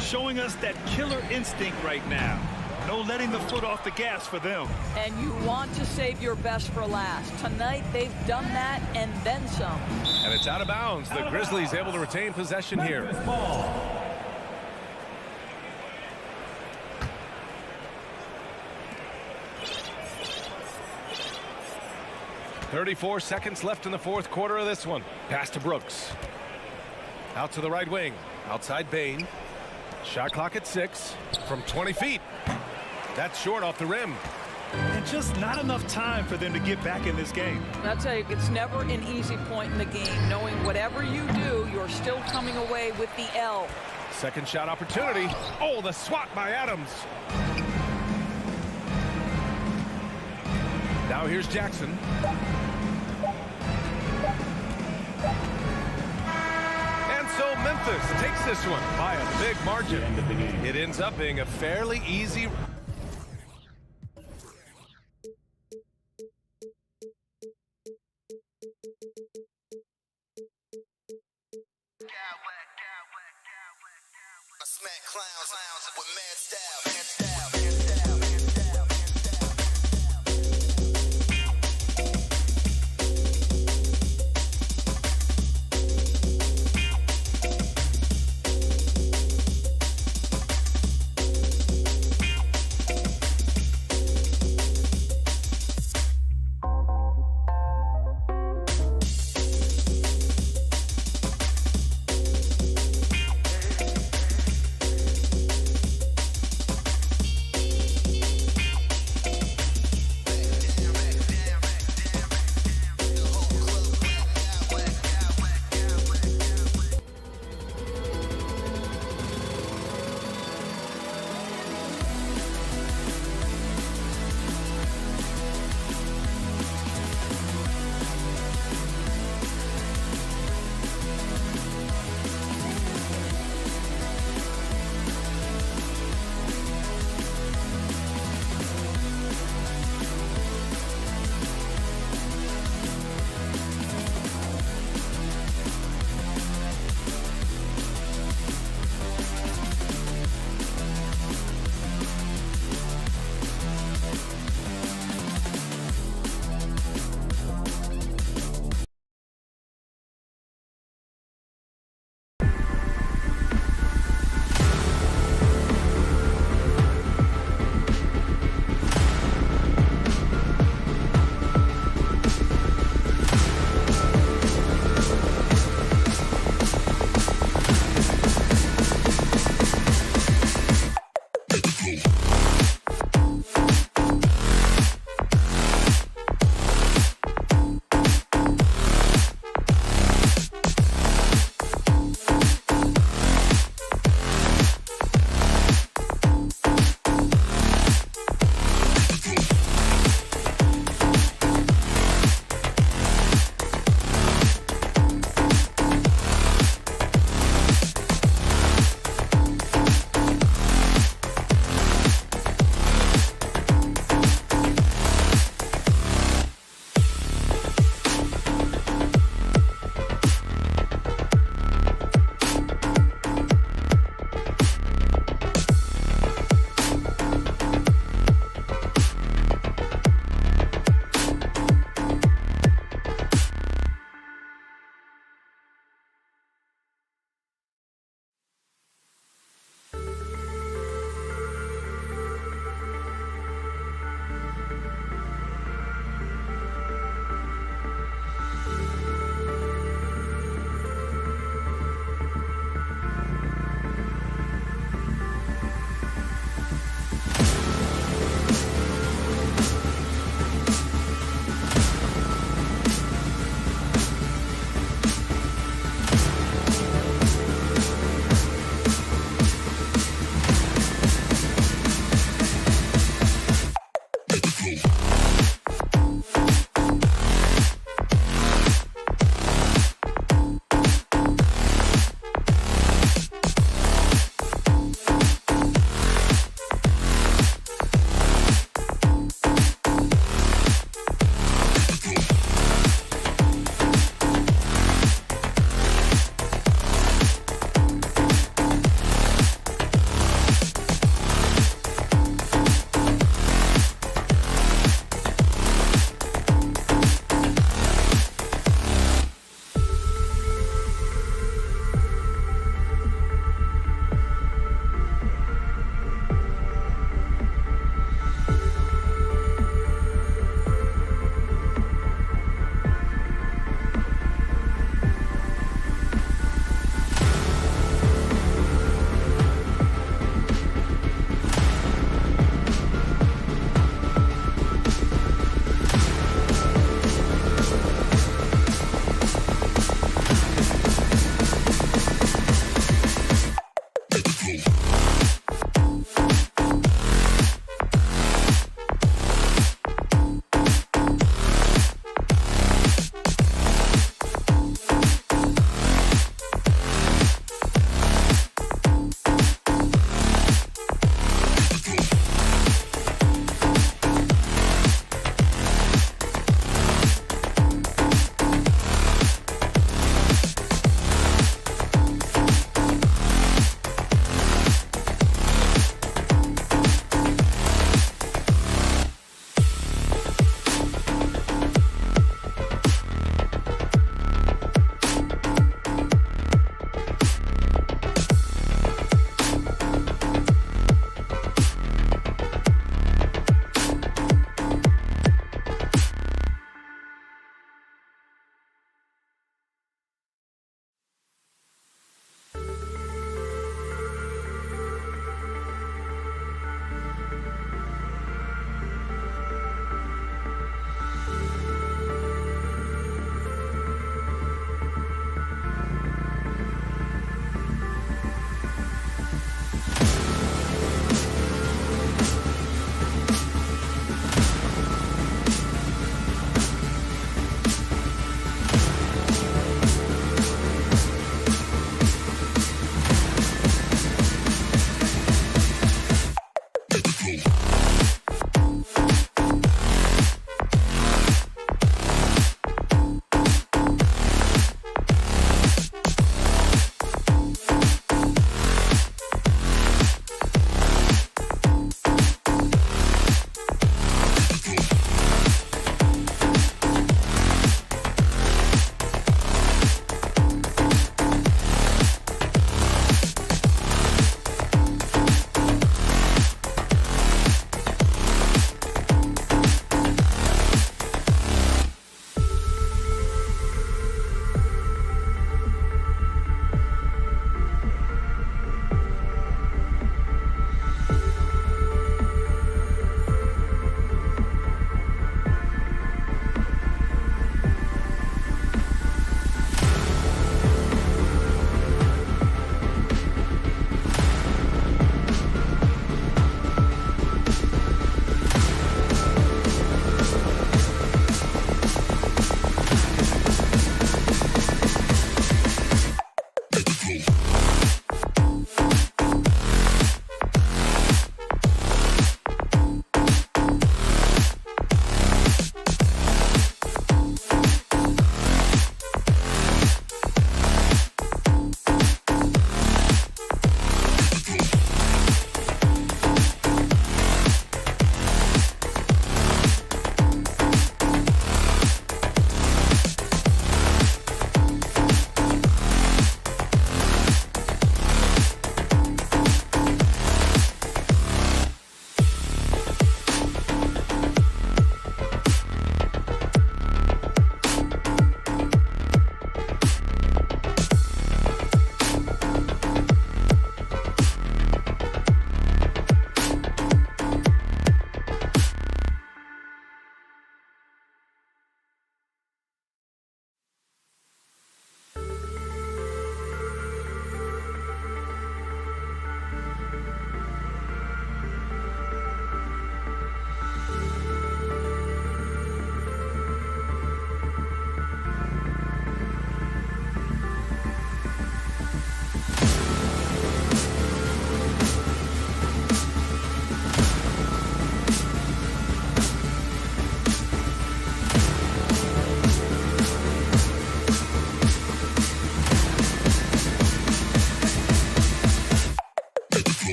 Showing us that killer instinct right now. No letting the foot off the gas for them. And you want to save your best for last. Tonight, they've done that and then some. And it's out of bounds. The Grizzlies able to retain possession here. 34 seconds left in the fourth quarter of this one. Pass to Brooks. Out to the right wing. Outside Bain. Shot clock at 6 from 20 feet. That's short off the rim. And just not enough time for them to get back in this game. I'll tell you, it's never an easy point in the game, knowing whatever you do, you're still coming away with the L. Second shot opportunity. Oh, the swat by Adams. Now here's Jackson. And so Memphis takes this one by a big margin. It ends up being a fairly easy. I smack clowns with mad style.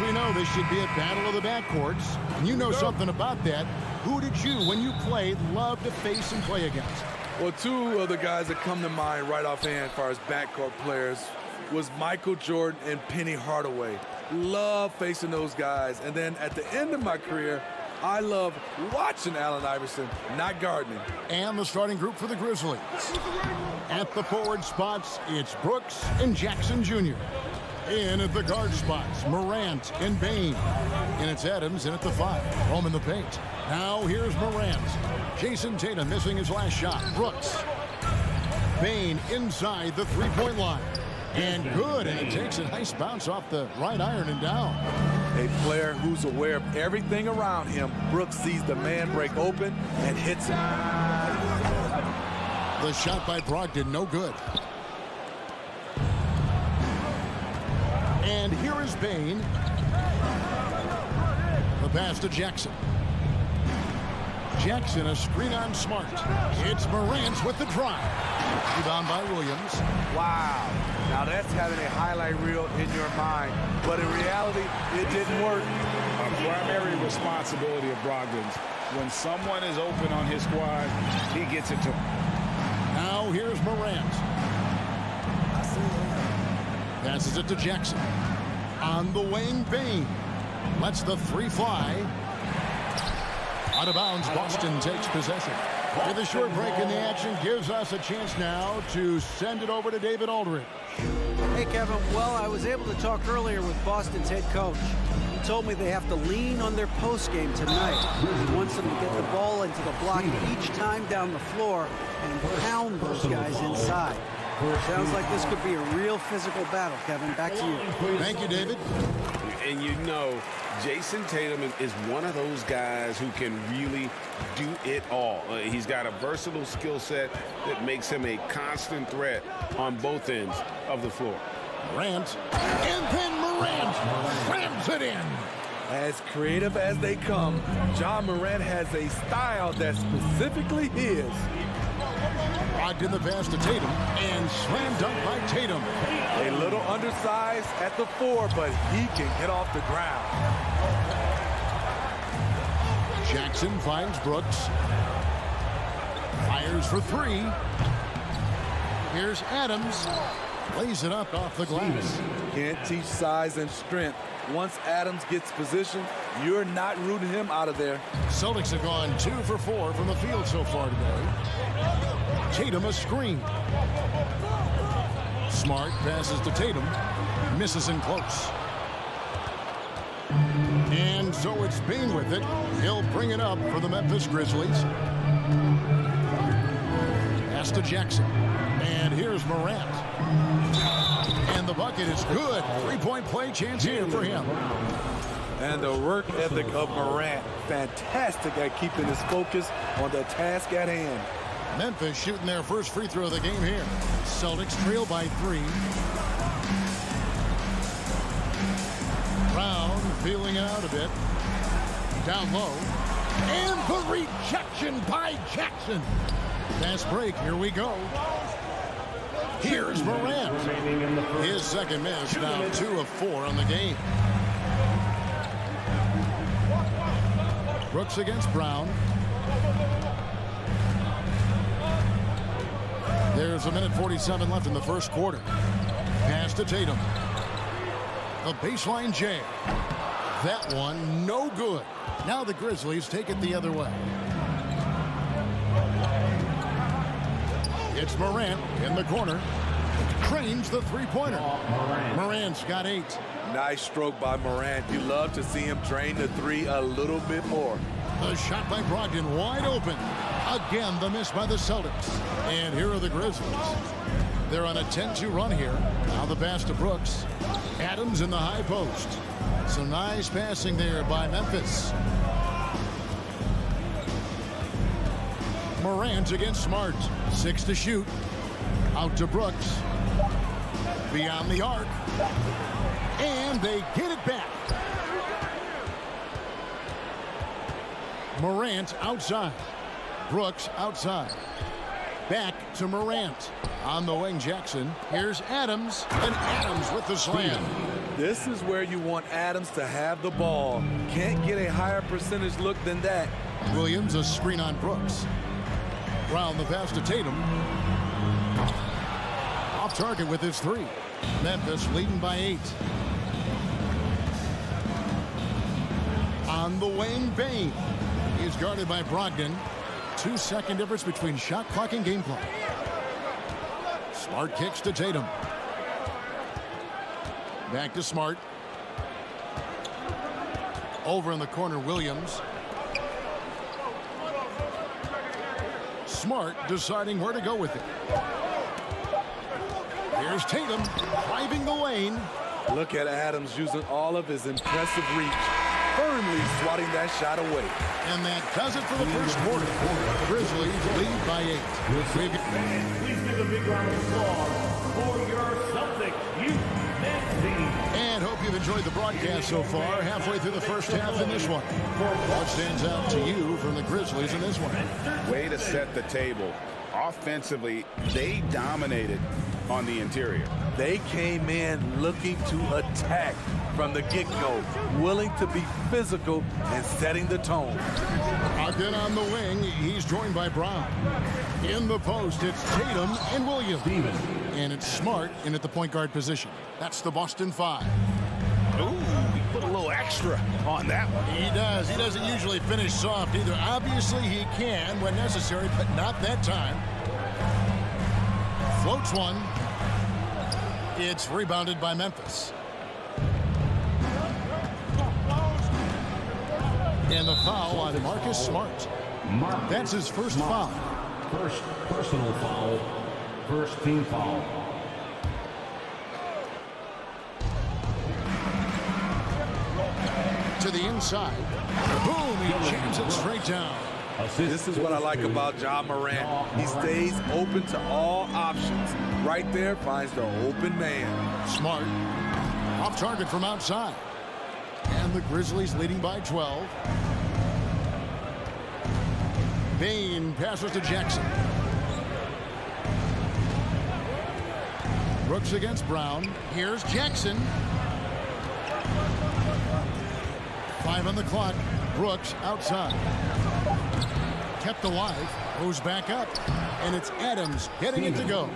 we know, this should be a battle of the backcourts. And you know something about that. Who did you, when you played, love to face and play against? Well, two of the guys that come to mind right offhand as far as backcourt players was Michael Jordan and Penny Hardaway. Love facing those guys. And then at the end of my career, I love watching Allen Iverson, not guarding him. And the starting group for the Grizzlies. At the forward spots, it's Brooks and Jackson Jr. In at the guard spots, Morant and Bane. And it's Adams in at the 5. Home in the paint. Now here's Morant. Jason Tatum missing his last shot. Brooks. Bane inside the three-point line. And good, and it takes a nice bounce off the right iron and down. A player who's aware of everything around him. Brooks sees the man break open and hits him. The shot by Brogdon, no good. And here is Bane. The pass to Jackson. Jackson, a screen on Smart. It's Morant with the drive. Rebound by Williams. Wow. Now that's having a highlight reel in your mind. But in reality, it didn't work. A primary responsibility of Brogdon's. When someone is open on his squad, he gets it to him. Now here's Morant. Passes it to Jackson. On the wing, Bane. Lets the 3 fly. Out of bounds, Boston takes possession. With a short break in the action, gives us a chance now to send it over to David Aldridge. Hey, Kevin. Well, I was able to talk earlier with Boston's head coach. He told me they have to lean on their post game tonight. He wants them to get the ball into the block each time down the floor and pound those guys inside. Sounds like this could be a real physical battle, Kevin. Back to you. Thank you, David. And you know, Jason Tatum is one of those guys who can really do it all. He's got a versatile skill set that makes him a constant threat on both ends of the floor. Morant, and then Morant slams it in. As creative as they come, John Morant has a style that's specifically his. Blocked in the pass to Tatum, and slam dunk by Tatum. A little undersized at the 4, but he can get off the ground. Jackson finds Brooks. Fires for 3. Here's Adams. Lays it up off the glass. Can't teach size and strength. Once Adams gets position, you're not rooting him out of there. Celtics have gone 2 for 4 from the field so far today. Tatum a screen. Smart passes to Tatum. Misses in close. And so it's Bane with it. He'll bring it up for the Memphis Grizzlies. Pass to Jackson. And here's Morant. And the bucket is good. 3-point play chance here for him. And the work ethic of Morant, fantastic at keeping his focus on the task at hand. Memphis shooting their first free throw of the game here. Celtics trail by 3. Brown feeling it out a bit. Down low. And the rejection by Jackson. Fast break. Here we go. Here's Morant. His second miss. Now 2 of 4 on the game. Brooks against Brown. There's 1:47 left in the first quarter. Pass to Tatum. A baseline jam. That one no good. Now the Grizzlies take it the other way. It's Morant in the corner. Trains the 3-pointer. Morant's got 8. Nice stroke by Morant. You love to see him drain the 3 a little bit more. The shot by Brogdon wide open. Again, the miss by the Celtics. And here are the Grizzlies. They're on a 10-2 run here. Now the pass to Brooks. Adams in the high post. Some nice passing there by Memphis. Morant against Smart. 6 to shoot. Out to Brooks. Beyond the arc. And they get it back. Morant outside. Brooks outside. Back to Morant. On the wing, Jackson. Here's Adams, and Adams with the slam. This is where you want Adams to have the ball. Can't get a higher percentage look than that. Williams, a screen on Brooks. Brown, the pass to Tatum. Off target with his 3. Memphis leading by 8. On the wing, Bain. He's guarded by Brogdon. 2-second difference between shot clock and game clock. Smart kicks to Tatum. Back to Smart. Over in the corner, Williams. Smart deciding where to go with it. Here's Tatum driving the lane. Look at Adams using all of his impressive reach, firmly swatting that shot away. And that does it for the first quarter. The Grizzlies lead by 8. Please give a big round of applause for your Celtics youth men's team. And hope you've enjoyed the broadcast so far. Halfway through the first half in this one. What stands out to you from the Grizzlies in this one? Way to set the table. Offensively, they dominated on the interior. They came in looking to attack from the get-go, willing to be physical and setting the tone. Again on the wing, he's joined by Brown. In the post, it's Tatum and Williams. And it's Smart in at the point guard position. That's the Boston 5. Ooh, he put a little extra on that one. He does. He doesn't usually finish soft either. Obviously, he can when necessary, but not that time. Floats one. It's rebounded by Memphis. And the foul on Marcus Smart. That's his first foul. First personal foul. First team foul. To the inside. Boom, he jams it straight down. This is what I like about Ja Morant. He stays open to all options. Right there finds the open man. Smart. Off target from outside. And the Grizzlies leading by 12. Bain passes to Jackson. Brooks against Brown. Here's Jackson. 5 on the clock. Brooks outside. Kept alive. Goes back up. And it's Adams getting it to go.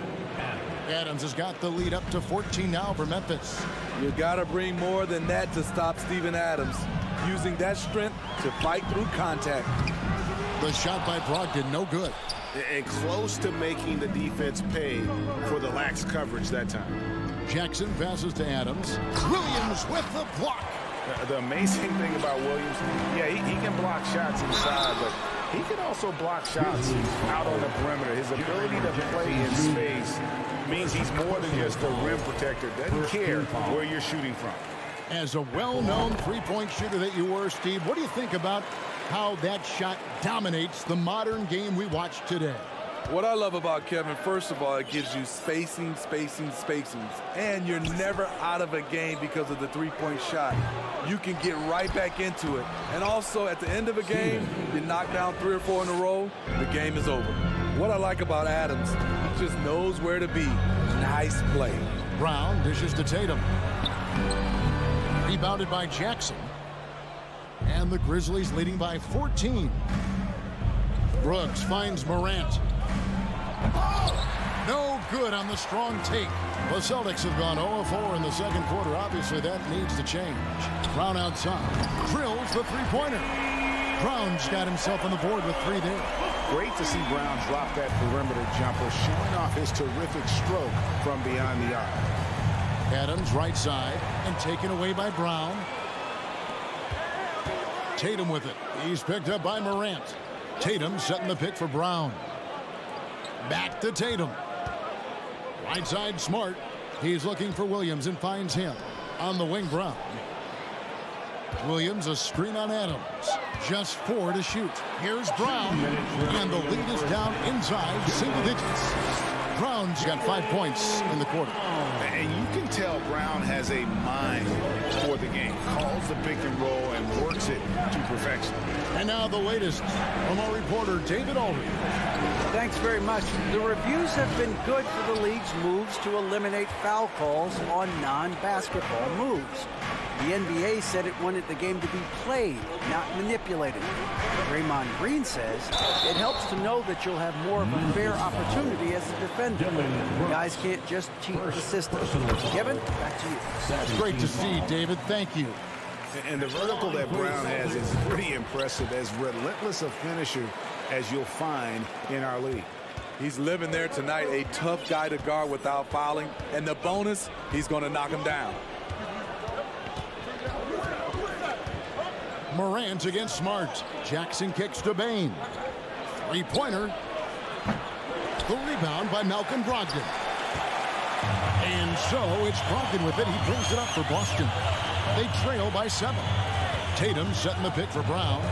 Adams has got the lead up to 14 now for Memphis. You got to bring more than that to stop Steven Adams. Using that strength to fight through contact. The shot by Brogdon, no good. And close to making the defense pay for the lax coverage that time. Jackson passes to Adams. Williams with the block. The amazing thing about Williams, yeah, he can block shots inside, but he can also block shots out on the perimeter. His ability to play in space means he's more than just a rim protector. Doesn't care where you're shooting from. As a well-known three-point shooter that you were, Steve, what do you think about how that shot dominates the modern game we watch today? What I love about Kevin, first of all, it gives you spacing. And you're never out of a game because of the three-point shot. You can get right back into it. And also, at the end of a game, you knock down 3 or 4 in a row, the game is over. What I like about Adams, he just knows where to be. Nice play. Brown dishes to Tatum. Rebounded by Jackson. And the Grizzlies leading by 14. Brooks finds Morant. No good on the strong take. The Celtics have gone 0-4 in the second quarter. Obviously, that needs to change. Brown outside. Drills the three-pointer. Brown's got himself on the board with 3 there. Great to see Brown drop that perimeter jumper, showing off his terrific stroke from beyond the arc. Adams right side and taken away by Brown. Tatum with it. He's picked up by Morant. Tatum setting the pick for Brown. Back to Tatum. Right side Smart. He's looking for Williams and finds him. On the wing, Brown. Williams a screen on Adams. Just 4 to shoot. Here's Brown. And the lead is down inside single digits. Brown's got 5 points in the quarter. And you can tell Brown has a mind for for the game. Calls the pick and roll and works it to perfection. And now the latest from our reporter, David Aldridge. Thanks very much. The reviews have been good for the league's moves to eliminate foul calls on non-basketball moves. The NBA said it wanted the game to be played, not manipulated. Draymond Green says it helps to know that you'll have more of a fair opportunity as a defender. Guys can't just cheat the system. Kevin, back to you. That's great to see, David. Thank you. And the vertical that Brown has is pretty impressive, as relentless a finisher as you'll find in our league. He's living there tonight, a tough guy to guard without fouling. And the bonus, he's going to knock him down. Morant against Smart. Jackson kicks to Bain. Three-pointer. The rebound by Malcolm Brogdon. And so it's Brogdon with it. He brings it up for Boston. They trail by 7. Tatum setting the pick for Brown.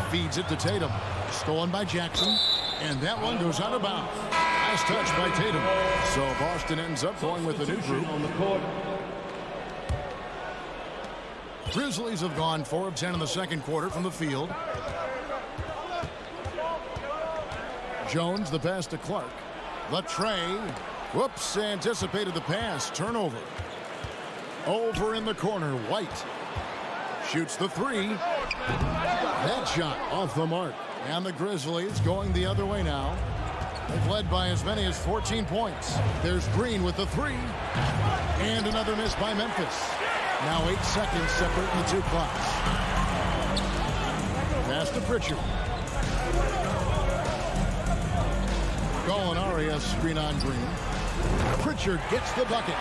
Feeds it to Tatum. Stolen by Jackson. And that one goes out of bounds. Nice touch by Tatum. So Boston ends up going with a new group. On the court. Grizzlies have gone 4 of 10 in the second quarter from the field. Jones, the pass to Clark. Latrey. Whoops, anticipated the pass. Turnover. Over in the corner, White. Shoots the 3. That shot off the mark. And the Grizzlies going the other way now. They've led by as many as 14 points. There's Green with the 3. And another miss by Memphis. Now 8 seconds separating the two clocks. Pass to Pritchard. Gallinari has screen on Green. Pritchard gets the bucket.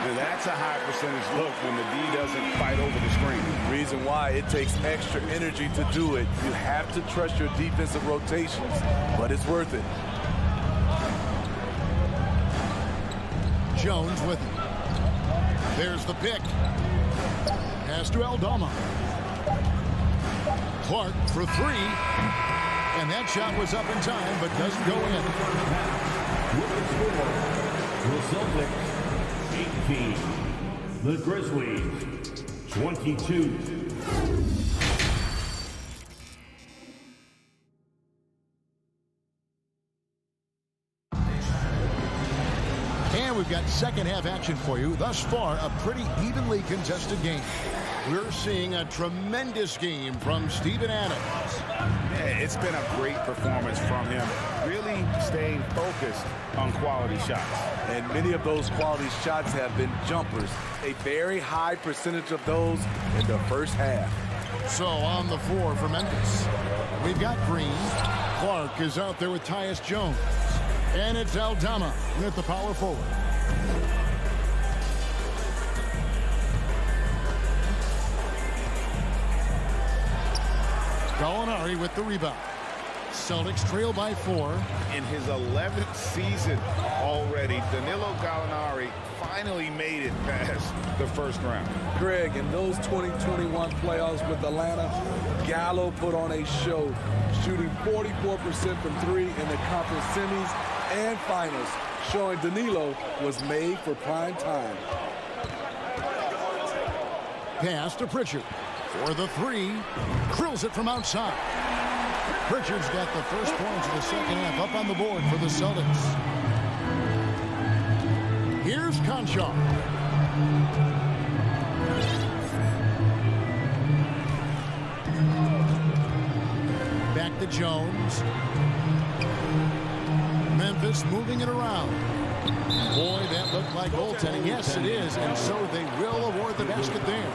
And that's a high percentage look when the D doesn't fight over the screen. Reason why it takes extra energy to do it. You have to trust your defensive rotations, but it's worth it. Jones with it. There's the pick. Pass to Aldama. Clark for 3. And that shot was up in time, but doesn't go in. The Celtics 18. The Grizzlies 22. And we've got second half action for you. Thus far, a pretty evenly contested game. We're seeing a tremendous game from Steven Adams. Yeah, it's been a great performance from him. Really staying focused on quality shots. And many of those quality shots have been jumpers. A very high percentage of those in the first half. So on the floor for Memphis, we've got Green. Clark is out there with Tyus Jones. And it's Aldama with the power forward. Gallinari with the rebound. Celtics trail by 4. In his 11th season already, Danilo Gallinari finally made it past the first round. Greg, in those 2021 playoffs with Atlanta, Gallo put on a show, shooting 44% from 3 in the conference semis and finals, showing Danilo was made for prime time. Pass to Pritchard for the 3. Drills it from outside. Pritchard's got the first points of the second half up on the board for the Celtics. Here's Conchar. Back to Jones. Memphis moving it around. Boy, that looked like goaltending. Yes, it is, and so they will award the basket there.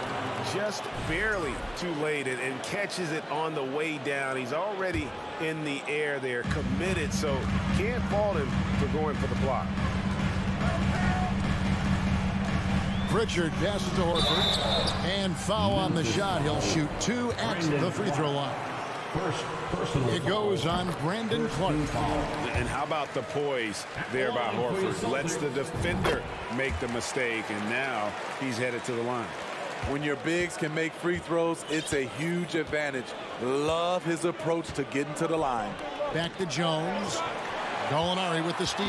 Just barely too late and catches it on the way down. He's already in the air there, committed, so can't fault him for going for the block. Pritchard passes to Horford, and foul on the shot. He'll shoot 2 at the free throw line. It goes on Brandon Clark. And how about the poise there by Horford? Lets the defender make the mistake, and now he's headed to the line. When your bigs can make free throws, it's a huge advantage. Love his approach to getting to the line. Back to Jones. Gallinari with the steal.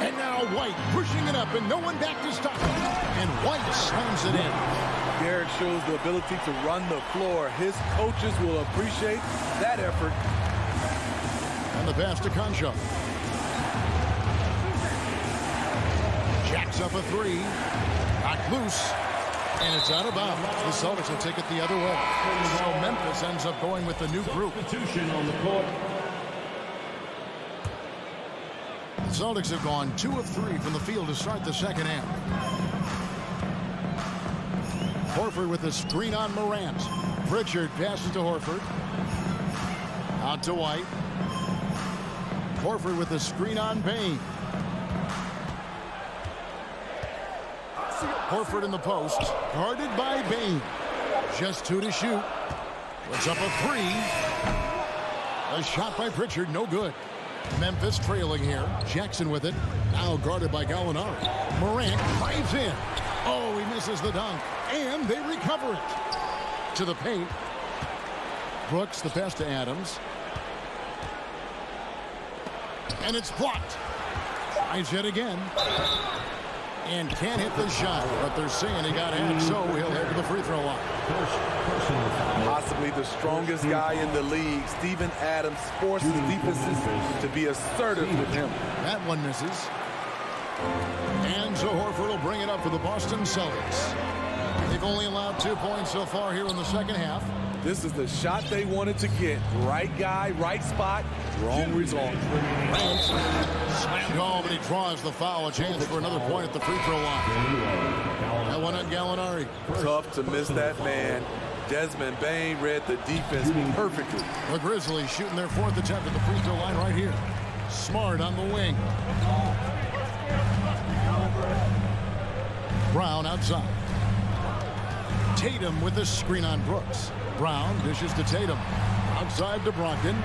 And now White pushing it up, and no one back to stop him. And White slams it in. Derek shows the ability to run the floor. His coaches will appreciate that effort. And the pass to Concho. Jacks up a three. Knocked loose. And it's out of bounds. The Celtics will take it the other way. So Memphis ends up going with the new group. Substitution on the court. The Celtics have gone 2 of 3 from the field to start the second half. Horford with a screen on Morant. Pritchard passes to Horford. Out to White. Horford with a screen on Bane. Horford in the post. Guarded by Bane. Just 2 to shoot. Puts up a 3. A shot by Pritchard, no good. Memphis trailing here. Jackson with it. Now guarded by Gallinari. Morant drives in. Oh, he misses the dunk. And they recover it. To the paint. Brooks, the pass to Adams. And it's blocked. Tries it again. And can't hit the shot. But they're saying he got in, so he'll head to the free throw line. Possibly the strongest guy in the league, Steven Adams, forces defenses to be assertive with him. That one misses. And so Horford will bring it up for the Boston Celtics. They've only allowed 2 points so far here in the second half. This is the shot they wanted to get. Right guy, right spot, wrong result. Slammed home, and he draws the foul. A chance for another point at the free throw line. That one on Gallinari. Tough to miss that man. Desmond Bane read the defense perfectly. The Grizzlies shooting their 4th attempt at the free throw line right here. Smart on the wing. Brown outside. Tatum with the screen on Brooks. Brown dishes to Tatum. Outside to Brogdon.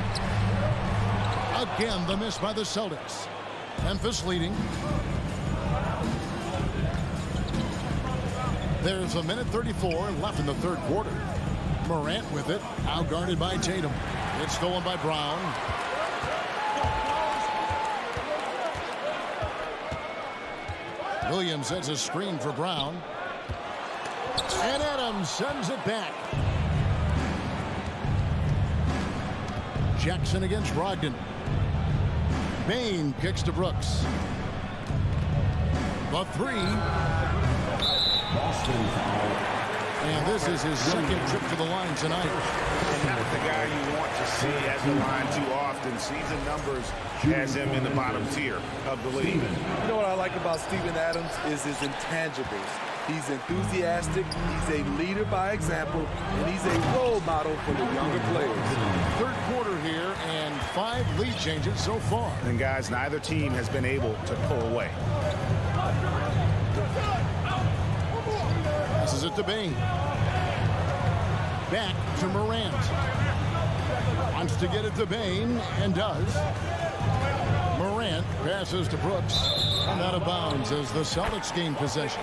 Again, the miss by the Celtics. Memphis leading. There's 1:34 left in the third quarter. Morant with it. Now guarded by Tatum. It's stolen by Brown. Williams sets a screen for Brown. And Adams sends it back. Jackson against Brogdon. Bane kicks to Brooks. The 3. And this is his second trip to the line tonight. And not the guy you want to see at the line too often. Season numbers has him in the bottom tier of the league. You know what I like about Steven Adams is his intangibles. He's enthusiastic, he's a leader by example, and he's a role model for the younger players. Third quarter here, and 5 lead changes so far. And guys, neither team has been able to pull away. This is it to Bane. Back to Morant. Wants to get it to Bane, and does. Morant passes to Brooks. And out of bounds as the Celtics gain possession.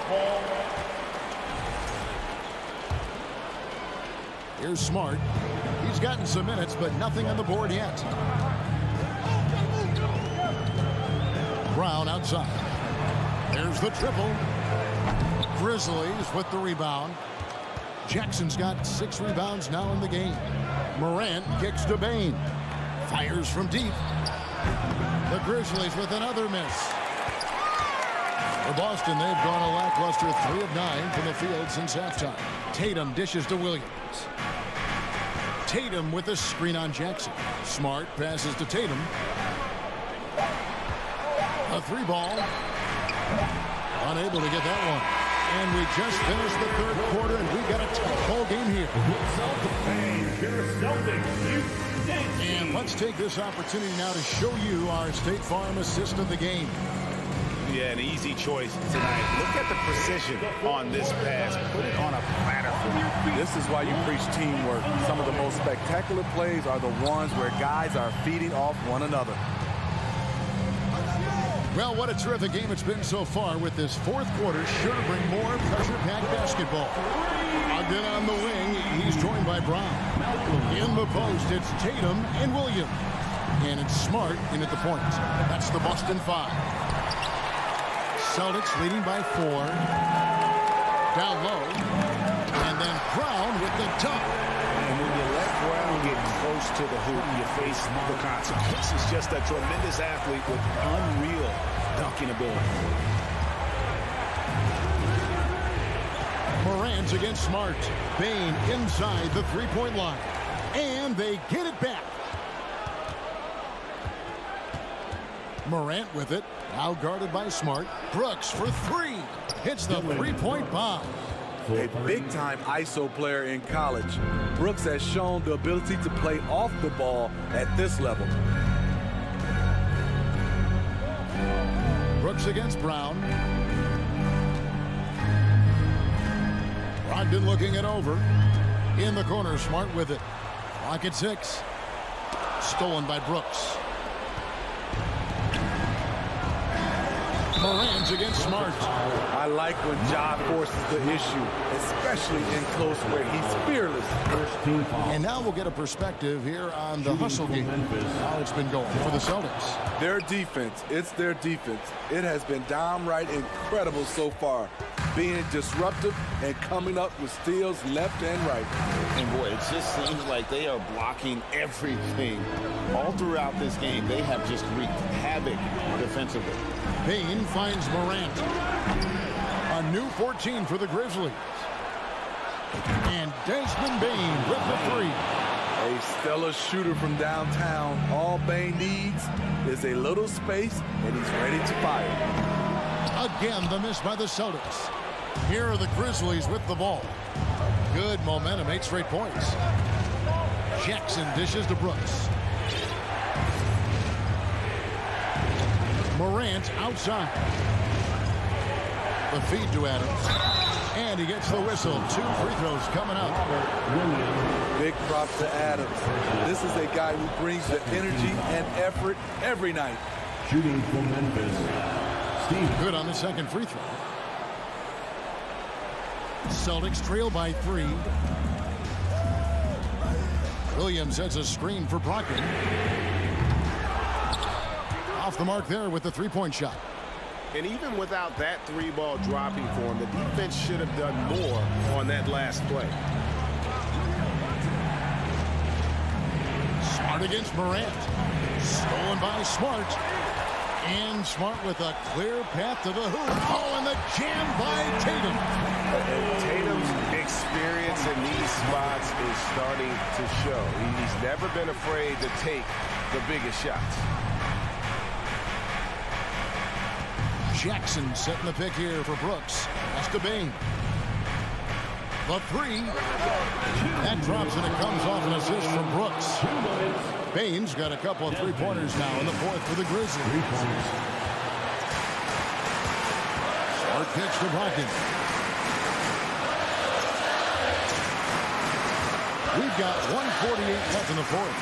Here's Smart. He's gotten some minutes, but nothing on the board yet. Brown outside. There's the triple. Grizzlies with the rebound. Jackson's got 6 rebounds now in the game. Morant kicks to Bane. Fires from deep. The Grizzlies with another miss. For Boston, they've gone a lackluster 3 of 9 from the field since halftime. Tatum dishes to Williams. Tatum with a screen on Jackson. Smart passes to Tatum. A 3 ball. Unable to get that one. And we just finished the third quarter, and we've got a tight ball game here. And let's take this opportunity now to show you our State Farm assist of the game. Yeah, an easy choice tonight. Look at the precision on this pass. Put it on a platter for me. This is why you preach teamwork. Some of the most spectacular plays are the ones where guys are feeding off one another. Well, what a terrific game it's been so far, with this fourth quarter sure to bring more pressure-packed basketball. Ogden on the wing. He's joined by Brown. In the post, it's Tatum and Williams. And it's Smart in at the point. That's the Boston 5. Celtics leading by 4. Down low. And then Brown with the dunk. And when you let Brown get close to the hoop, you face the consequences. He's just a tremendous athlete with unreal dunking ability. Morant's against Smart. Bane inside the three-point line. And they get it back. Morant with it. Now guarded by Smart. Brooks for three. Hits the three-point bomb. A big-time ISO player in college, Brooks has shown the ability to play off the ball at this level. Brooks against Brown. Brogdon looking it over. In the corner, Smart with it. Clock at 6. Stolen by Brooks. Morant's against Smart. I like when Ja forces the issue, especially in close where he's fearless. And now we'll get a perspective here on the hustle game. How it's been going for the Celtics. Their defense, it's their defense. It has been downright incredible so far, being disruptive and coming up with steals left and right. And boy, it just seems like they are blocking everything. All throughout this game, they have just wreaked havoc defensively. Bane finds Morant. A new 14 for the Grizzlies. And Desmond Bane with the three. A stellar shooter from downtown. All Bane needs is a little space, and he's ready to fire. Again, the miss by the Celtics. Here are the Grizzlies with the ball. Good momentum, 8 straight points. Jackson dishes to Brooks. Morant outside. The feed to Adams. And he gets the whistle. 2 free throws coming up. Big props to Adams. This is a guy who brings the energy and effort every night. Shooting for Memphis, Steve. Good on the second free throw. Celtics trail by 3. Williams sets a screen for Brogdon. Off the mark there with the three-point shot. And even without that 3-ball dropping for him, the defense should have done more on that last play. Smart against Morant. Stolen by Smart. And Smart with a clear path to the hoop. Oh, and the jam by Tatum. And Tatum's experience in these spots is starting to show. He's never been afraid to take the biggest shots. Jackson setting the pick here for Brooks. That's to Bane. The three. That drops and it comes off an assist from Brooks. Bane's got a couple of three-pointers now in the fourth for the Grizzlies. Smart pitch to Brogdon. We've got 1:48 left in the fourth.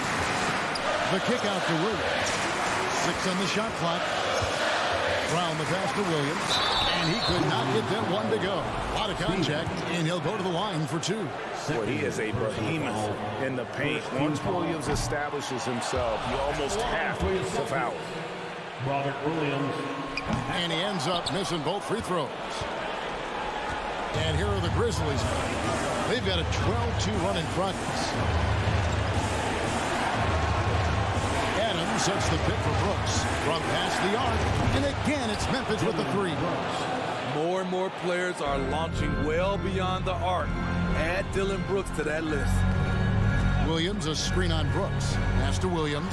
The kick out to Williams. 6 on the shot clock. Brown the pass to Williams, and he could not get that one to go. A lot of contact, and he'll go to the line for 2. Boy, he is a behemoth in the paint. Once Williams establishes himself, you almost have to foul. Robert Williams. And he ends up missing both free throws. And here are the Grizzlies. They've got a 12-2 run in progress. Adams sets the pick for Brooks from past the arc. And again, it's Memphis with the 3. More and more players are launching well beyond the arc. Add Dylan Brooks to that list. Williams, a screen on Brooks. Pass to Williams.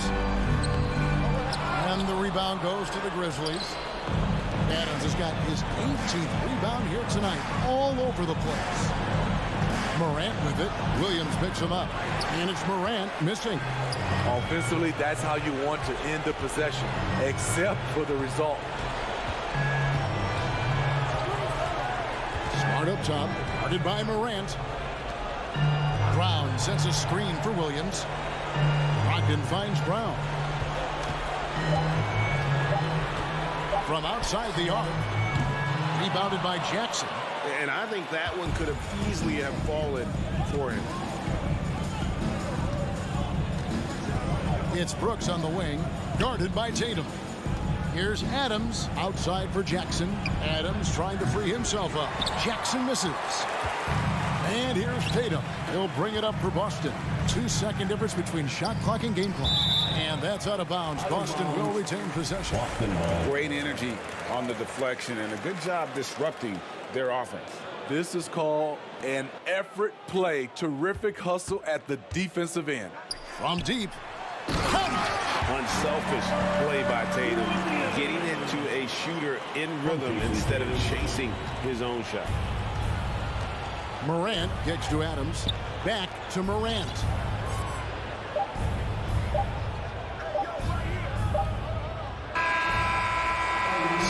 And the rebound goes to the Grizzlies. Adams has got his 18th rebound here tonight. All over the place. Morant with it. Williams picks him up. And it's Morant missing. Offensively, that's how you want to end the possession, except for the result. Smart up top. Guarded by Morant. Brown sets a screen for Williams. Brogdon finds Brown. From outside the arc. Rebounded by Jackson. And I think that one could have easily have fallen for him. It's Brooks on the wing, guarded by Tatum. Here's Adams outside for Jackson. Adams trying to free himself up. Jackson misses. And here's Tatum. He'll bring it up for Boston. 2-second difference between shot clock and game clock. And that's out of bounds. Boston will retain possession. Great energy on the deflection and a good job disrupting their offense. This is called an effort play. Terrific hustle at the defensive end. From deep. Unselfish play by Tatum, getting it to a shooter in rhythm instead of chasing his own shot. Morant gets to Adams. Back to Morant.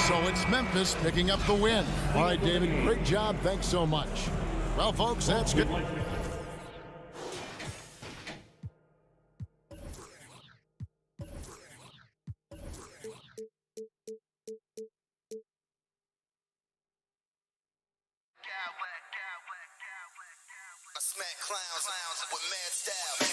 So it's Memphis picking up the win. All right, David, great job. Thanks so much. Well, folks, that's good. I smack clowns with mad style.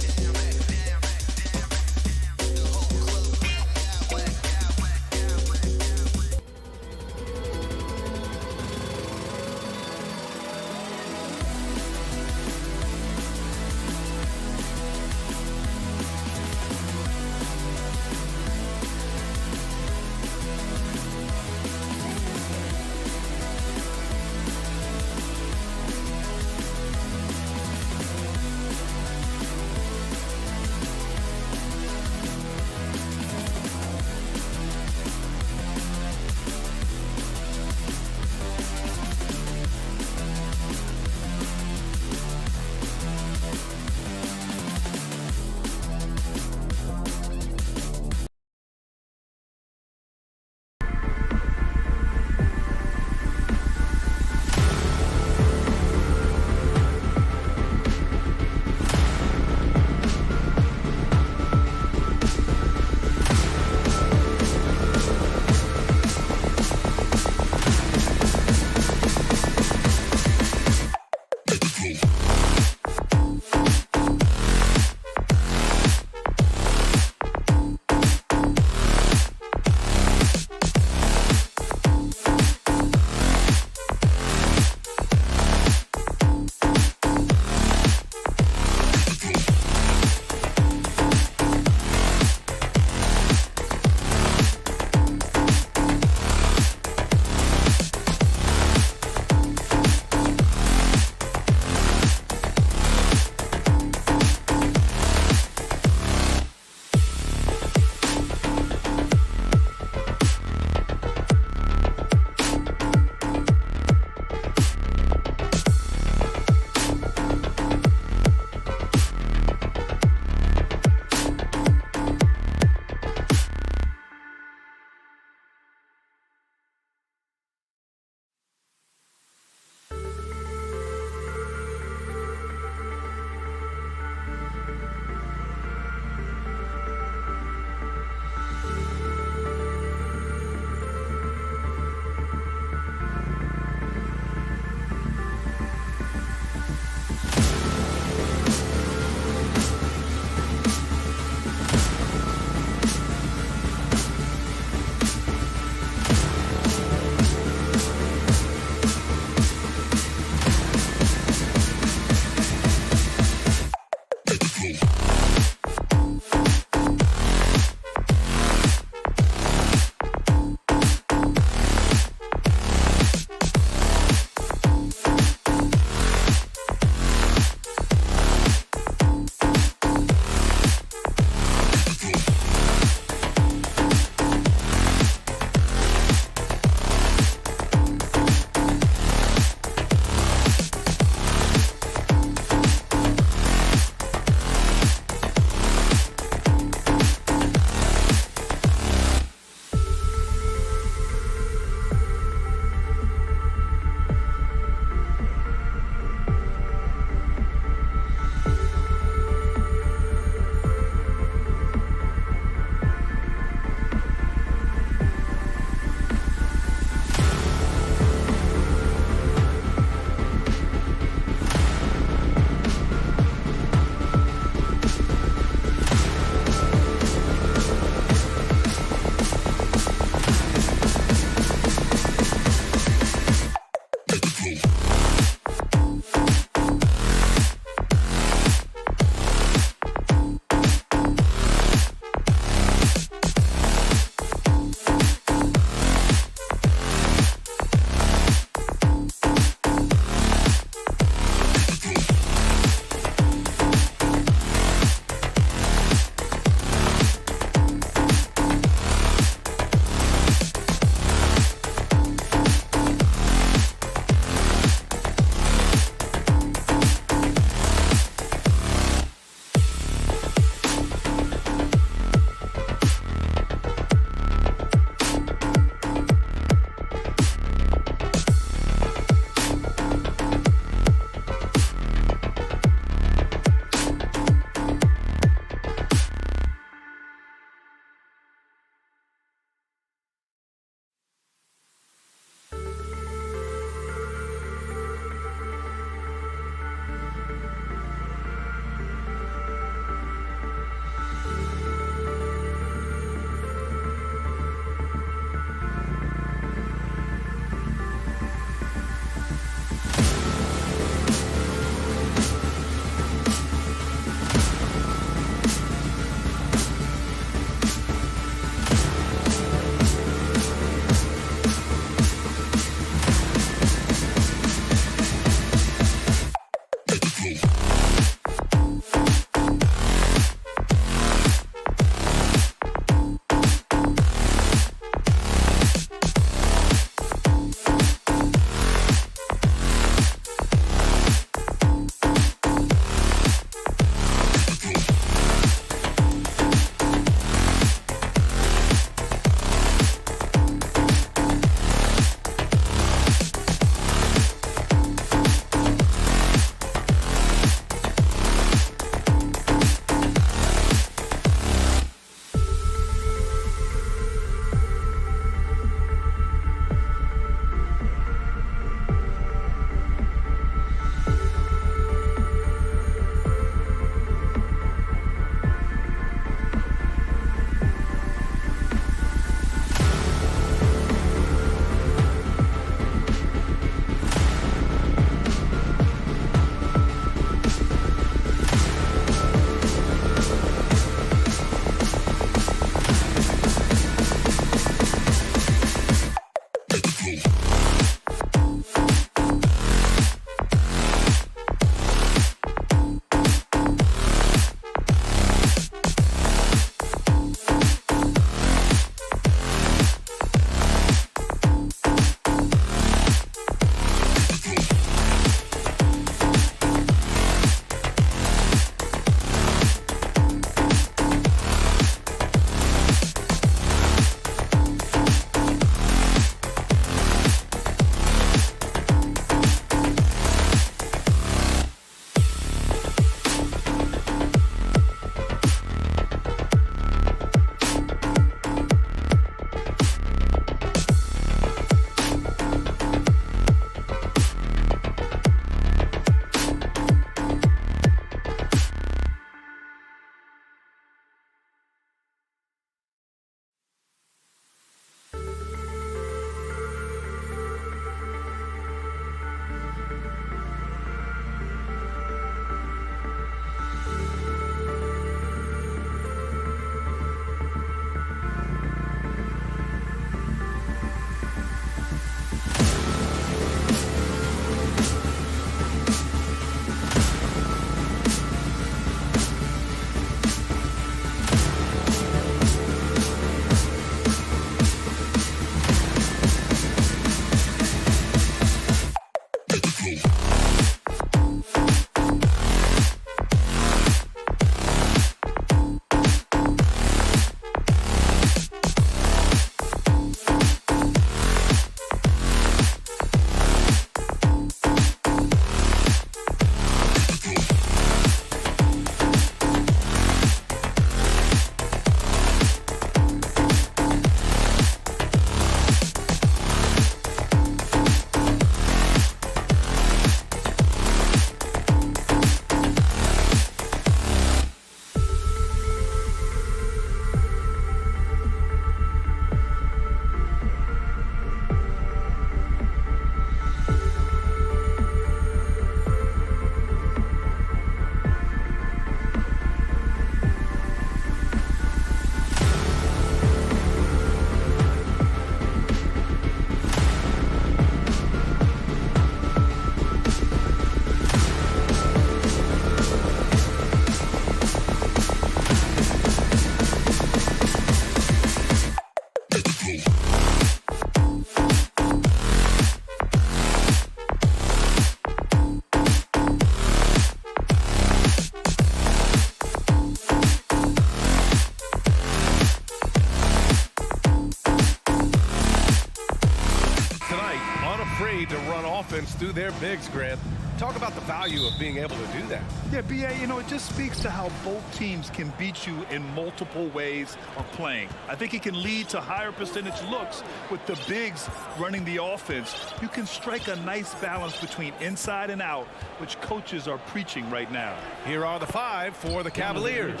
to run offense through their bigs, Grant. Talk about the value of being able to do that. Yeah, B.A., you know, it just speaks to how both teams can beat you in multiple ways of playing. I think it can lead to higher percentage looks with the bigs running the offense. You can strike a nice balance between inside and out, which coaches are preaching right now. Here are the five for the Cavaliers.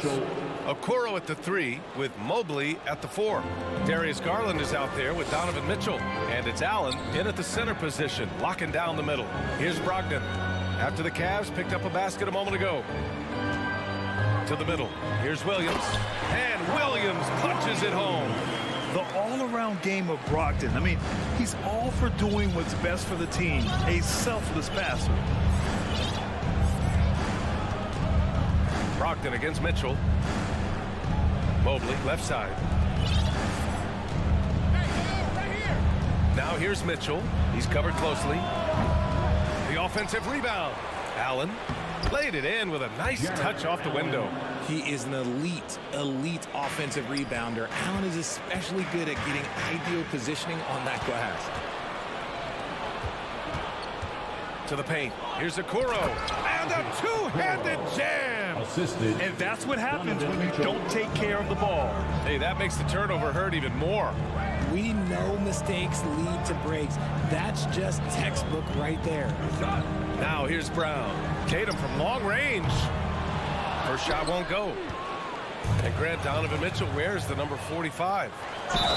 Okoro at the 3 with Mobley at the 4. Darius Garland is out there with Donovan Mitchell. And it's Allen in at the center position, locking down the middle. Here's Brogdon. After the Cavs picked up a basket a moment ago. To the middle. Here's Williams. And Williams punches it home. The all-around game of Brogdon. I mean, he's all for doing what's best for the team. A selfless passer. Brogdon against Mitchell. Mobley, left side. Now here's Mitchell. He's covered closely. The offensive rebound. Allen laid it in with a nice touch off the window. He is an elite offensive rebounder. Allen is especially good at getting ideal positioning on that glass. To the paint. Here's Okoro. And a two-handed jam. Assisted. And that's what happens when you don't take care of the ball. Hey, that makes the turnover hurt even more. We know mistakes lead to breaks. That's just textbook right there. Now here's Brown. Tatum from long range. First shot won't go. And Grant, Donovan Mitchell wears the number 45.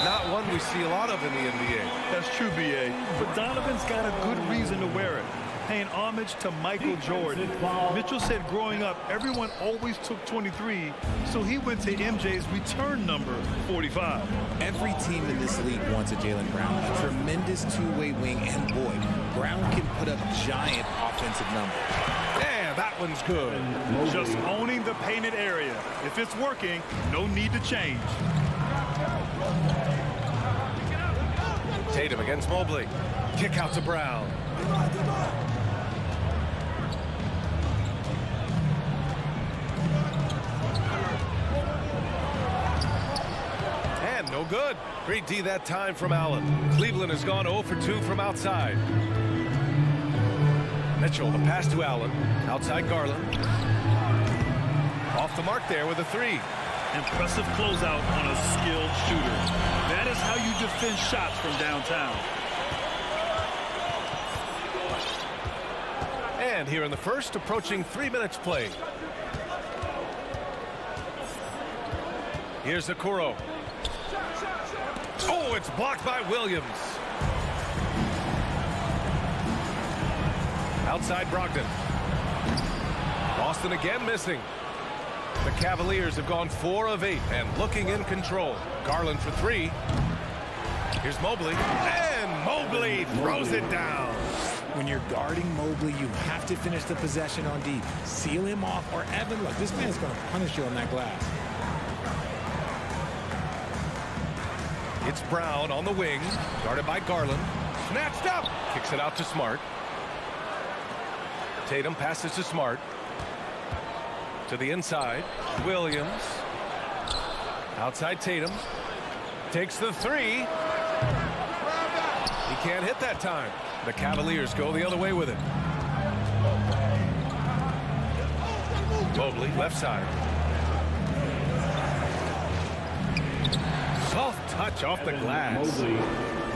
Not one we see a lot of in the NBA. That's true, B.A. But Donovan's got a good reason to wear it. paying homage to Michael Jordan. Mitchell said growing up, everyone always took 23, so he went to MJ's return number, 45. Every team in this league wants a Jaylen Brown, a tremendous two-way wing, and boy, Brown can put up giant offensive numbers. Yeah, that one's good. Just owning the painted area. If it's working, no need to change. Tatum against Mobley. Kick out to Brown. And no good. Great D that time from Allen. Cleveland has gone 0 for 2 from outside. Mitchell, the pass to Allen. Outside Garland. Off the mark there with a 3. Impressive closeout on a skilled shooter. That is how you defend shots from downtown. And here in the first, approaching 3 minutes played. Here's Okoro. Oh, it's blocked by Williams. Outside Brogdon. Boston again missing. The Cavaliers have gone 4 of 8 and looking in control. Garland for 3. Here's Mobley. And Mobley throws it down. When you're guarding Mobley, you have to finish the possession on D. Seal him off, or Evan, look, this man is going to punish you on that glass. It's Brown on the wing, guarded by Garland. Snatched up. Kicks it out to Smart. Tatum passes to Smart. To the inside. Williams. Outside Tatum. Takes the 3. He can't hit that time. The Cavaliers go the other way with it. Mobley, left side. Soft touch off the glass.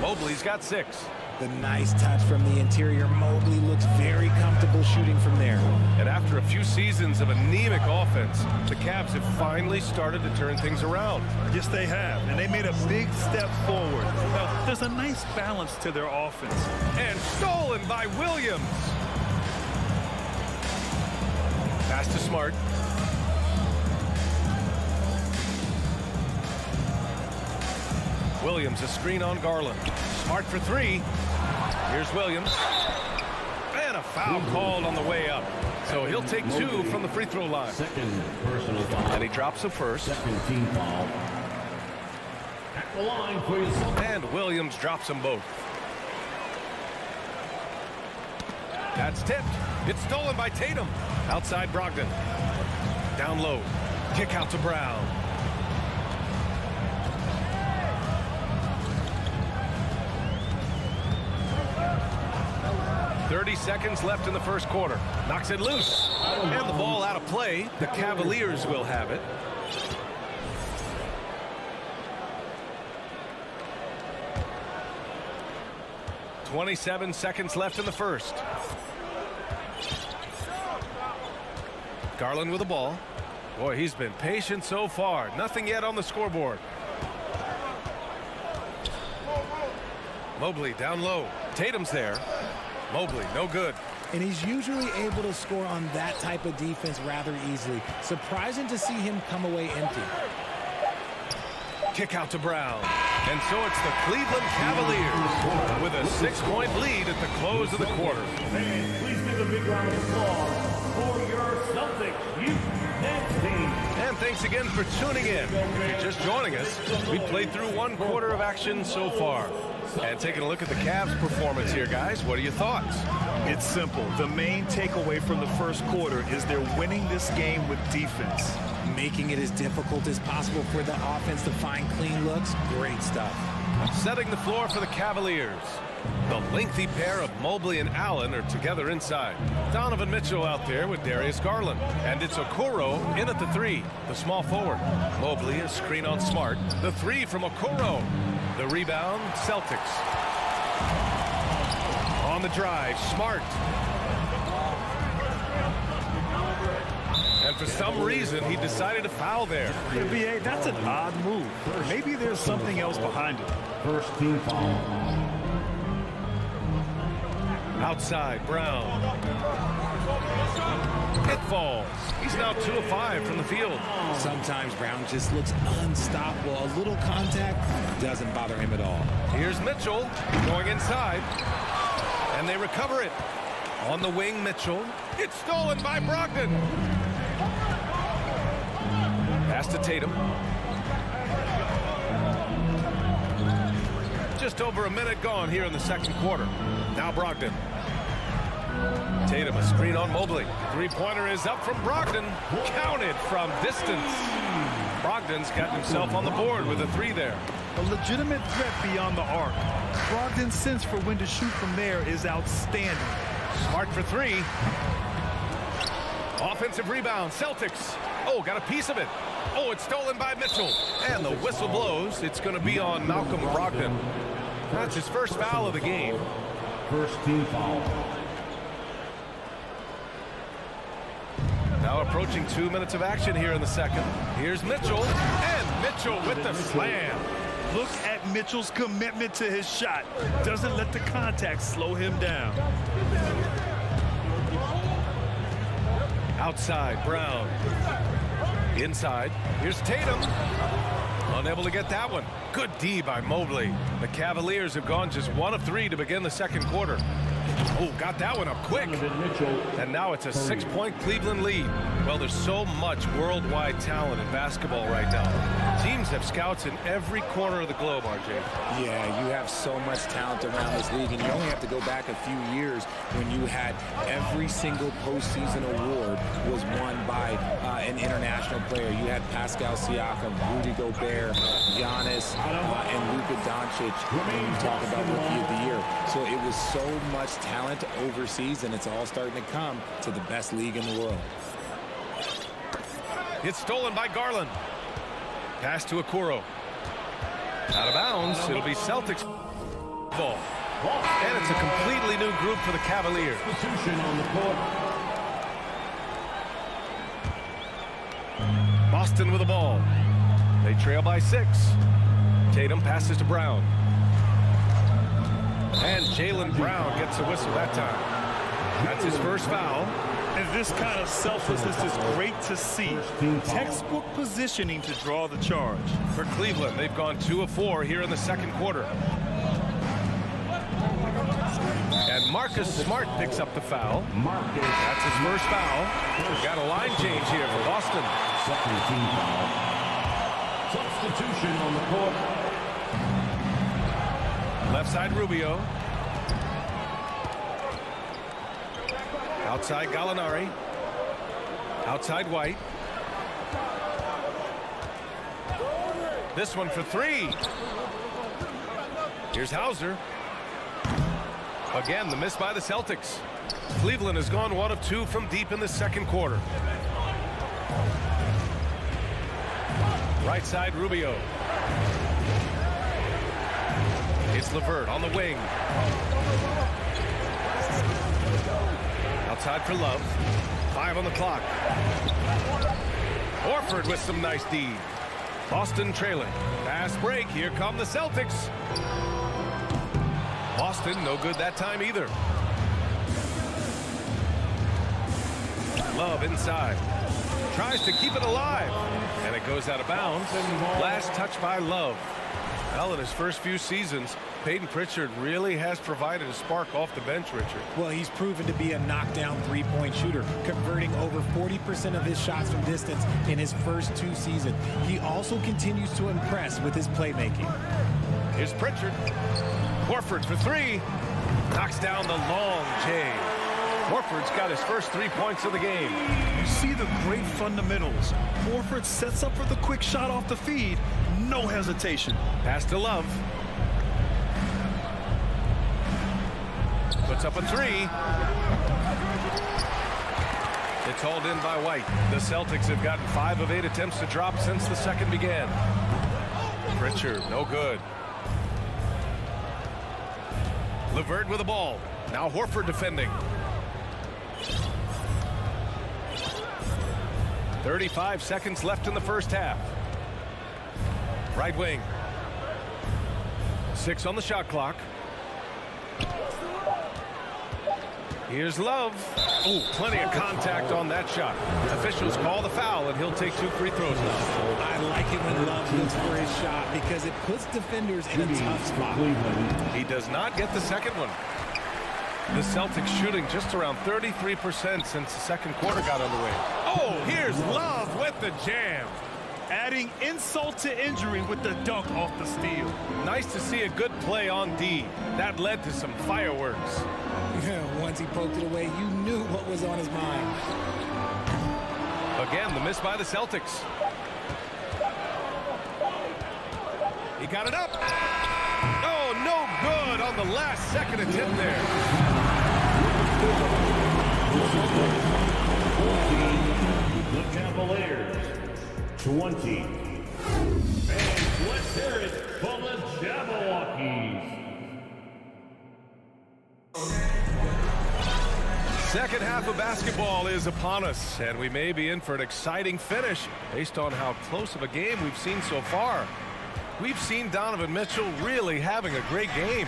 Mobley's got 6. The nice touch from the interior. Mobley looks very comfortable shooting from there. And after a few seasons of anemic offense, the Cavs have finally started to turn things around. Yes, they have, and they made a big step forward. Now, there's a nice balance to their offense. And stolen by Williams. Pass to Smart. Williams, a screen on Garland. Smart for 3. Here's Williams. And a foul called on the way up. So he'll take 2 from the free throw line. Second personal foul. And he drops the first. Second team foul. At the line for his... And Williams drops them both. That's tipped. It's stolen by Tatum. Outside Brogdon. Down low. Kick out to Brown. 30 seconds left in the first quarter. Knocks it loose. And the ball out of play. The Cavaliers will have it. .27 seconds left in the first. Garland with the ball. Boy, he's been patient so far. Nothing yet on the scoreboard. Mobley down low. Tatum's there. Mobley, no good. And he's usually able to score on that type of defense rather easily. Surprising to see him come away empty. Kick out to Brown. And so it's the Cleveland Cavaliers with a 6-point lead at the close of the quarter. Fans, please give a big round of applause for your Celtics youth next team. And thanks again for tuning in. If you're just joining us, we played through 1 quarter of action so far. And taking a look at the Cavs' performance here, guys, what are your thoughts? It's simple. The main takeaway from the first quarter is they're winning this game with defense. Making it as difficult as possible for the offense to find clean looks. Great stuff. Setting the floor for the Cavaliers. The lengthy pair of Mobley and Allen are together inside. Donovan Mitchell out there with Darius Garland. And it's Okoro in at the 3, the small forward. Mobley, a screen on Smart. The 3 from Okoro. The rebound, Celtics. On the drive, Smart. And for some reason, he decided to foul there. BA, that's an odd move. Maybe there's something else behind it. First team foul. Outside, Brown. It falls. He's now 2 of 5 from the field. Sometimes Brown just looks unstoppable. A little contact doesn't bother him at all. Here's Mitchell going inside. And they recover it. On the wing, Mitchell. It's stolen by Brogdon. Pass to Tatum. Just over a minute gone here in the second quarter. Now Brogdon. Tatum, a screen on Mobley. Three-pointer is up from Brogdon. Counted from distance. Brogdon's got himself on the board with a 3 there. A legitimate threat beyond the arc. Brogdon's sense for when to shoot from there is outstanding. Smart for 3. Offensive rebound, Celtics. Oh, got a piece of it. Oh, it's stolen by Mitchell. And the whistle blows. It's going to be on Malcolm Brogdon. That's his first foul of the game. First team foul. Now approaching 2 minutes of action here in the second. Here's Mitchell. And Mitchell with the slam. Look at Mitchell's commitment to his shot. Doesn't let the contact slow him down. Outside, Brown. Inside, here's Tatum. Unable to get that one. Good D by Mobley. The Cavaliers have gone just 1 of 3 to begin the second quarter. Oh, got that one up quick. And now it's a 6-point Cleveland lead. Well, there's so much worldwide talent in basketball right now. Teams have scouts in every corner of the globe, RJ. Yeah, you have so much talent around this league, and you only have to go back a few years when you had every single postseason award was won by an international player. You had Pascal Siakam, Rudy Gobert, Giannis, and Luka Doncic when you talk about Rookie of the Year. So it was so much talent overseas, and it's all starting to come to the best league in the world. It's stolen by Garland. Pass to Okoro. Out of bounds. It'll be Celtics ball. And it's a completely new group for the Cavaliers. Boston with the ball. They trail by 6. Tatum passes to Brown. And Jaylen Brown gets a whistle that time. That's his first foul. And this kind of selflessness is great to see. Textbook positioning to draw the charge. For Cleveland, they've gone 2 of 4 here in the second quarter. And Marcus Smart picks up the foul. That's his first foul. We've got a line change here for Boston. Second team foul. Substitution on the court. Left side, Rubio. Outside, Gallinari. Outside, White. This one for 3. Here's Hauser. Again, the miss by the Celtics. Cleveland has gone 1 of 2 from deep in the second quarter. Right side, Rubio. It's LeVert on the wing. Outside for Love. 5 on the clock. Horford with some nice D. Boston trailing. Fast break. Here come the Celtics. Boston no good that time either. Love inside. Tries to keep it alive. And it goes out of bounds. Last touch by Love. Well, in his first few seasons, Peyton Pritchard really has provided a spark off the bench, Richard. Well, he's proven to be a knockdown three-point shooter, converting over 40% of his shots from distance in his first 2 seasons. He also continues to impress with his playmaking. Here's Pritchard. Horford for 3. Knocks down the long J. Horford's got his first 3 points of the game. You see the great fundamentals. Horford sets up for the quick shot off the feed. No hesitation. Pass to Love. Puts up a 3. It's hauled in by White. The Celtics have gotten 5 of 8 attempts to drop since the second began. Pritchard, no good. LeVert with the ball. Now Horford defending. 35 seconds left in the first half. Right wing. 6 on the shot clock. Here's Love. Oh, plenty of contact on that shot. Officials call the foul, and he'll take 2 free throws now. I like it when Love looks for his shot because it puts defenders in a tough spot. He does not get the second one. The Celtics shooting just around 33% since the second quarter got underway. Oh, here's Love with the jam. Adding insult to injury with the dunk off the steal. Nice to see a good play on D. That led to some fireworks. Once he poked it away, you knew what was on his mind. Again, the miss by the Celtics. He got it up. Oh, no good on the last second attempt there. The Cavaliers, 20. And let's hear it for the Jabberwockies. Second half of basketball is upon us, and we may be in for an exciting finish based on how close of a game we've seen so far. We've seen Donovan Mitchell really having a great game.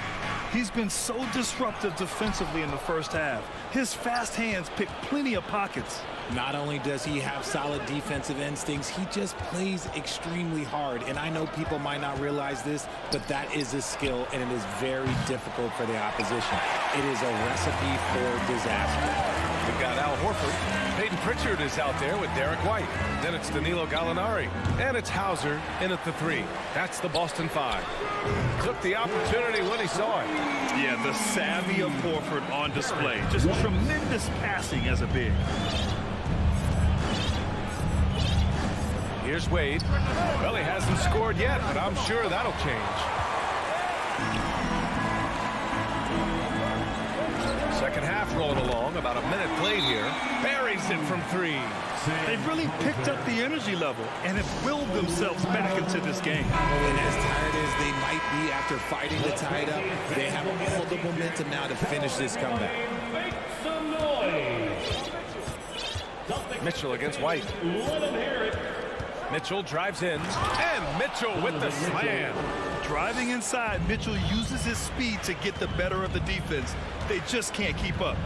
He's been so disruptive defensively in the first half. His fast hands pick plenty of pockets. Not only does he have solid defensive instincts, he just plays extremely hard. And I know people might not realize this, but that is a skill, and it is very difficult for the opposition. It is a recipe for disaster. We've got Al Horford. Peyton Pritchard is out there with Derek White. Then it's Danilo Gallinari. And it's Hauser in at the 3. That's the Boston 5. Took the opportunity when he saw it. Yeah, the savvy of Horford on display. Just tremendous passing as a big. Here's Wade. Well, he hasn't scored yet, but I'm sure that'll change. Second half rolling along, about a minute played here. Buries it from 3. They've really picked up the energy level and have willed themselves back into this game. And as tired as they might be after fighting to tie it up, they have all the momentum now to finish this comeback. Make some noise. Mitchell against White. Let him hear it. Mitchell drives in, and Mitchell with the slam. Driving inside, Mitchell uses his speed to get the better of the defense. They just can't keep up.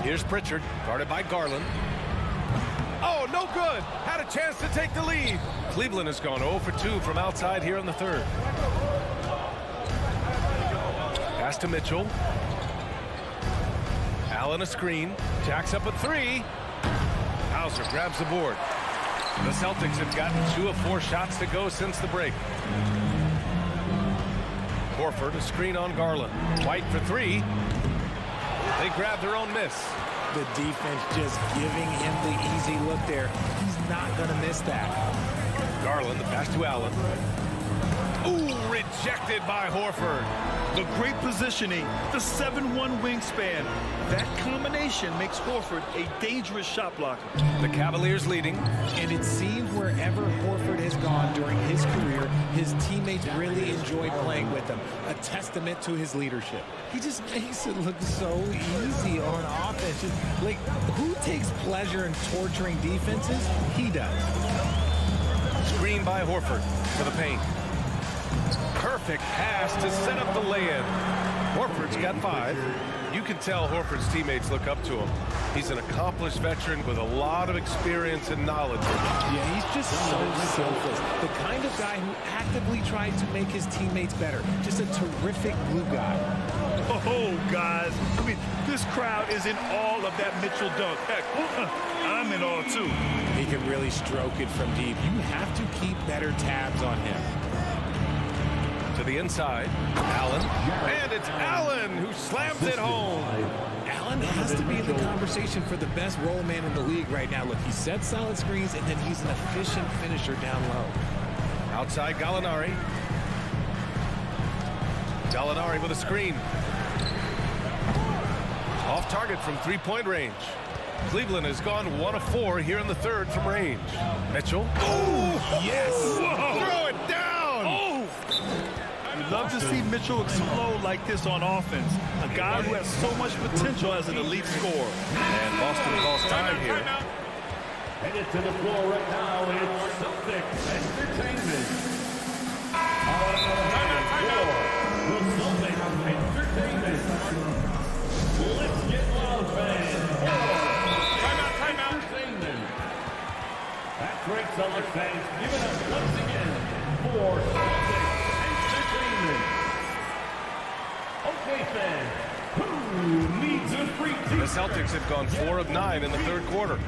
Here's Pritchard, guarded by Garland. Oh, no good. Had a chance to take the lead. Cleveland has gone 0 for 2 from outside here in the third. Pass to Mitchell. Allen a screen. Jacks up a 3. Hauser grabs the board. The Celtics have gotten 2 of 4 shots to go since the break. Horford a screen on Garland. White for 3. They grab their own miss. The defense just giving him the easy look there. He's not going to miss that. Garland, the pass to Allen. Ooh, rejected by Horford. The great positioning, the 7'1" wingspan. That combination makes Horford a dangerous shot blocker. The Cavaliers leading. And it seems wherever Horford has gone during his career, his teammates really enjoy playing with him. A testament to his leadership. He just makes it look so easy on offense. Just, like, who takes pleasure in torturing defenses? He does. Screen by Horford for the paint. Perfect pass to set up the lay-in. Horford's got 5. You can tell Horford's teammates look up to him. He's an accomplished veteran with a lot of experience and knowledge. Yeah, he's just so selfless. The kind of guy who actively tries to make his teammates better. Just a terrific glue guy. Oh, guys. I mean, this crowd is in awe of that Mitchell dunk. Heck, I'm in awe, too. He can really stroke it from deep. You have to keep better tabs on him. To the inside, Allen. And it's Allen who slams it home. Allen has to be in the conversation for the best roll man in the league right now. Look, he sets solid screens, and then he's an efficient finisher down low. Outside Gallinari. Gallinari with a screen. Off target from 3-point range. Cleveland has gone 1 of 4 here in the third from range. Mitchell. Oh, yes. Whoa. Throw it down. Oh. We'd love to see Mitchell explode like this on offense. A guy who has so much potential as an elite scorer. And Boston calls time here. Headed to the floor right now, it's Celtics Entertainment. The Celtics Entertainment. Okay, fans, who needs a free The Celtics have gone 4 of 9 in the third quarter.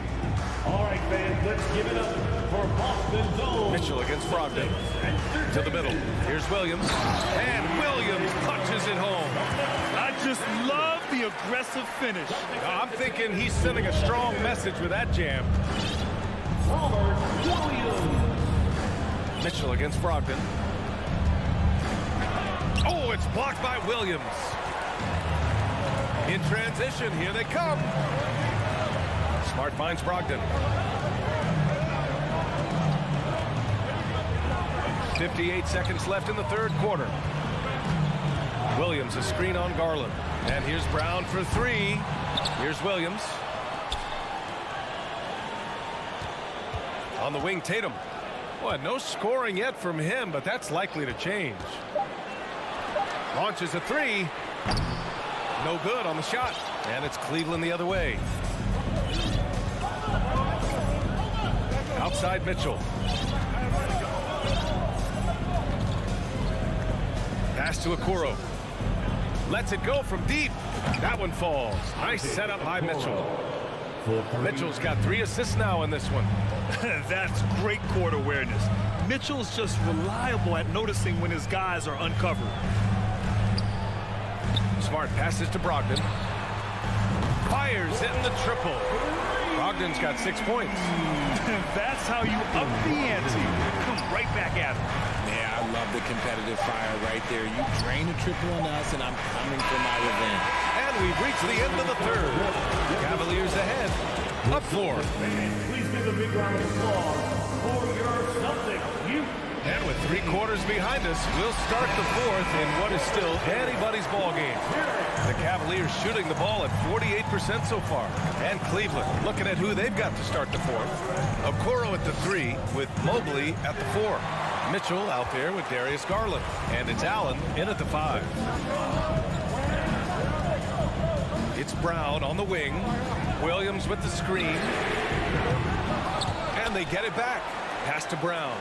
All right, fans, let's give it up for Boston's own Mitchell against Brogdon. To the middle. Here's Williams. And Williams punches it home. I just love the aggressive finish. I'm thinking he's sending a strong message with that jam. Mitchell against Brogdon. Oh, it's blocked by Williams. In transition, here they come. Smart finds Brogdon. 58 seconds left in the third quarter. Williams, a screen on Garland. And here's Brown for 3. Here's Williams. On the wing, Tatum. Boy, no scoring yet from him, but that's likely to change. Launches a 3. No good on the shot. And it's Cleveland the other way. Outside Mitchell. Pass to Okoro. Lets it go from deep. That one falls. Nice setup by Mitchell. Mitchell's got 3 assists now in this one. That's great court awareness. Mitchell's just reliable at noticing when his guys are uncovered. Smart passes to Brogdon. Fires in the triple. Brogdon's got 6 points. That's how you up the ante. Come right back at him. Yeah, I love the competitive fire right there. You drain a triple on us, and I'm coming for my revenge. And we've reached the end of the third. Cavaliers ahead. Up 4. Please give a big round of applause for your Celtics. And with 3 quarters behind us, we'll start the fourth in what is still anybody's ball game. The Cavaliers shooting the ball at 48% so far. And Cleveland looking at who they've got to start the fourth. Okoro at the 3 with Mobley at the 4. Mitchell out there with Darius Garland. And it's Allen in at the 5. It's Brown on the wing. Williams with the screen. And they get it back. Pass to Brown.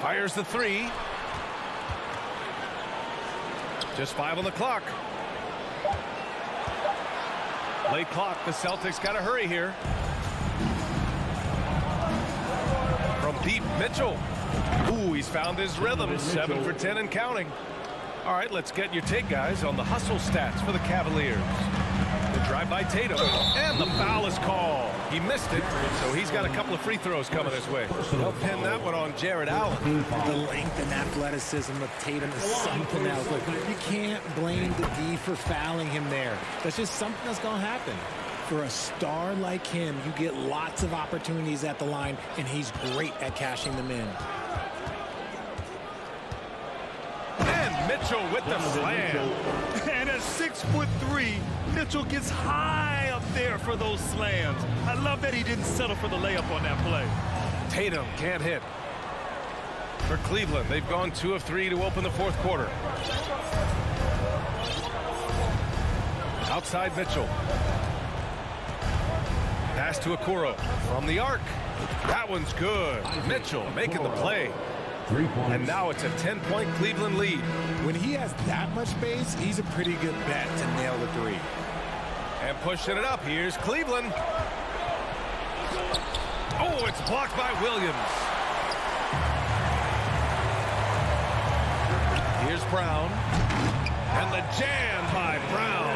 Fires the 3. Just 5 on the clock. Late clock. The Celtics got to hurry here. From deep, Mitchell. Ooh, he's found his rhythm. 7 for 10 and counting. All right, let's get your take, guys, on the hustle stats for the Cavaliers. The drive by Tatum, and the foul is called. He missed it, so he's got a couple of free throws coming his way. They'll pin that one on Jared Allen. The length and athleticism of Tatum is something else. Look, you can't blame the D for fouling him there. That's just something that's going to happen. For a star like him, you get lots of opportunities at the line, and he's great at cashing them in. And Mitchell with the slam. And at 6'3", Mitchell gets high up there for those slams. I love that he didn't settle for the layup on that play. Tatum can't hit. For Cleveland, they've gone 2 of 3 to open the fourth quarter. Outside Mitchell. Pass to Okoro from the arc. That one's good. Mitchell making the play. 3 points. And now it's a 10-point Cleveland lead. When he has that much space, he's a pretty good bet to nail the 3. And pushing it up, here's Cleveland. Oh, it's blocked by Williams. Here's Brown. And the jam by Brown.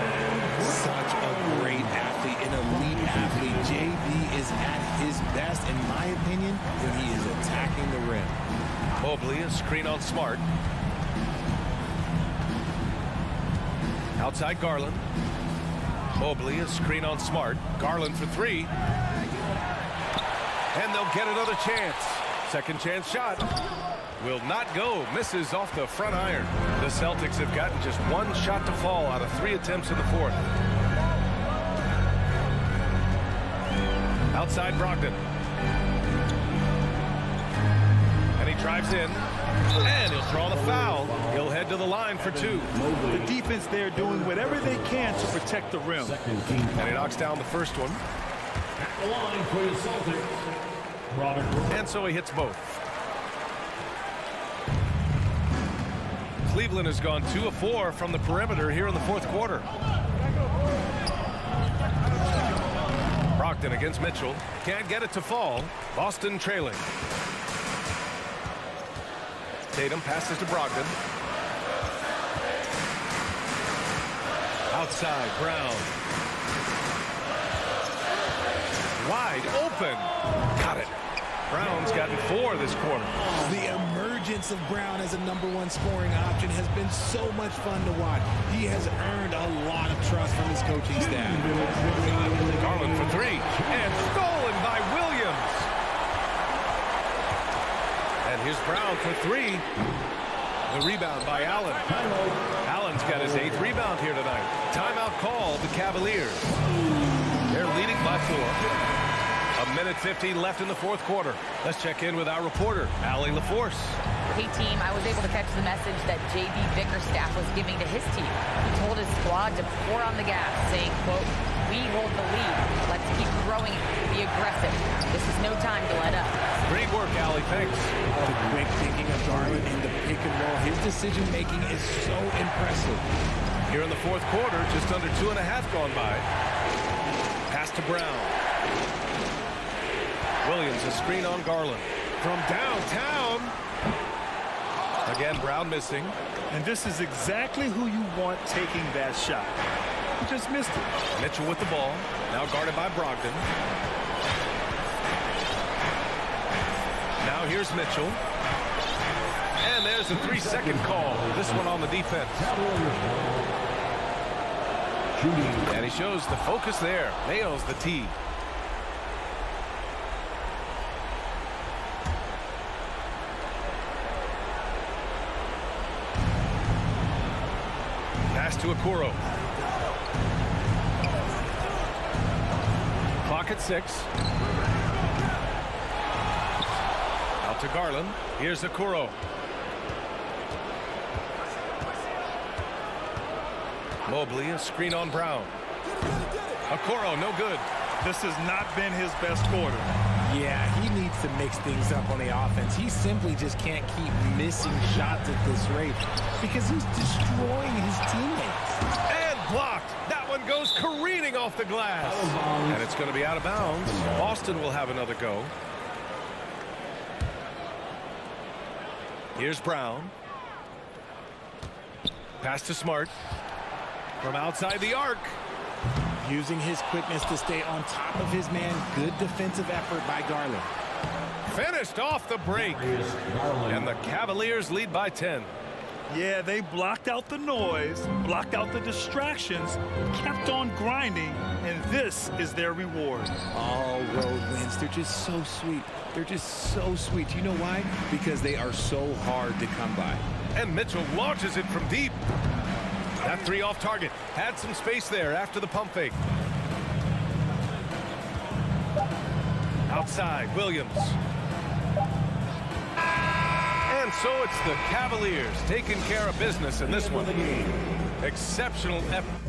Such a great athlete, an elite athlete. JB is at his best, in my opinion, when he is attacking the rim. Mobley, a screen on Smart. Outside Garland. Mobley, a screen on Smart. Garland for 3. And they'll get another chance. Second chance shot. Will not go. Misses off the front iron. The Celtics have gotten just 1 shot to fall out of 3 attempts in the fourth. Outside Brogdon. And he drives in. And he'll draw the foul. He'll head to the line for 2. The defense there doing whatever they can to protect the rim. And he knocks down the first one. At the line for the Celtics, Robert. And so he hits both. Cleveland has gone 2 of 4 from the perimeter here in the fourth quarter. Brogdon against Mitchell. Can't get it to fall. Boston trailing. Tatum passes to Brogdon. Outside, Brown. Wide open. Got it. Brown's gotten 4 this quarter. The emergence of Brown as a #1 scoring option has been so much fun to watch. He has earned a lot of trust from his coaching staff. Garland for 3. And stolen by Williams. And here's Brown for 3. The rebound by Allen. Allen's got his 8th rebound here tonight. Timeout call, the Cavaliers. They're leading by 4. 1:15 left in the fourth quarter. Let's check in with our reporter, Allie LaForce. Hey, team, I was able to catch the message that J.B. Bickerstaff was giving to his team. He told his squad to pour on the gas, saying, quote, "We hold the lead. Let's keep growing it. Be aggressive. This is no time to let up." Great work, Allie. Thanks. The quick thinking of Garland in the pick and roll. His decision-making is so impressive. Here in the fourth quarter, just under 2.5 gone by. Pass to Brown. Williams, a screen on Garland. From downtown. Again, Brown missing. And this is exactly who you want taking that shot. He just missed it. Mitchell with the ball. Now guarded by Brogdon. Now here's Mitchell. And there's a 3-second call. This one on the defense. And he shows the focus there. Nails the tee. Pass to Okoro. Clock at 6. Out to Garland. Here's Okoro. Mobley, a screen on Brown. Okoro, no good. This has not been his best quarter. Yeah, he needs to mix things up on the offense. He simply just can't keep missing shots at this rate because he's destroying his teammates. And blocked. That one goes careening off the glass. And it's going to be out of bounds. Boston will have another go. Here's Brown. Pass to Smart. From outside the arc. Using his quickness to stay on top of his man. Good defensive effort by Garland. Finished off the break. And the Cavaliers lead by 10. Yeah, they blocked out the noise, blocked out the distractions, kept on grinding, and this is their reward. All road wins. They're just so sweet. They're just so sweet. You know why? Because they are so hard to come by. And Mitchell launches it from deep. That 3 off target. Had some space there after the pump fake. Outside, Williams. And so it's the Cavaliers taking care of business in this one. Exceptional effort.